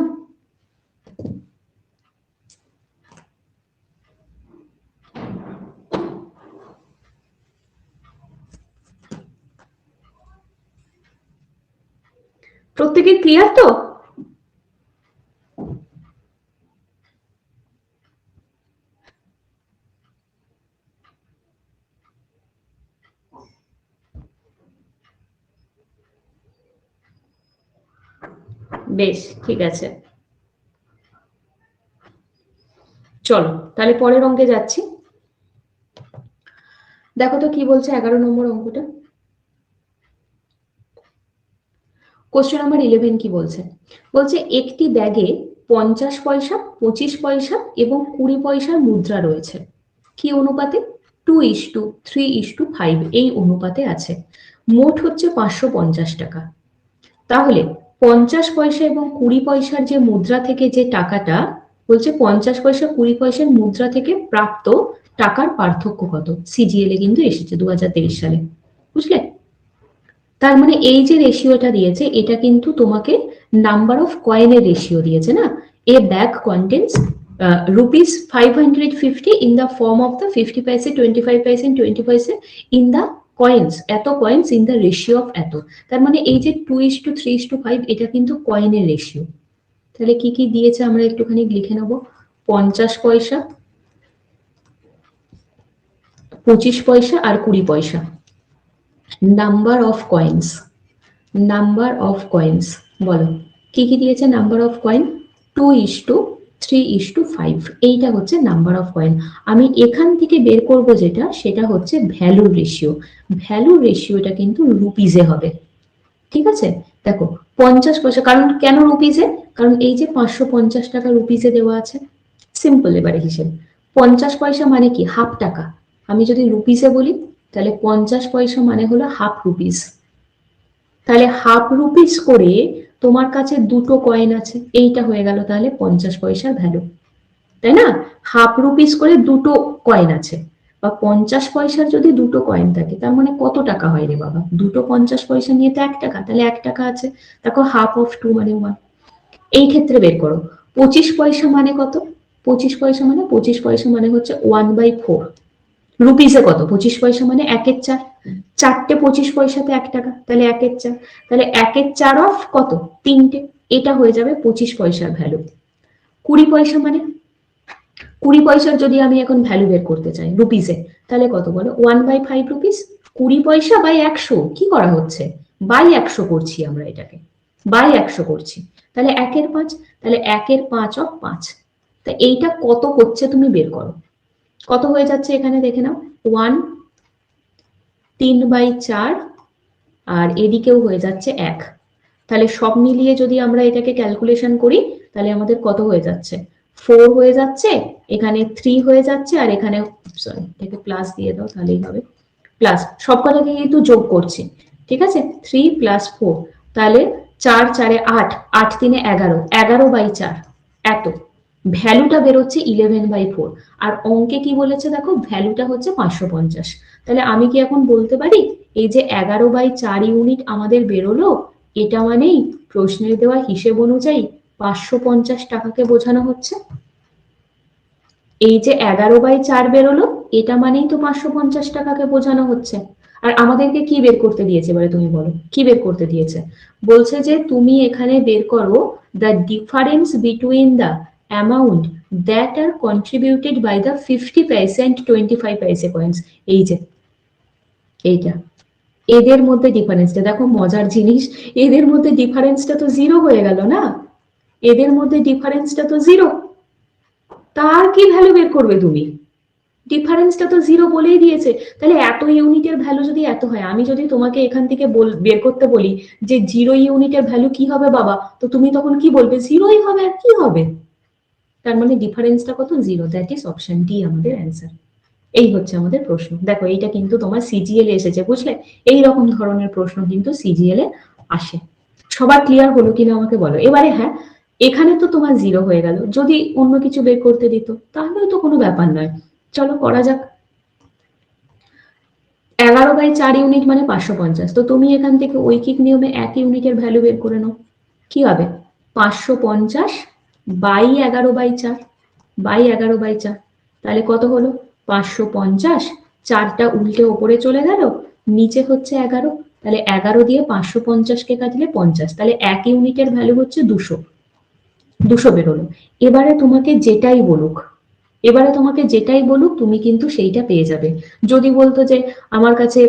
প্রত্যেকে ক্লিয়ার তো? বেশ, ঠিক আছে, চলো তাহলে পরের অঙ্কে যাচ্ছি। দেখো তো কি বলছে 11 নম্বর অঙ্কটা। কোশ্চেন নাম্বার 11 কি বলছে? বলছে একটি ব্যাগে 50 পয়সা, 25 পয়সা এবং 20 পয়সার মুদ্রা রয়েছে। কি অনুপাতে? 2:3:5 এই অনুপাতে আছে। মোট হচ্ছে 550 টাকা। তাহলে 50 পয়সা এবং 20 পয়সার যে মুদ্রা থেকে যে টাকাটা বলছে 50 পয়সা 20 পয়সার মুদ্রা থেকে প্রাপ্ত টাকার পার্থক্য কত। সিজিএল এ কিন্তু এসেছে 2023 সালে, বুঝলে? তার মানে এই যে রেশিওটা দিয়েছে এটা কিন্তু তোমাকে নাম্বার অফ কয়েনের রেশিও দিয়েছে না। এ bag contains rupees 550 in the form of the 50 paise 25 paise 20 paise in the coins, এত coins in the ratio of এত। তার মানে এই যে 2:3:5 এটা কিন্তু কয়েনের রেশিও। তাহলে কি কি দিয়েছে আমরা একটুখানি লিখে নেব। 50 পয়সা, 25 পয়সা আর 20 পয়সা। Number of coins, number of coins বলো কি কি দিয়েছে। নাম্বার অফ কয়েন 2:3:5, এইটা হচ্ছে নাম্বার অফ কয়েন। আমি এখান থেকে বের করব যেটা, সেটা হচ্ছে ভ্যালুর রেশিও। ভ্যালুর রেশিওটা কিন্তু রুপিজে হবে, ঠিক আছে? দেখো 50 পয়সা, কারণ কেন রুপিজে? কারণ এই যে 550 টাকা রুপিজে দেওয়া আছে। সিম্পল এবারে হিসেব। 50 পয়সা মানে কি? হাফ টাকা। আমি যদি রুপিজে বলি তাহলে 50 পয়সা মানে হলো হাফ রুপিস। তাহলে হাফ রুপিস করে তোমার কাছে দুটো কয়েন আছে, এইটা হয়ে গেল তাহলে 50 পয়সার ভ্যালু, তাই না? হাফ রুপিস করে দুটো কয়েন আছে, বা 50 পয়সার যদি দুটো কয়েন থাকে তার মানে কত টাকা হয় রে বাবা? দুটো 50 পয়সা নিয়ে তো 1 টাকা, তাহলে 1 টাকা আছে। দেখো হাফ অফ 2 মানে 1। এই ক্ষেত্রে বের করো 25 পয়সা মানে কত। 25 পয়সা মানে হচ্ছে 1/4 রুপিসে কত? 25 পয়সা মানে 1/4, চারটে 25 পয়সাতে 1 টাকা, তাহলে 1/4, তাহলে 1/4 অফ কত? 3টে। এটা হয়ে যাবে 25 পয়সার ভ্যালু। 20 পয়সা মানে 20 পয়সার যদি আমি এখন ভ্যালু বের করতে চাই রুপিসে, তাহলে কত বলো? 1/5 রুপিস। 20 পয়সা বাই 100 কি করা হচ্ছে? বাই 100 করছি আমরা, এটাকে বাই 100 করছি। তাহলে 1/5, তাহলে 1/5 অফ 5। তা এইটা কত হচ্ছে তুমি বের করো। কত হয়ে যাচ্ছে এখানে দেখে নাও। 1 3/4 আর এদিকেও হয়ে যাচ্ছে 1। তাহলে সব মিলিয়ে যদি আমরা এটাকে ক্যালকুলেশন করি তাহলে আমাদের কত হয়ে যাচ্ছে? 4 হয়ে যাচ্ছে, এখানে 3 হয়ে যাচ্ছে, আর এখানে সরি এটাকে প্লাস দিয়ে দাও তাহলেই হবে। প্লাস সব কটাকে কিন্তু যোগ করছি, ঠিক আছে? 3 + 4, তাহলে 4 4 8, 8 3 11, 11/4 এত। ভ্যালুটা বেরোচ্ছে 11/4। আর অঙ্কে কি বলেছে দেখো, ভ্যালুটা হচ্ছে 550। তাহলে আমি কি এখন বলতে পারি এই যে 11/4 ইউনিট আমাদের বেরোলো, এটা মানেই প্রশ্নের দেওয়া হিসেব অনুযায়ী 550 টাকাকে বোঝানো হচ্ছে। এই যে 11/4 বেরোলো, এটা মানেই তো 550 টাকাকে বোঝানো হচ্ছে। আর আমাদেরকে কি বের করতে দিয়েছে এবারে তুমি বলো, কি বের করতে দিয়েছে? বলছে যে তুমি এখানে বের করো the difference between the amount that are contributed by the 50 paise and 25 paise coins. এই যে এইটা, এদের মধ্যে ডিফারেন্সটা দেখো, মজার জিনিস, এদের মধ্যে ডিফারেন্সটা তো 0 হয়ে গেল না। এদের মধ্যে ডিফারেন্সটা তো 0, তার কি ভ্যালু বের করবে তুমি? ডিফারেন্সটা তো 0 বলেই দিয়েছে। তাহলে এত ইউনিটের ভ্যালু যদি এত হয়, আমি যদি তোমাকে এখান থেকে বের করতে বলি যে 0 ইউনিটের ভ্যালু কি হবে বাবা, তো তুমি তখন কি বলবে? 0ই হবে, আর কি হবে? তার মানে ডিফারেন্সটা কত? 0। দ্যাট ইজ অপশন ডি আমাদের অ্যান্সার। এই হচ্ছে আমাদের প্রশ্ন। দেখো এইটা কিন্তু তোমার সিজিএল এসেছে, বুঝলে? এই রকম ধরনের প্রশ্ন কিন্তু সিজিএল এ আসে। সবার ক্লিয়ার হলো কিনা আমাকে বলো। এবারে হ্যাঁ, এখানে তো তোমার 0 হয়ে গেল, যদি অন্য কিছু বের করতে দিত তাহলেও তো কোনো ব্যাপার নয়। চলো করা যাক। 11/4 ইউনিট মানে 550। তো তুমি এখান থেকে ঐকিক নিয়মে 1 ইউনিটের ভ্যালু বের করে নাও। কি হবে? 550 বাই 11/4 বাই 11/4, তাহলে কত হলো? 550, 4টা উল্টে ওপরে চলে গেল, নিচে হচ্ছে 11, তাহলে 11 দিয়ে 550 কে কাটলে 50, তাহলে 1 ইউনিটের ভ্যালু হচ্ছে 200। 200 বেরোলো। এবারে তোমাকে যেটাই বলুক তুমি কিন্তু সেইটা পেয়ে যাবে। যদি বলতো যে আমার কাছে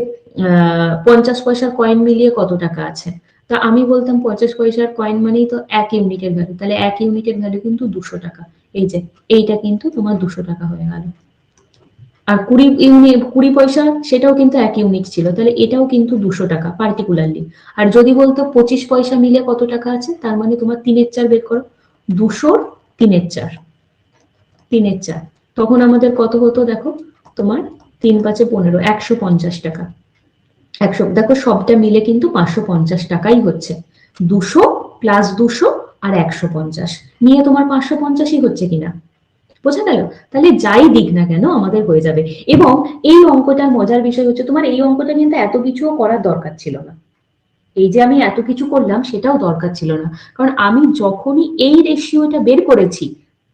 50 পয়সার কয়েন মিলিয়ে কত টাকা আছে, তা আমি বলতাম 50 পয়সার কয়েন মানেই তো 1 ইউনিটের ভ্যালু, তাহলে 1 ইউনিটের ভ্যালু কিন্তু 200 টাকা। এই যে এইটা কিন্তু তোমার 200 টাকা হয়ে গেল। আর 20 পয়সা সেটাও কিন্তু 1 ইউনিট ছিল, তাহলে এটাও কিন্তু 200 টাকা পার্টিকুলারলি। আর যদি বলতো 25 পয়সা মিলে কত টাকা আছে, তার মানে তোমার 3/4 বের করো। 200 3/4, 3/4, তখন আমাদের কত হতো দেখো, তোমার 3 5 15, 150 টাকা। 100, দেখো সবটা মিলে কিন্তু 550 টাকাই হচ্ছে। 200 + 200 আর 150 নিয়ে তোমার 550ই হচ্ছে কিনা, বোঝা গেল? তাহলে যাই দিক না কেন আমাদের হয়ে যাবে। এবং এই অঙ্কটার মজার বিষয় হচ্ছে তোমার এই অঙ্কটা কিন্তু এত কিছুও করার দরকার ছিল না, এই যে আমি এত কিছু করলাম সেটাও দরকার ছিল না, কারণ আমি যখনই এই রেশিওটা বের করেছি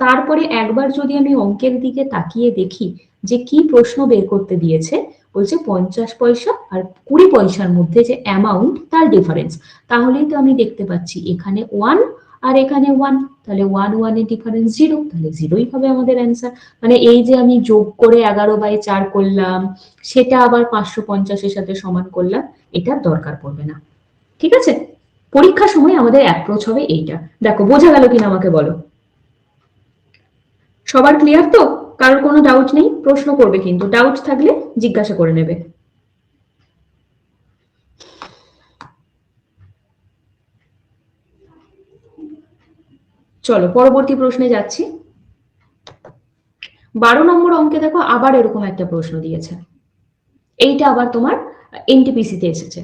তারপরে একবার যদি আমি অঙ্কের দিকে তাকিয়ে দেখি যে কি প্রশ্ন বের করতে দিয়েছে, বলছে 50 পয়সা আর 20 পয়সার মধ্যে যে অ্যামাউন্ট তার ডিফারেন্স, তাহলেই তো আমি দেখতে পাচ্ছি এখানে 1 আর এখানে 1, তাহলে 1 এর ডিফারেন্স 0, তাহলে 0ই হবে আমাদের অ্যান্সার। মানে এই যে আমি যোগ করে 11/4 করলাম, সেটা আবার 550 এর সাথে সমান করলাম, এটার দরকার পড়বে না। ঠিক আছে, পরীক্ষার সময় আমাদের অ্যাপ্রোচ হবে এইটা। দেখো বোঝা গেল কিনা আমাকে বলো, সবার ক্লিয়ার তো? কারোর কোনো ডাউট নেই? প্রশ্ন করবে কিন্তু, ডাউট থাকলে জিজ্ঞাসা করে নেবে। চলো পরবর্তী প্রশ্নে যাচ্ছি। 12 নম্বর অঙ্কে দেখো আবার এরকম একটা প্রশ্ন দিয়েছে, এইটা আবার তোমার এনটিপিসিতে এসেছে।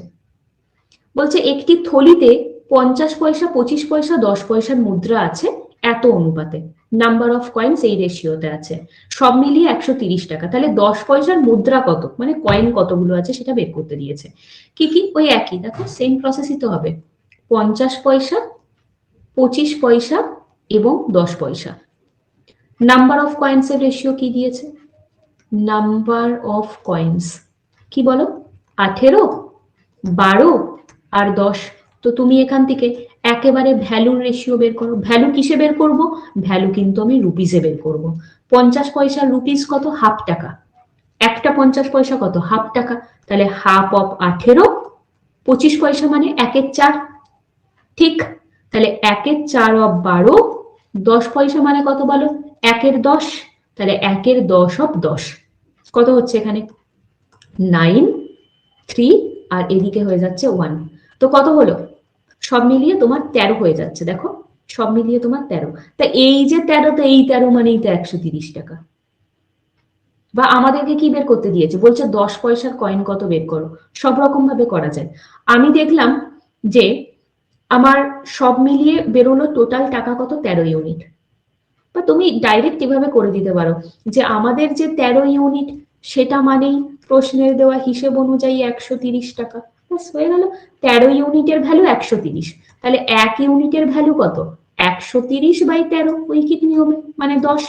বলছে একটি থলিতে 50 পয়সা, 25 পয়সা, 10 পয়সার মুদ্রা আছে এত অনুপাতে, নাম্বার অফ কয়েন্স এই রেশিওতে আছে, সব মিলিয়ে 130 টাকা। তাহলে 10 পয়সার মুদ্রা কত, মানে কয়েন কতগুলো আছে সেটা বের করতে দিয়েছে। কি কি? ওই একই, দেখো সেম প্রসেসই তো হবে, 50 পয়সা, 25 পয়সা এবং 10 পয়সা। নাম্বার অফ কয়েন্স এর রেশিও কি দিয়েছে? নাম্বার অফ কয়েন্স কি বলো? 18, 12 আর 10। তো তুমি এখান থেকে একেবারে ভ্যালুর রেশিও বের করো। ভ্যালু কিসে বের করব? ভ্যালু কিন্তু আমি রুপিসে বের করব। 50 পয়সা রুপিস কত? হাফ টাকা। একটা 50 পয়সা কত? হাফ টাকা। তাহলে হাফ অফ 18, 25 পয়সা মানে 1/4, ঠিক? তাহলে 1/4 অফ 12, 10 পয়সা মানে কত বলো? 1/10, তাহলে 1/10 অফ 10 কত হচ্ছে এখানে? 9, 3 আর এদিকে হয়ে যাচ্ছে 1। তো কত হলো? সব মিলিয়ে তোমার 13 হয়ে যাচ্ছে, দেখো সব মিলিয়ে তোমার 13। তা এই যে 13, তো এই 13 মানেই তো 130 টাকা। বা আমাদেরকে কি বের করতে দিয়েছে? বলছে 10 পয়সার কয়েন কত বের করো। সব রকম ভাবে করা যায়। আমি দেখলাম যে আমার সব মিলিয়ে বেরোলো টোটাল টাকা কত? 13 ইউনিট। বা তুমি ডাইরেক্ট এভাবে করে দিতে পারো যে আমাদের যে 13 ইউনিট সেটা মানেই প্রশ্নের দেওয়া হিসেব অনুযায়ী 130 টাকা। ব্যাস হয়ে গেল। 13 ইউনিটের ভ্যালু 130, তাহলে 1 ইউনিটের ভ্যালু কত? 130/13 ঐকিক নিয়মে, মানে 10।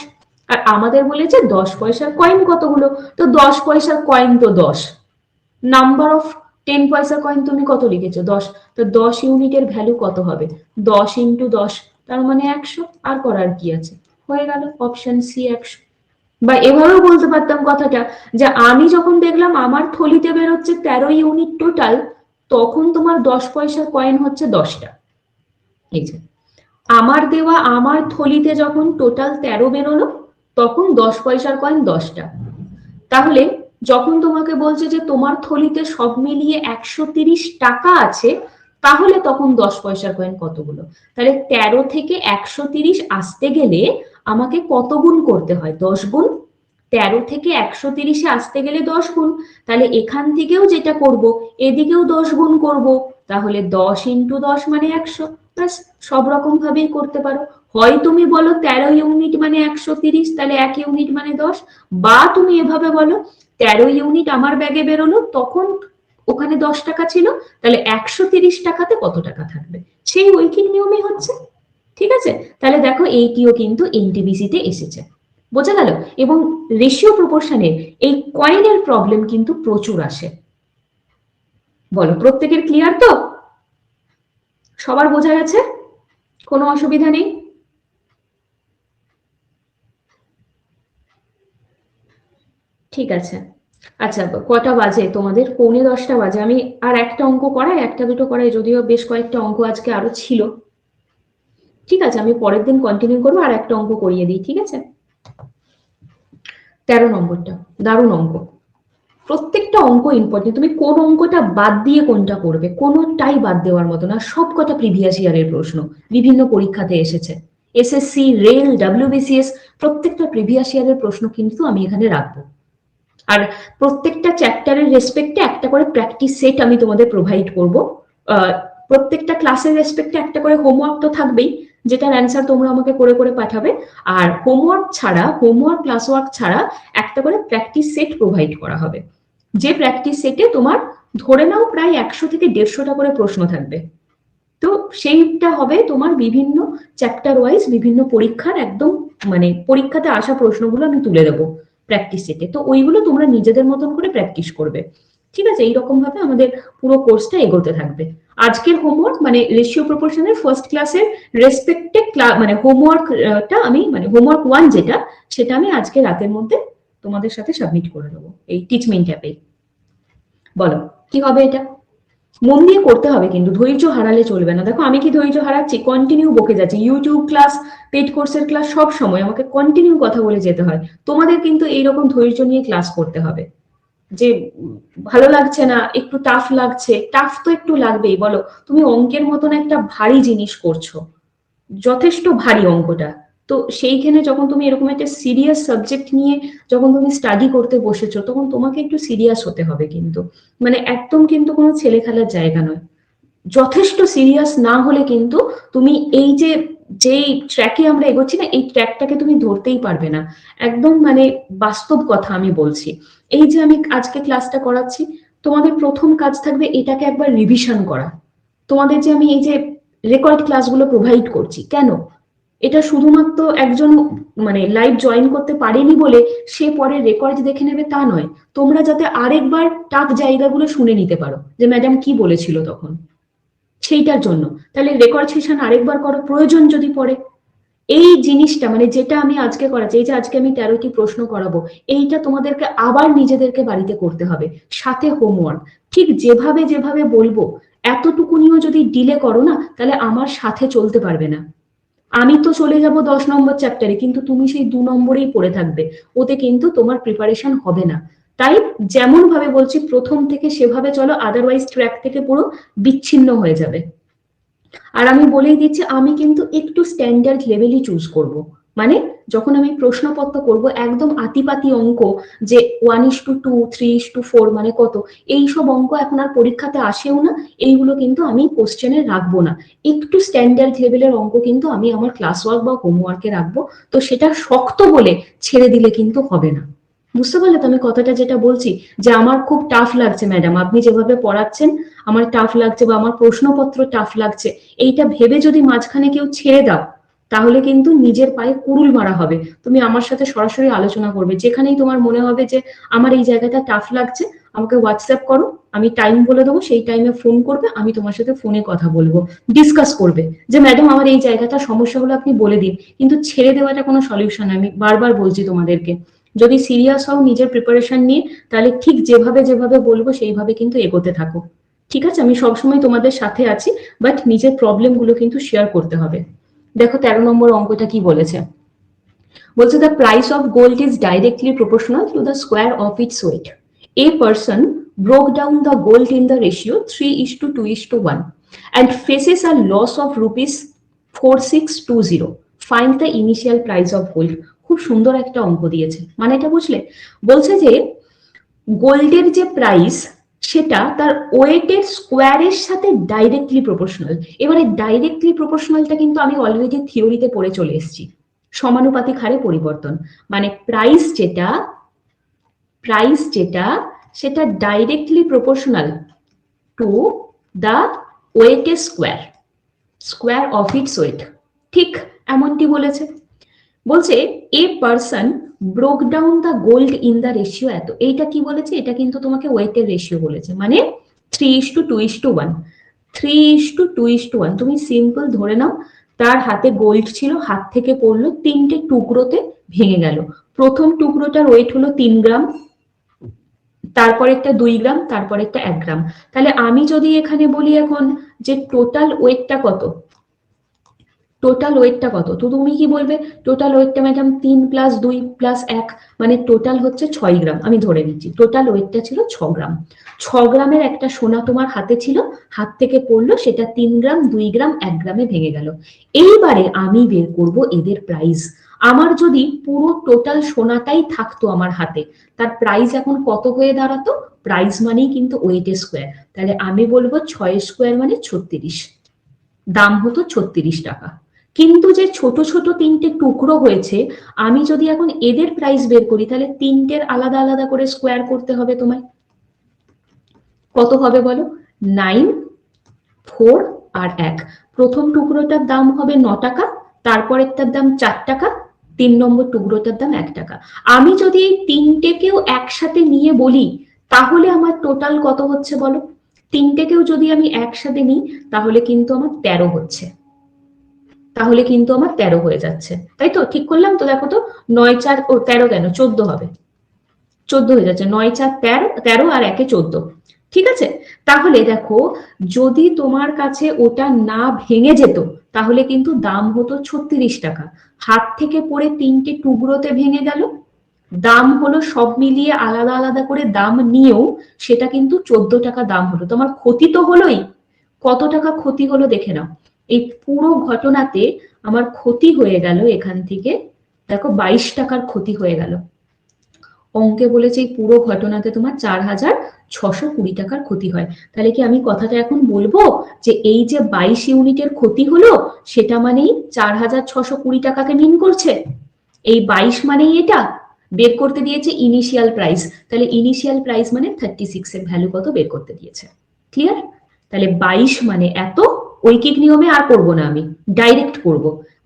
আর আমাদের বলেছে 10 পয়সার কয়েন কতগুলো, তো 10 পয়সার কয়েন তো 10। নাম্বার অফ 10 পয়সার কয়েন তুমি কত লিখেছো? 10। তো 10 ইউনিটের ভ্যালু কত হবে? 10 × 10, তার মানে 100। আর করার কি আছে? হয়ে গেল, অপশন সি 100। বা এভাবেও বলতে পারতাম কথাটা যে আমি যখন দেখলাম আমার থলিতে বেরোচ্ছে 13 ইউনিট টোটাল, তখন তোমার 10 পয়সার কয়েন হচ্ছে 10টা। এই যে আমার দেওয়া আমার থলিতে যখন টোটাল 13 বেরোলো, তখন 10 পয়সার কয়েন 10টা। তাহলে যখন তোমাকে বলছে যে তোমার থলিতে সব মিলিয়ে 130 টাকা আছে, তাহলে তখন 10 পয়সার কয়েন কতগুলো? তাহলে 13 থেকে 130 আসতে গেলে আমাকে কত গুণ করতে হয়? 10 গুণ। 13 থেকে 130-এ আসতে গেলে 10 গুণ। তাহলে এখান থেকেও যেটা করব, এদিকেও 10 গুণ করব। তাহলে 10 × 10 মানে 100। ব্যাস, সব রকম ভাবেই করতে পারো। হয় তুমি বলো 13 ইউনিট মানে 130, তাহলে 1 ইউনিট মানে 10। বা তুমি এভাবে বলো 13 ইউনিট আমার ব্যাগে বেরোলো, তখন ওখানে 10 টাকা ছিল, তাহলে 130 টাকাতে কত টাকা থাকবে, সেই ঐকিক নিয়মই হচ্ছে। ঠিক আছে, তাহলে দেখো এইটিও কিন্তু এনটিপিসিতে এসেছে। বোঝা গেল? এবং রেশিও প্রপোর্শনের এই কয়েনের প্রবলেম কিন্তু প্রচুর আসে। বলো প্রত্যেকের ক্লিয়ার তো? সবার বোঝা গেছে? কোনো অসুবিধা নেই? ঠিক আছে। আচ্ছা, কটা বাজে তোমাদের? 9:45 বাজে। আমি আর একটা অঙ্ক করাই, একটা দুটো করাই, যদিও বেশ কয়েকটা অঙ্ক আজকে আরো ছিল। ঠিক আছে, আমি পরের দিন কন্টিনিউ করবো, আর একটা অঙ্ক করিয়ে দিই। ঠিক আছে, 13 নম্বরটা দারুণ অঙ্ক। প্রত্যেকটা অঙ্ক ইম্পর্টেন্ট। তুমি কোন অঙ্কটা বাদ দিয়ে কোনটা করবে, কোনোটাই বাদ দেওয়ার মতো না। সব কটা প্রিভিয়াস ইয়ারের প্রশ্ন, বিভিন্ন পরীক্ষাতে এসেছে। এসএসসি, রেল, WBCS, প্রত্যেকটা প্রিভিয়াস ইয়ারের প্রশ্ন কিন্তু আমি এখানে রাখবো। আর প্রত্যেকটা চ্যাপ্টারের রেসপেক্টে একটা করে প্র্যাকটিস সেট আমি তোমাদের প্রোভাইড করব। প্রত্যেকটা ক্লাসের রেসপেক্টে একটা করে হোমওয়ার্ক তো থাকবেই, যেটার অ্যান্সার তোমরা আমাকে করে করে পাঠাবে। আর হোমওয়ার্ক ছাড়া, হোমওয়ার্ক ক্লাস ওয়ার্ক ছাড়া একটা করে প্র্যাকটিস সেট প্রোভাইড করা হবে, যে প্র্যাকটিস সেটে তোমার ধরে নাও প্রায় 100 থেকে 150টা করে প্রশ্ন থাকবে। তো সেইটা হবে তোমার বিভিন্ন চ্যাপ্টার ওয়াইজ বিভিন্ন পরীক্ষার একদম মানে পরীক্ষাতে আসা প্রশ্নগুলো আমি তুলে দেবো প্র্যাকটিস সেটে। তো ওইগুলো তোমরা নিজেদের মতন করে প্র্যাকটিস করবে, ঠিক আছে? এইরকম ভাবে আমাদের পুরো কোর্সটা এগোতে থাকবে। আজকের হোমওয়ার্ক মানে রেশিও প্রপোর্শনের ফার্স্ট ক্লাসের রেসপেক্টেড মানে হোমওয়ার্কটা আমি মানে হোমওয়ার্ক 1 যেটা, সেটা আমি আজকে রাতের মধ্যে তোমাদের সাথে সাবমিট করে দেবো এই টিচমিন্ট অ্যাপে। বলো কি হবে এটা? মন দিয়ে করতে হবে কিন্তু, ধৈর্য হারালে চলবে না। দেখো আমি কি ধৈর্য হারাচ্ছি? কন্টিনিউ বকে যাচ্ছি, ইউটিউব ক্লাস, পেড কোর্সের ক্লাস, সব সময় আমাকে কন্টিনিউ কথা বলে যেতে হয়। তোমাদের কিন্তু এইরকম ধৈর্য নিয়ে ক্লাস করতে হবে। যে ভালো লাগছে না, একটু টাফ লাগছে, টাফ তো একটু লাগবেই। বলো, তুমি অঙ্কের মতন একটা ভারী জিনিস করছো, যথেষ্ট ভারী অঙ্কটা, তো সেইখানে যখন তুমি এরকম একটা সিরিয়াস সাবজেক্ট নিয়ে যখন তুমি স্টাডি করতে বসেছো, তখন তোমাকে একটু সিরিয়াস হতে হবে কিন্তু, মানে একদম কিন্তু কোনো ছেলে খেলার জায়গা নয়। যথেষ্ট সিরিয়াস না হলে কিন্তু তুমি এই যেই ট্র্যাকে আমরা এগোচ্ছি না, এই ট্র্যাকটাকে তুমি ধরতেই পারবে না। একদম মানে বাস্তব কথা আমি বলছি। এই যে আমি আজকে ক্লাসটা করাচ্ছি, তোমাদের প্রথম কাজ থাকবে এটাকে একবার রিভিশন করা। তোমাদের যে আমি এই যে রেকর্ড ক্লাসগুলো প্রোভাইড করছি, কেন? এটা শুধুমাত্র একজন মানে লাইভ জয়েন করতে পারেনি বলে সে পরে রেকর্ড দেখে নেবে তা নয়, তোমরা যাতে আরেকবার টাফ জায়গাগুলো শুনে নিতে পারো যে ম্যাডাম কি বলেছিল তখন, সেইটার জন্য। তাহলে রেকর্ড সেশন আরেকবার করো প্রয়োজন যদি পড়ে। এই জিনিসটা মানে যেটা আমি আজকে করাচ্ছি, এই যে আজকে আমি 13টি প্রশ্ন করাবো, এইটা তোমাদেরকে আবার নিজেদেরকে বাড়িতে করতে হবে, সাথে হোমওয়ার্ক। ঠিক যেভাবে যেভাবে বলবো এতটুকুনিও যদি ডিলে করো না, তাহলে আমার সাথে চলতে পারবে না। আমি তো চলে যাব 10 নম্বর চ্যাপ্টারে, কিন্তু তুমি সেই 2 নম্বরেই পড়ে থাকবে, ওতে কিন্তু তোমার প্রিপারেশন হবে না। তাই যেমন ভাবে বলছি প্রথম থেকে সেভাবে চলো, আদারওয়াইজ ট্র্যাক থেকে পুরো বিচ্ছিন্ন হয়ে যাবে। আর আমি বলেই দিচ্ছি, আমি কিন্তু একটু স্ট্যান্ডার্ড লেভেলই চুজ করব। মানে যখন আমি প্রশ্নপত্র করব একদম আতিপাতি অঙ্ক, যে 1:2, 3:4 মানে কত, এইসব অঙ্ক এখন আর পরীক্ষাতে আসেও না, এইগুলো কিন্তু আমি কোশ্চেনে রাখবো না। একটু স্ট্যান্ডার্ড লেভেলের অঙ্ক কিন্তু আমি আমার ক্লাস ওয়ার্ক বা হোমওয়ার্কে রাখবো। তো সেটা শক্ত বলে ছেড়ে দিলে কিন্তু হবে না। বুঝতে পারলে তো আমি কথাটা যেটা বলছি, যে আমার খুব টাফ লাগছে ম্যাডাম, আপনি যেভাবে পড়াচ্ছেন আমার টাফ লাগছে, বা আমার প্রশ্নপত্র টাফ লাগছে, এইটা ভেবে যদি মাঝখানে কেউ ছেড়ে দাও, তাহলে কিন্তু নিজের পায়ে কুড়ুল মারা হবে। তুমি আমার সাথে সরাসরি আলোচনা করবে, যেখানেই তোমার মনে হবে যে আমার এই জায়গাটা টাফ লাগছে, আমাকে হোয়াটসঅ্যাপ করো, আমি টাইম বলে দেবো, সেই টাইমে ফোন করবে, আমি তোমার সাথে ফোনে কথা বলবো, ডিসকাস করবে যে ম্যাডাম আমার এই জায়গাটা সমস্যা হলো, আপনি বলে দিন। কিন্তু ছেড়ে দেওয়াটা কোনো সলিউশন, আমি বারবার বলছি তোমাদেরকে, যদি সিরিয়াস হও নিজের প্রিপারেশন নিয়ে, তাহলে ঠিক যেভাবে যেভাবে বলবো সেইভাবে কিন্তু এগোতে থাকো, ঠিক আছে? আমি সবসময় তোমাদের সাথে আছি, বাট নিজের প্রবলেম গুলো কিন্তু শেয়ার করতে হবে। দেখো 13 নম্বর অঙ্কটা কি বলেছে। বলছে the price of gold is directly proportional to the square of its weight. A person broke down the gold in the ratio 3:2:1 and faces a loss of rupees 4620. Find the initial price of gold. খুব সুন্দর একটা অঙ্ক দিয়েছে, মানে এটা বুঝলে? বলছে যে গোল্ডের যে প্রাইস সেটা তার ওয়েটের স্কোয়ারের সাথে ডাইরেক্টলি প্রপোর্শনাল। এবারে ডাইরেক্টলি প্রপোর্শনালটা কিন্তু আমি অলরেডি থিওরিতে পড়ে চলে এসেছি, সমানুপাতিক হারে পরিবর্তন। মানে প্রাইস যেটা সেটা ডাইরেক্টলি প্রপোর্শনাল টু দা ওয়েটের স্কোয়ার অফ ইটস ওয়েট, ঠিক এমনটি বলেছে। বলছে এ person broke down the gold in the ratio এত, এইটা কি বলেছে? এটা কিন্তু তোমাকে ওয়েটের রেশিও বলেছে, মানে 3:2:1। 3:2:1 তুমি সিম্পল ধরে নাও, তার হাতে গোল্ড ছিল, হাত থেকে পড়লো, 3টে টুকরোতে ভেঙে গেল। প্রথম টুকরোটার ওয়েট হলো 3 গ্রাম, তারপরেরটা 2 গ্রাম, তারপরেরটা 1 গ্রাম। তাহলে আমি যদি এখানে বলি এখন যে টোটাল ওয়েটটা কত, তো তুমি কি বলবে? টোটাল ওয়েটটা ম্যাডাম 3 + 2 + 1 মানে টোটাল হচ্ছে 6 গ্রাম। আমি ধরে নিচ্ছি টোটাল ওয়েটটা ছিল 6 গ্রাম। 6 গ্রামের একটা সোনা তোমার হাতে ছিল, হাত থেকে পড়লো, সেটা 3 গ্রাম, 2 গ্রাম, 1 গ্রামে ভেঙে গেল। এইবারে আমি বের করব এদের প্রাইস। আমার যদি পুরো টোটাল সোনাটাই থাকতো আমার হাতে, তার প্রাইস এখন কত হয়ে দাঁড়াতো? প্রাইস মানেই কিন্তু ওয়েটের স্কোয়ার। তাহলে আমি বলবো 6 স্কোয়ার মানে 36, দাম হতো 36 টাকা। কিন্তু যে ছোট ছোট তিনটে টুকরো হয়েছে, আমি যদি এখন এদের প্রাইস বের করি তাহলে তিনটের আলাদা আলাদা করে স্কোয়ার করতে হবে তোমায়। কত হবে বলো? 9, 4 আর 1। প্রথম টুকরোটার দাম হবে 9 টাকা, তারপরেরটার দাম 4 টাকা, 3 নম্বর টুকরোটার দাম 1 টাকা। আমি যদি এই তিনটেকেও একসাথে নিয়ে বলি তাহলে আমার টোটাল কত হচ্ছে বলো? তিনটেকেও যদি আমি একসাথে নিই তাহলে কিন্তু আমার 13 হচ্ছে, তাহলে কিন্তু আমার 13 হয়ে যাচ্ছে, তাই তো? ঠিক করলাম তো? দেখো তো, 9 4 ও 13 কেন, 14 হবে, 14 হয়ে যাচ্ছে। 9 4 13, 13 আর 1 14। ঠিক আছে, তাহলে দেখো যদি তোমার কাছে ওটা না ভেঙে যেত তাহলে কিন্তু দাম হতো 36 টাকা। হাত থেকে পড়ে তিনটে টুকরোতে ভেঙে গেল, দাম হলো সব মিলিয়ে আলাদা আলাদা করে দাম নিয়েও সেটা কিন্তু 14 টাকা দাম হলো। তোমার ক্ষতি তো হলোই। কত টাকা ক্ষতি হলো দেখে নাও। এই পুরো ঘটনাতে আমার ক্ষতি হয়ে গেল এখান থেকে, দেখো 22 টাকার ক্ষতি হয়ে গেল। অঙ্কে বলেছে এই পুরো ঘটনাতে তোমার 4620 টাকার ক্ষতি হয়। তাহলে কি আমি কথাটা এখন বলবো যে এই যে 22 ইউনিটের ক্ষতি হলো সেটা মানেই 4620 টাকাকে মিন করছে? এই 22 মানেই এটা বের করতে দিয়েছে ইনিশিয়াল প্রাইস। তাহলে ইনিশিয়াল প্রাইস মানে 36 এর ভ্যালু কত বের করতে দিয়েছে। ক্লিয়ার? তাহলে 22 মানে এত, ঐকিক নিয়মে আর করব না, আমি ডাইরেক্ট করব।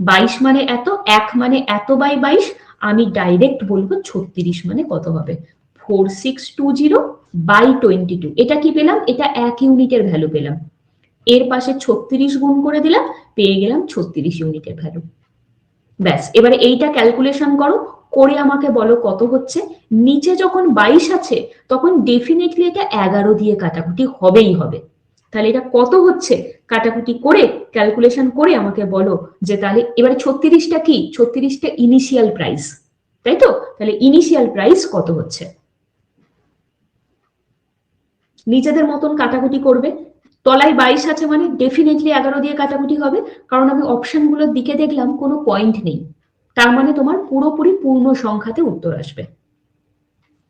22 মানে এত, 1 মানে এত বাই 22, আমি ডাইরেক্ট বলবো 36 মানে কত হবে? 4620 বাই 22। এটা কি পেলাম? এটা 1 ইউনিটের ভ্যালু পেলাম। এর পাশে 36 গুণ করে দিলাম, পেয়ে গেলাম 36 ইউনিটের ভ্যালু। ব্যাস, এবারে এইটা ক্যালকুলেশন করো, করে আমাকে বলো কত হচ্ছে। নিচে যখন 22 আছে তখন ডেফিনেটলি এটা 11 দিয়ে কাটাকুটি হবেই হবে। তাহলে এটা কত হচ্ছে কাটাকুটি করে ক্যালকুলেশন করে আমাকে বলো যে তাহলে এবারে 36টা কি? 36টা ইনিশিয়াল প্রাইস, তাই তো? তাহলে ইনিশিয়াল প্রাইস কত হচ্ছে? নিজেদের মতন কাটাকুটি করবে। তলায় 22 আছে মানে ডেফিনেটলি 11 দিয়ে কাটাকুটি হবে, কারণ আমি অপশনগুলোর দিকে দেখলাম কোনো পয়েন্ট নেই, তার মানে তোমার পুরোপুরি পূর্ণ সংখ্যাতে উত্তর আসবে।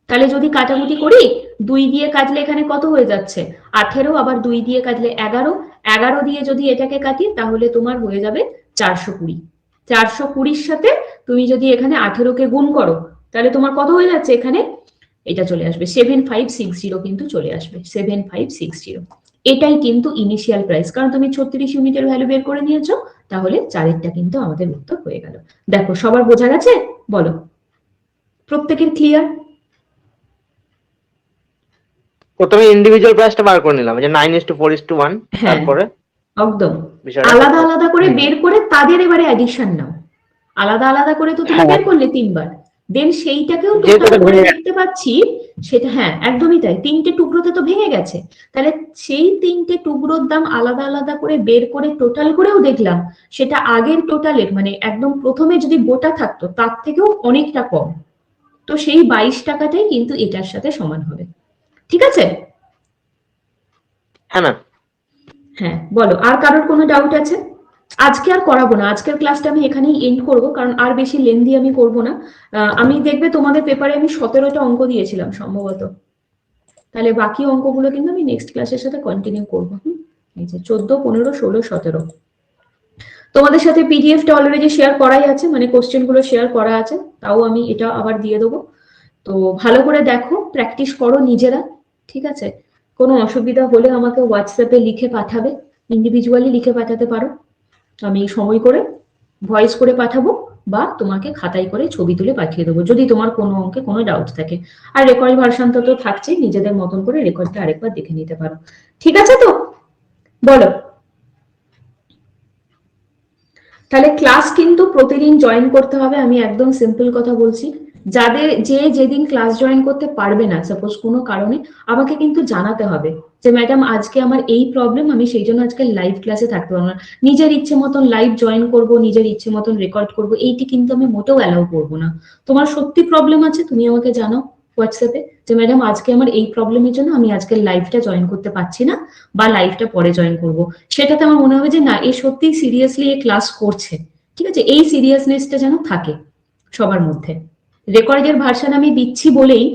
তাহলে যদি কাটাকুটি করি, 2 দিয়ে কাটলে এখানে কত হয়ে যাচ্ছে? 18, আবার 2 দিয়ে কাটলে 11, 11 দিয়ে যদি এটাকে কাটি তাহলে তোমার হয়ে যাবে 420। 420 সাথে তুমি যদি এখানে 18কে গুণ করো তাহলে তোমার কত হয়ে যাচ্ছে? এখানে এটা চলে আসবে 7560, কিন্তু চলে আসবে 7560। এটাই কিন্তু ইনিশিয়াল প্রাইস, কারণ তুমি 36 ইউনিটের ভ্যালু বের করে নিয়েছো। তাহলে 4এরটা কিন্তু আমাদের উত্তর হয়ে গেল। দেখো সবার বোঝা গেছে? বলো, প্রত্যেকের ক্লিয়ার? প্রথমে ইন্ডিভিজুয়াল প্রাইসটা বার করে নিলাম, যে 9:4:1, তারপরে একদম বিষয়টা আলাদা আলাদা করে বের করে তাদের এবারে অ্যাডিশন নাও। আলাদা আলাদা করে তো তুমি বের করলে 3 বার, দেন সেইটাকেও টোটাল করে দেখতে পাচ্ছি সেটা, হ্যাঁ একদমই তাই, তিনটে টুকরোতে তো ভেঙে গেছে। তাহলে সেই তিনটে টুকরোর দাম আলাদা আলাদা করে বের করে টোটাল করেও দেখলাম সেটা আগের টোটালের মানে একদম প্রথমে যদি গোটা থাকতো তার থেকেও অনেকটা কম। তো সেই 22 টাকাটাই কিন্তু এটার সাথে সমান হবে। ঠিক আছে? হ্যাঁ ম্যাম। হ্যাঁ বলো, আর কারোর কোনো ডাউট আছে? আজকে আর করাবো না, আজকের ক্লাসটা আমি এখানেই এন্ড করবো, কারণ আর বেশি লেন্দি আমি করবো না। আমি দেখবে তোমাদের পেপারে আমি 17টা অঙ্ক দিয়েছিলাম সম্ভবত, তাহলে বাকি অঙ্কগুলো কিন্তু আমি নেক্সট ক্লাসের সাথে কন্টিনিউ করবো। এই যে 14, 15, 16, 17 তোমাদের সাথে পিডিএফটা অলরেডি শেয়ার করাই আছে, মানে কোশ্চেন গুলো শেয়ার করা আছে, তাও আমি এটা আবার দিয়ে দেবো। তো ভালো করে দেখো, প্র্যাকটিস করো নিজেরা। ঠিক আছে? কোনো অসুবিধা হলে আমাকে হোয়াটসঅ্যাপে লিখে পাঠাবে, ইন্ডিভিজুয়ালি লিখে পাঠাতে পারো, আমি সময় করে ভয়েস করে পাঠাবো, বা তোমাকে খাতায় করে ছবি তুলে পাঠিয়ে দেবো যদি তোমার কোনো অঙ্কে কোনো ডাউট থাকে। আর রেকর্ড ভার্সন তো থাকছেই, নিজেদের মতন করে রেকর্ডটা আরেকবার দেখে নিতে পারো। ঠিক আছে তো? বলো, তাহলে ক্লাস কিন্তু প্রতিদিন জয়েন করতে হবে, আমি একদম সিম্পল কথা বলছি। যাদের যেদিন ক্লাস জয়েন করতে পারবে না, সাপোজ কোনো কারণে, আমাকে কিন্তু জানাতে হবে যে ম্যাডাম আজকে আমার এই প্রবলেম, আমি সেই জন্য আজকে লাইভ ক্লাসে থাকতে পারবো না। নিজের ইচ্ছে মতন লাইভ জয়েন করব, নিজের ইচ্ছে মতন রেকর্ড করব, এইটি কিন্তু আমি মোটেও অ্যালাউ করবো না। তোমার সত্যি প্রবলেম আছে, তুমি আমাকে জানাও হোয়াটসঅ্যাপে যে ম্যাডাম আজকে আমার এই প্রবলেমের জন্য আমি আজকে লাইভটা জয়েন করতে পারছি না, বা লাইভটা পরে জয়েন করব। সেটাতে আমার মনে হবে যে না, এ সত্যি সিরিয়াসলি এ ক্লাস করছে। ঠিক আছে? এই সিরিয়াসনেসটা যেন থাকে সবার মধ্যে। রেকর্ডের ভার্সন আমি দিচ্ছি বলেই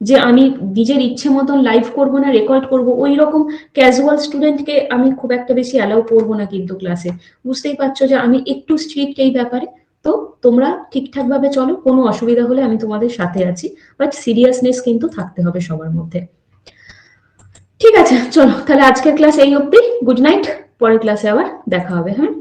যে আমি নিজের ইচ্ছে মতন লাইভ করব না রেকর্ড করব, ওই রকম ক্যাজুয়াল স্টুডেন্টকে আমি খুব একটা বেশি অ্যালাউ করবো না কিন্তু ক্লাসে। বুঝতেই পারছো যে আমি একটু স্ট্রিক্ট এই ব্যাপারে। তো তোমরা ঠিকঠাক ভাবে চলো, কোনো অসুবিধা হলে আমি তোমাদের সাথে আছি, বাট সিরিয়াসনেস কিন্তু থাকতে হবে সবার মধ্যে। ঠিক আছে, চলো তাহলে আজকের ক্লাস এই অবধি। গুড নাইট, পরের ক্লাসে আবার দেখা হবে। হ্যাঁ।